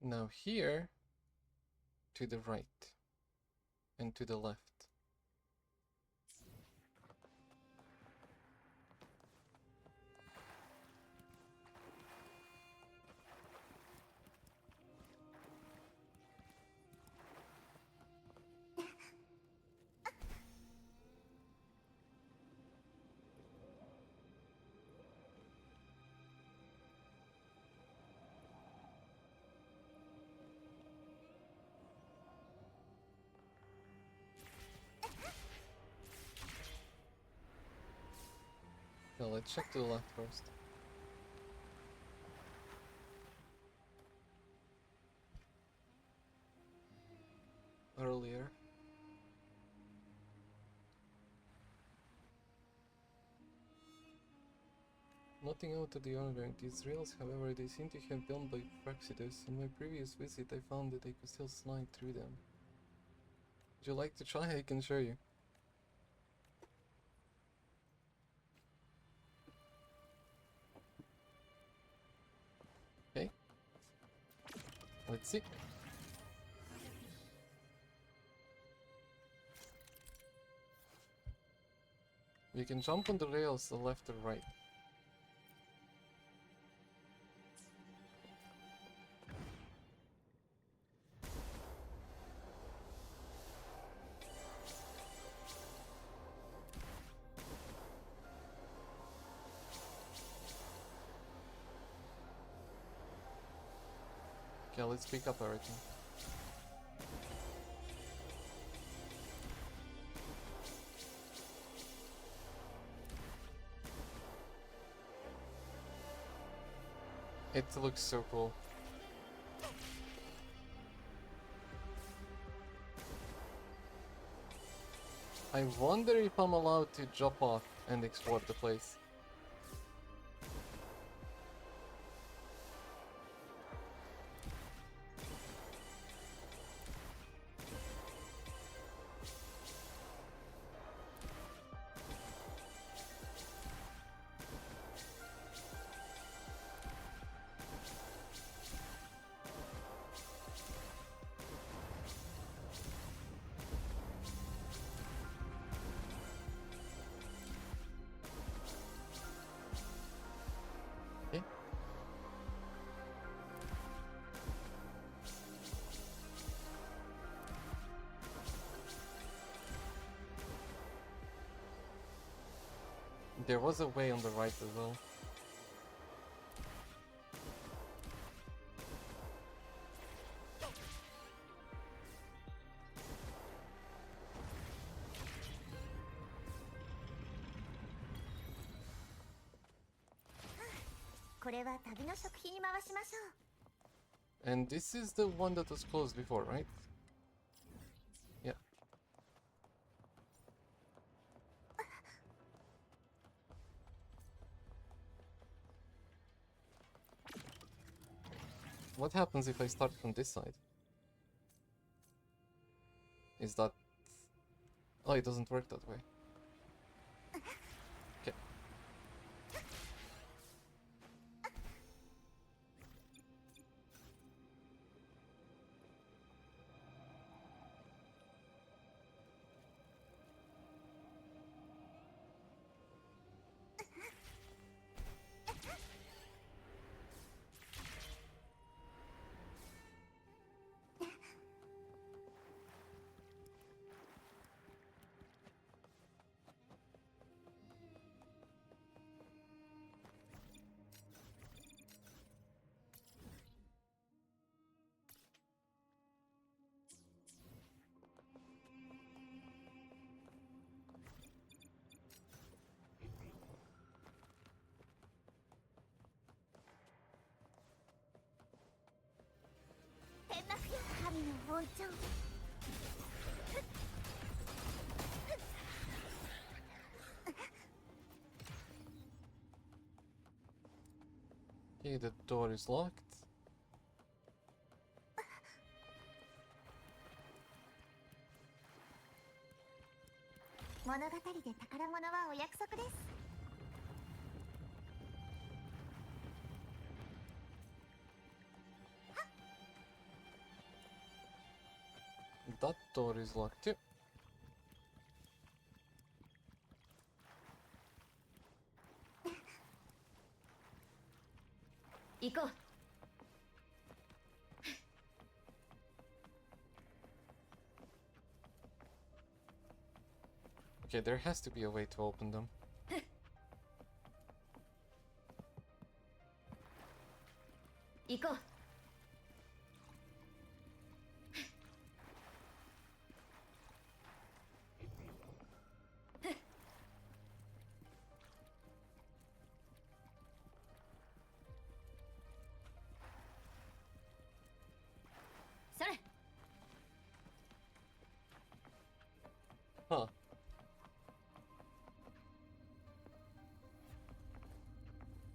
Now here, to the right, and to the left. So let's check to the left first. Earlier. Nothing out of the ordinary. These rails, however, they seem to have been built by Praxidus. In my previous visit, I found that I could still slide through them. Would you like to try? I can show you. Okay. Let's see. You can jump on the rails, the left or right. Okay, let's pick up everything. It looks so cool. I wonder if I'm allowed to drop off and explore the place. There was a way on the right as well. And this is the one that was closed before, right? Yeah. What happens if I start from this side? Is that... Oh, it doesn't work that way. Okay. Okay, the door is locked. that door is locked too. Iko. Okay, there has to be a way to open them. Iko. Sore. Huh.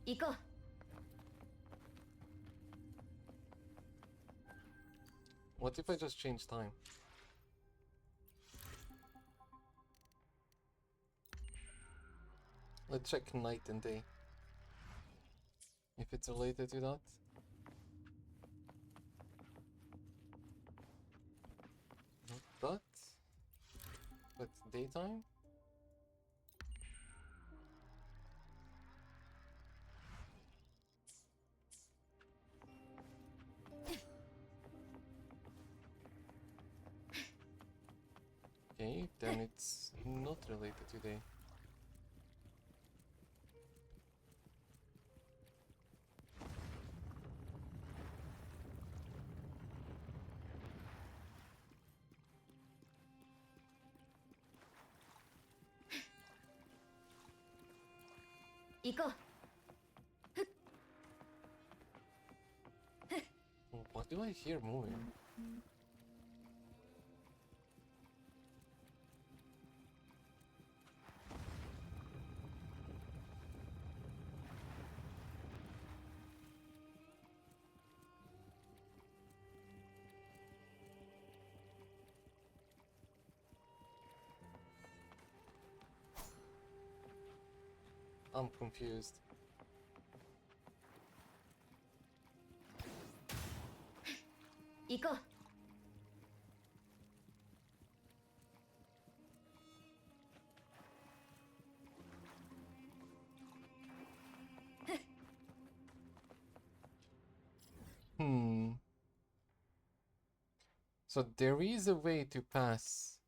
Iko. What if I just change time? Let's check night and day. If it's related to that. Not that. But daytime? Okay, then it's not related to day. Iko. What do I hear moving? I'm confused. Iko. So there is a way to pass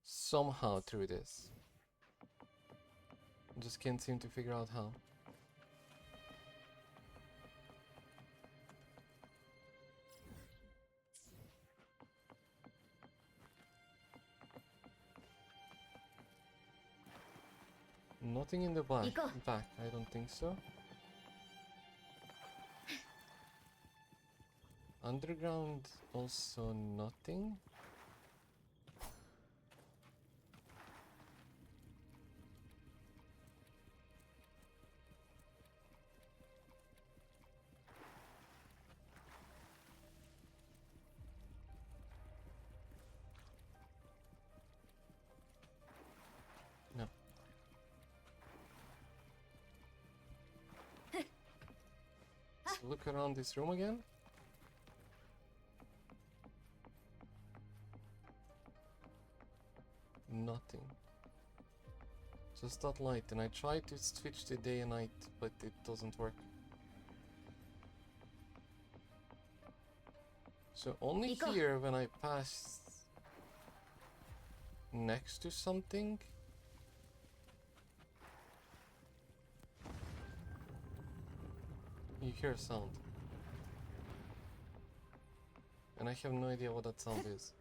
somehow through this. Just can't seem to figure out how. Nothing in the back. I don't think so. Underground, also nothing. No. Let's look around this room again. Nothing. Just that light, and I tried to switch to day and night, but it doesn't work. So only here when I pass next to something. You hear a sound. And I have no idea what that sound is.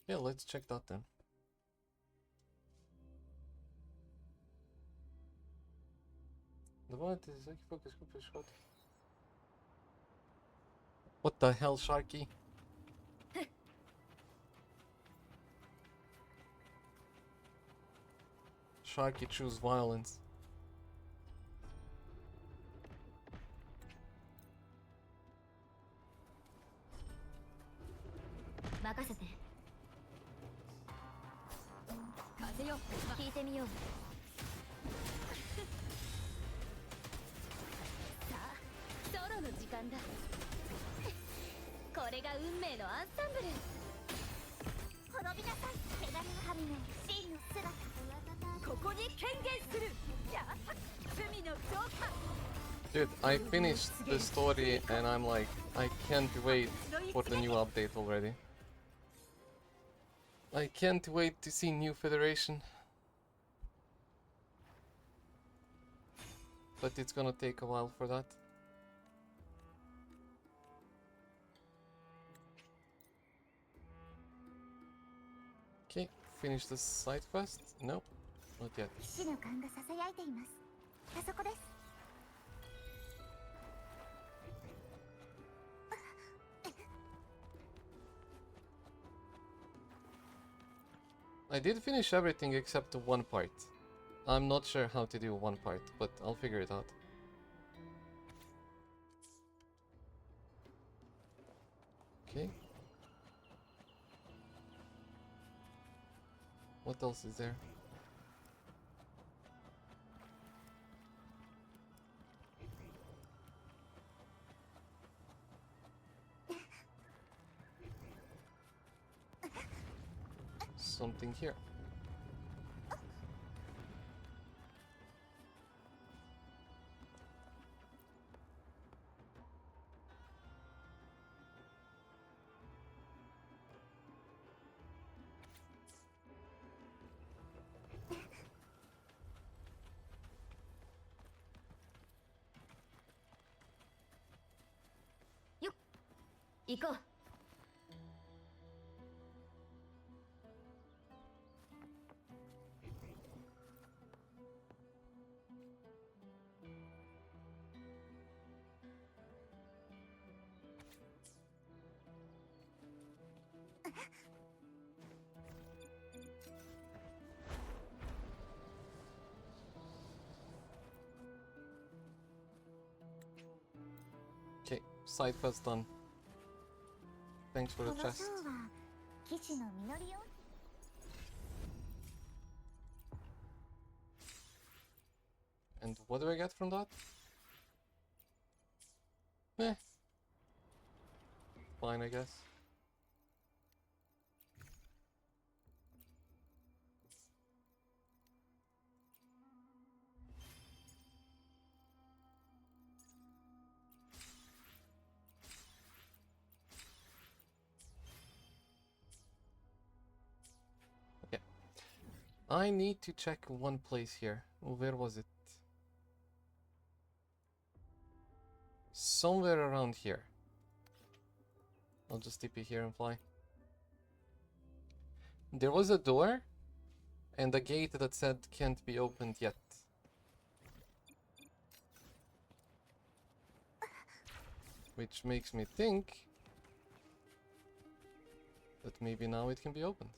Yeah, let's check that then. What the hell, Sharky? Sharky choose violence. よ聞いてみようさあソロの時間だこれが運命のアンサンブル滅びなさい手紙の神の真の姿ここに権限する罪の浄化 Dude, I finished the story and I'm like, I can't wait for the new update already. I can't wait to see New Federation. But it's gonna take a while for that. Okay, finish the side quest? Nope, not yet. 騎士の勘がささやいていますあそこです I did finish everything except one part. I'm not sure how to do one part, but I'll figure it out. Okay. What else is there? Something here. Yo, 行こう Okay, side quest done. Thanks for the この chest. 章は騎士の実りを And what do I get from that? Eh. Fine, I guess. Okay. I need to check one place here. Where was it? Somewhere around here. I'll just TP here and fly. There was a door and a gate that said can't be opened yet. Which makes me think that maybe now it can be opened.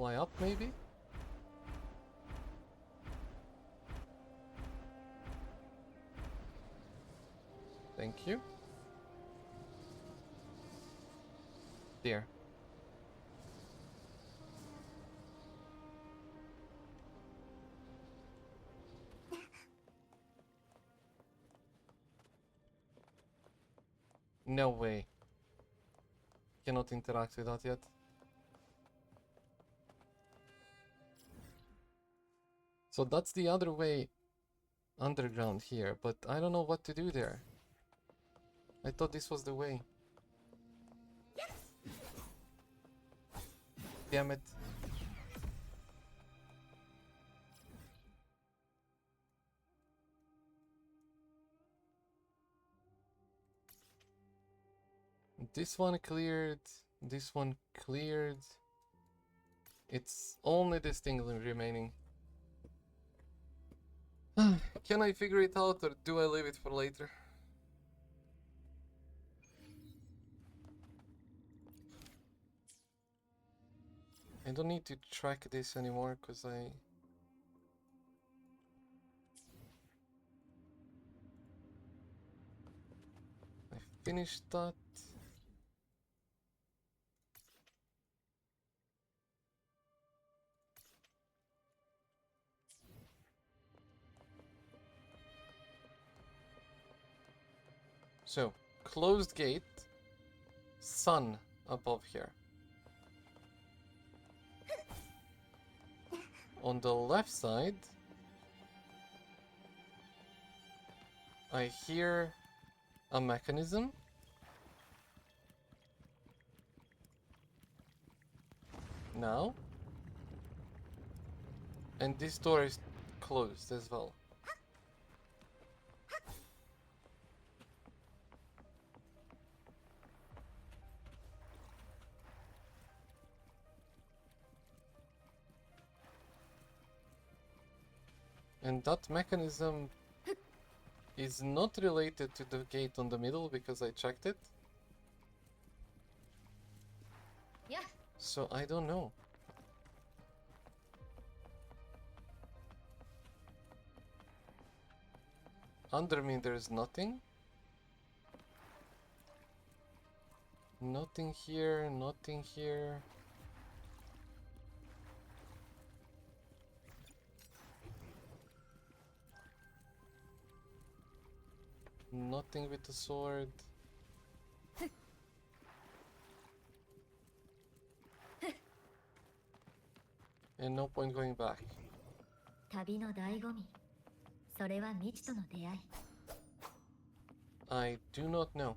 Fly up maybe? Thank you. There. No way. Cannot interact with that yet. So that's the other way underground here, but I don't know what to do there. I thought this was the way. Damn it. This one cleared. This one cleared. It's only this thing remaining. Can I figure it out or do I leave it for later? I don't need to track this anymore because finish that. So, closed gate, sun above here. On the left side, I hear a mechanism. Now. And this door is closed as well. And that mechanism is not related to the gate on the middle because I checked it. Yeah. So I don't know. Under me there's nothing. Nothing here, nothing here. Nothing with the sword. And no point going back. 旅の醍醐味。それは未知との出会い。I do not know.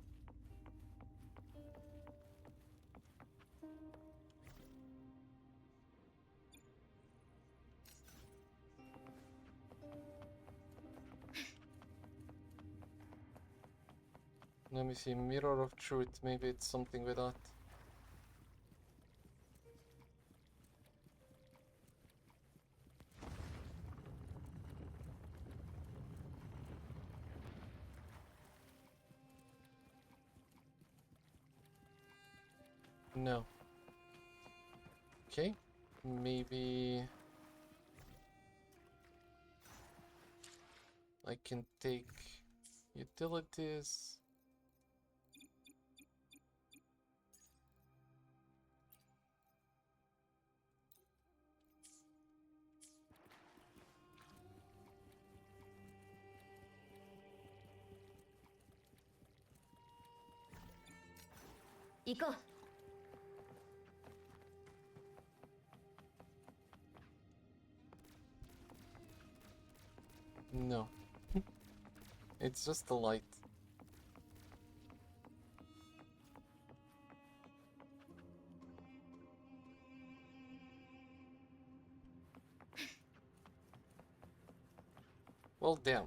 Let me see, Mirror of Truth, maybe it's something with that. No. Okay, maybe I can take utilities. Go. No. It's just the light. Well, damn.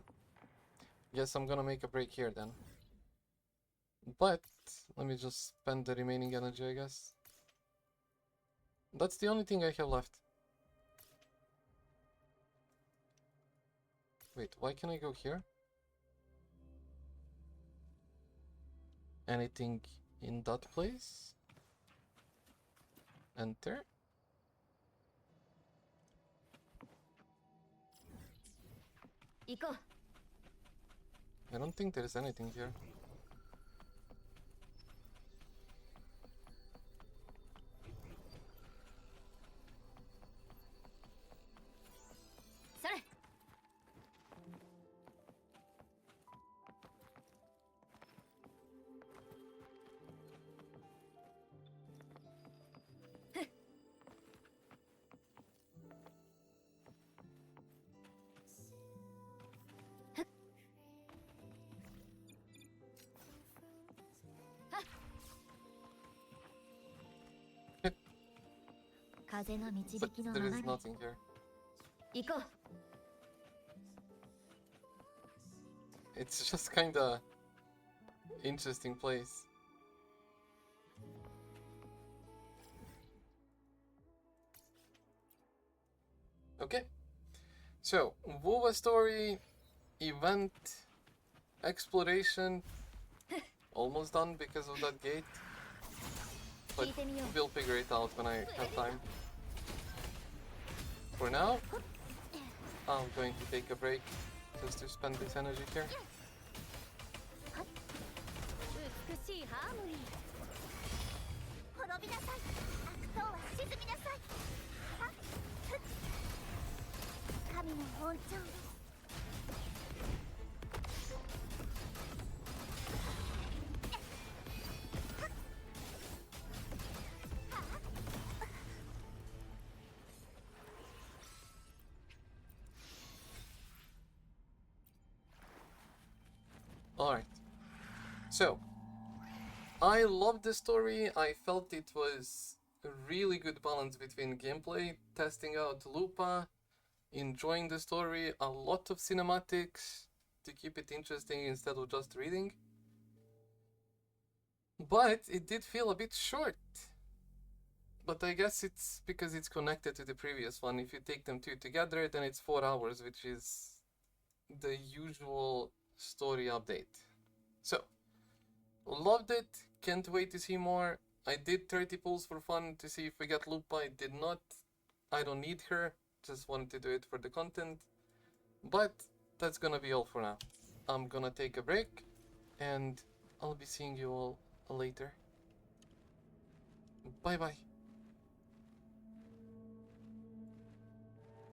Guess I'm gonna make a break here then. But let me just spend the remaining energy, I guess. That's the only thing I have left. Wait, why can I go here? Anything in that place? Enter? Go. I don't think there's anything here. Sorry. But there is nothing here. Go. It's just kinda interesting place. Okay. So, WuWa story, event, exploration, almost done because of that gate. But we'll figure it out when I have time. For now, I'm going to take a break just to spend this energy here. しいハーモニー。滅びなさい。悪党は沈みなさい。はっふっ。神の恩寵を。Alright. So, I loved the story. I felt it was a really good balance between gameplay, testing out Lupa, enjoying the story, a lot of cinematics to keep it interesting instead of just reading. But it did feel a bit short. But I guess it's because it's connected to the previous one. If you take them two together, then it's 4 hours, which is the usual story update. So, loved it. Can't wait to see more. I did 30 pulls for fun to see if we get Lupa. I did not. I don't need her. Just wanted to do it for the content. But that's gonna be all for now. I'm gonna take a break, and I'll be seeing you all later. Bye bye.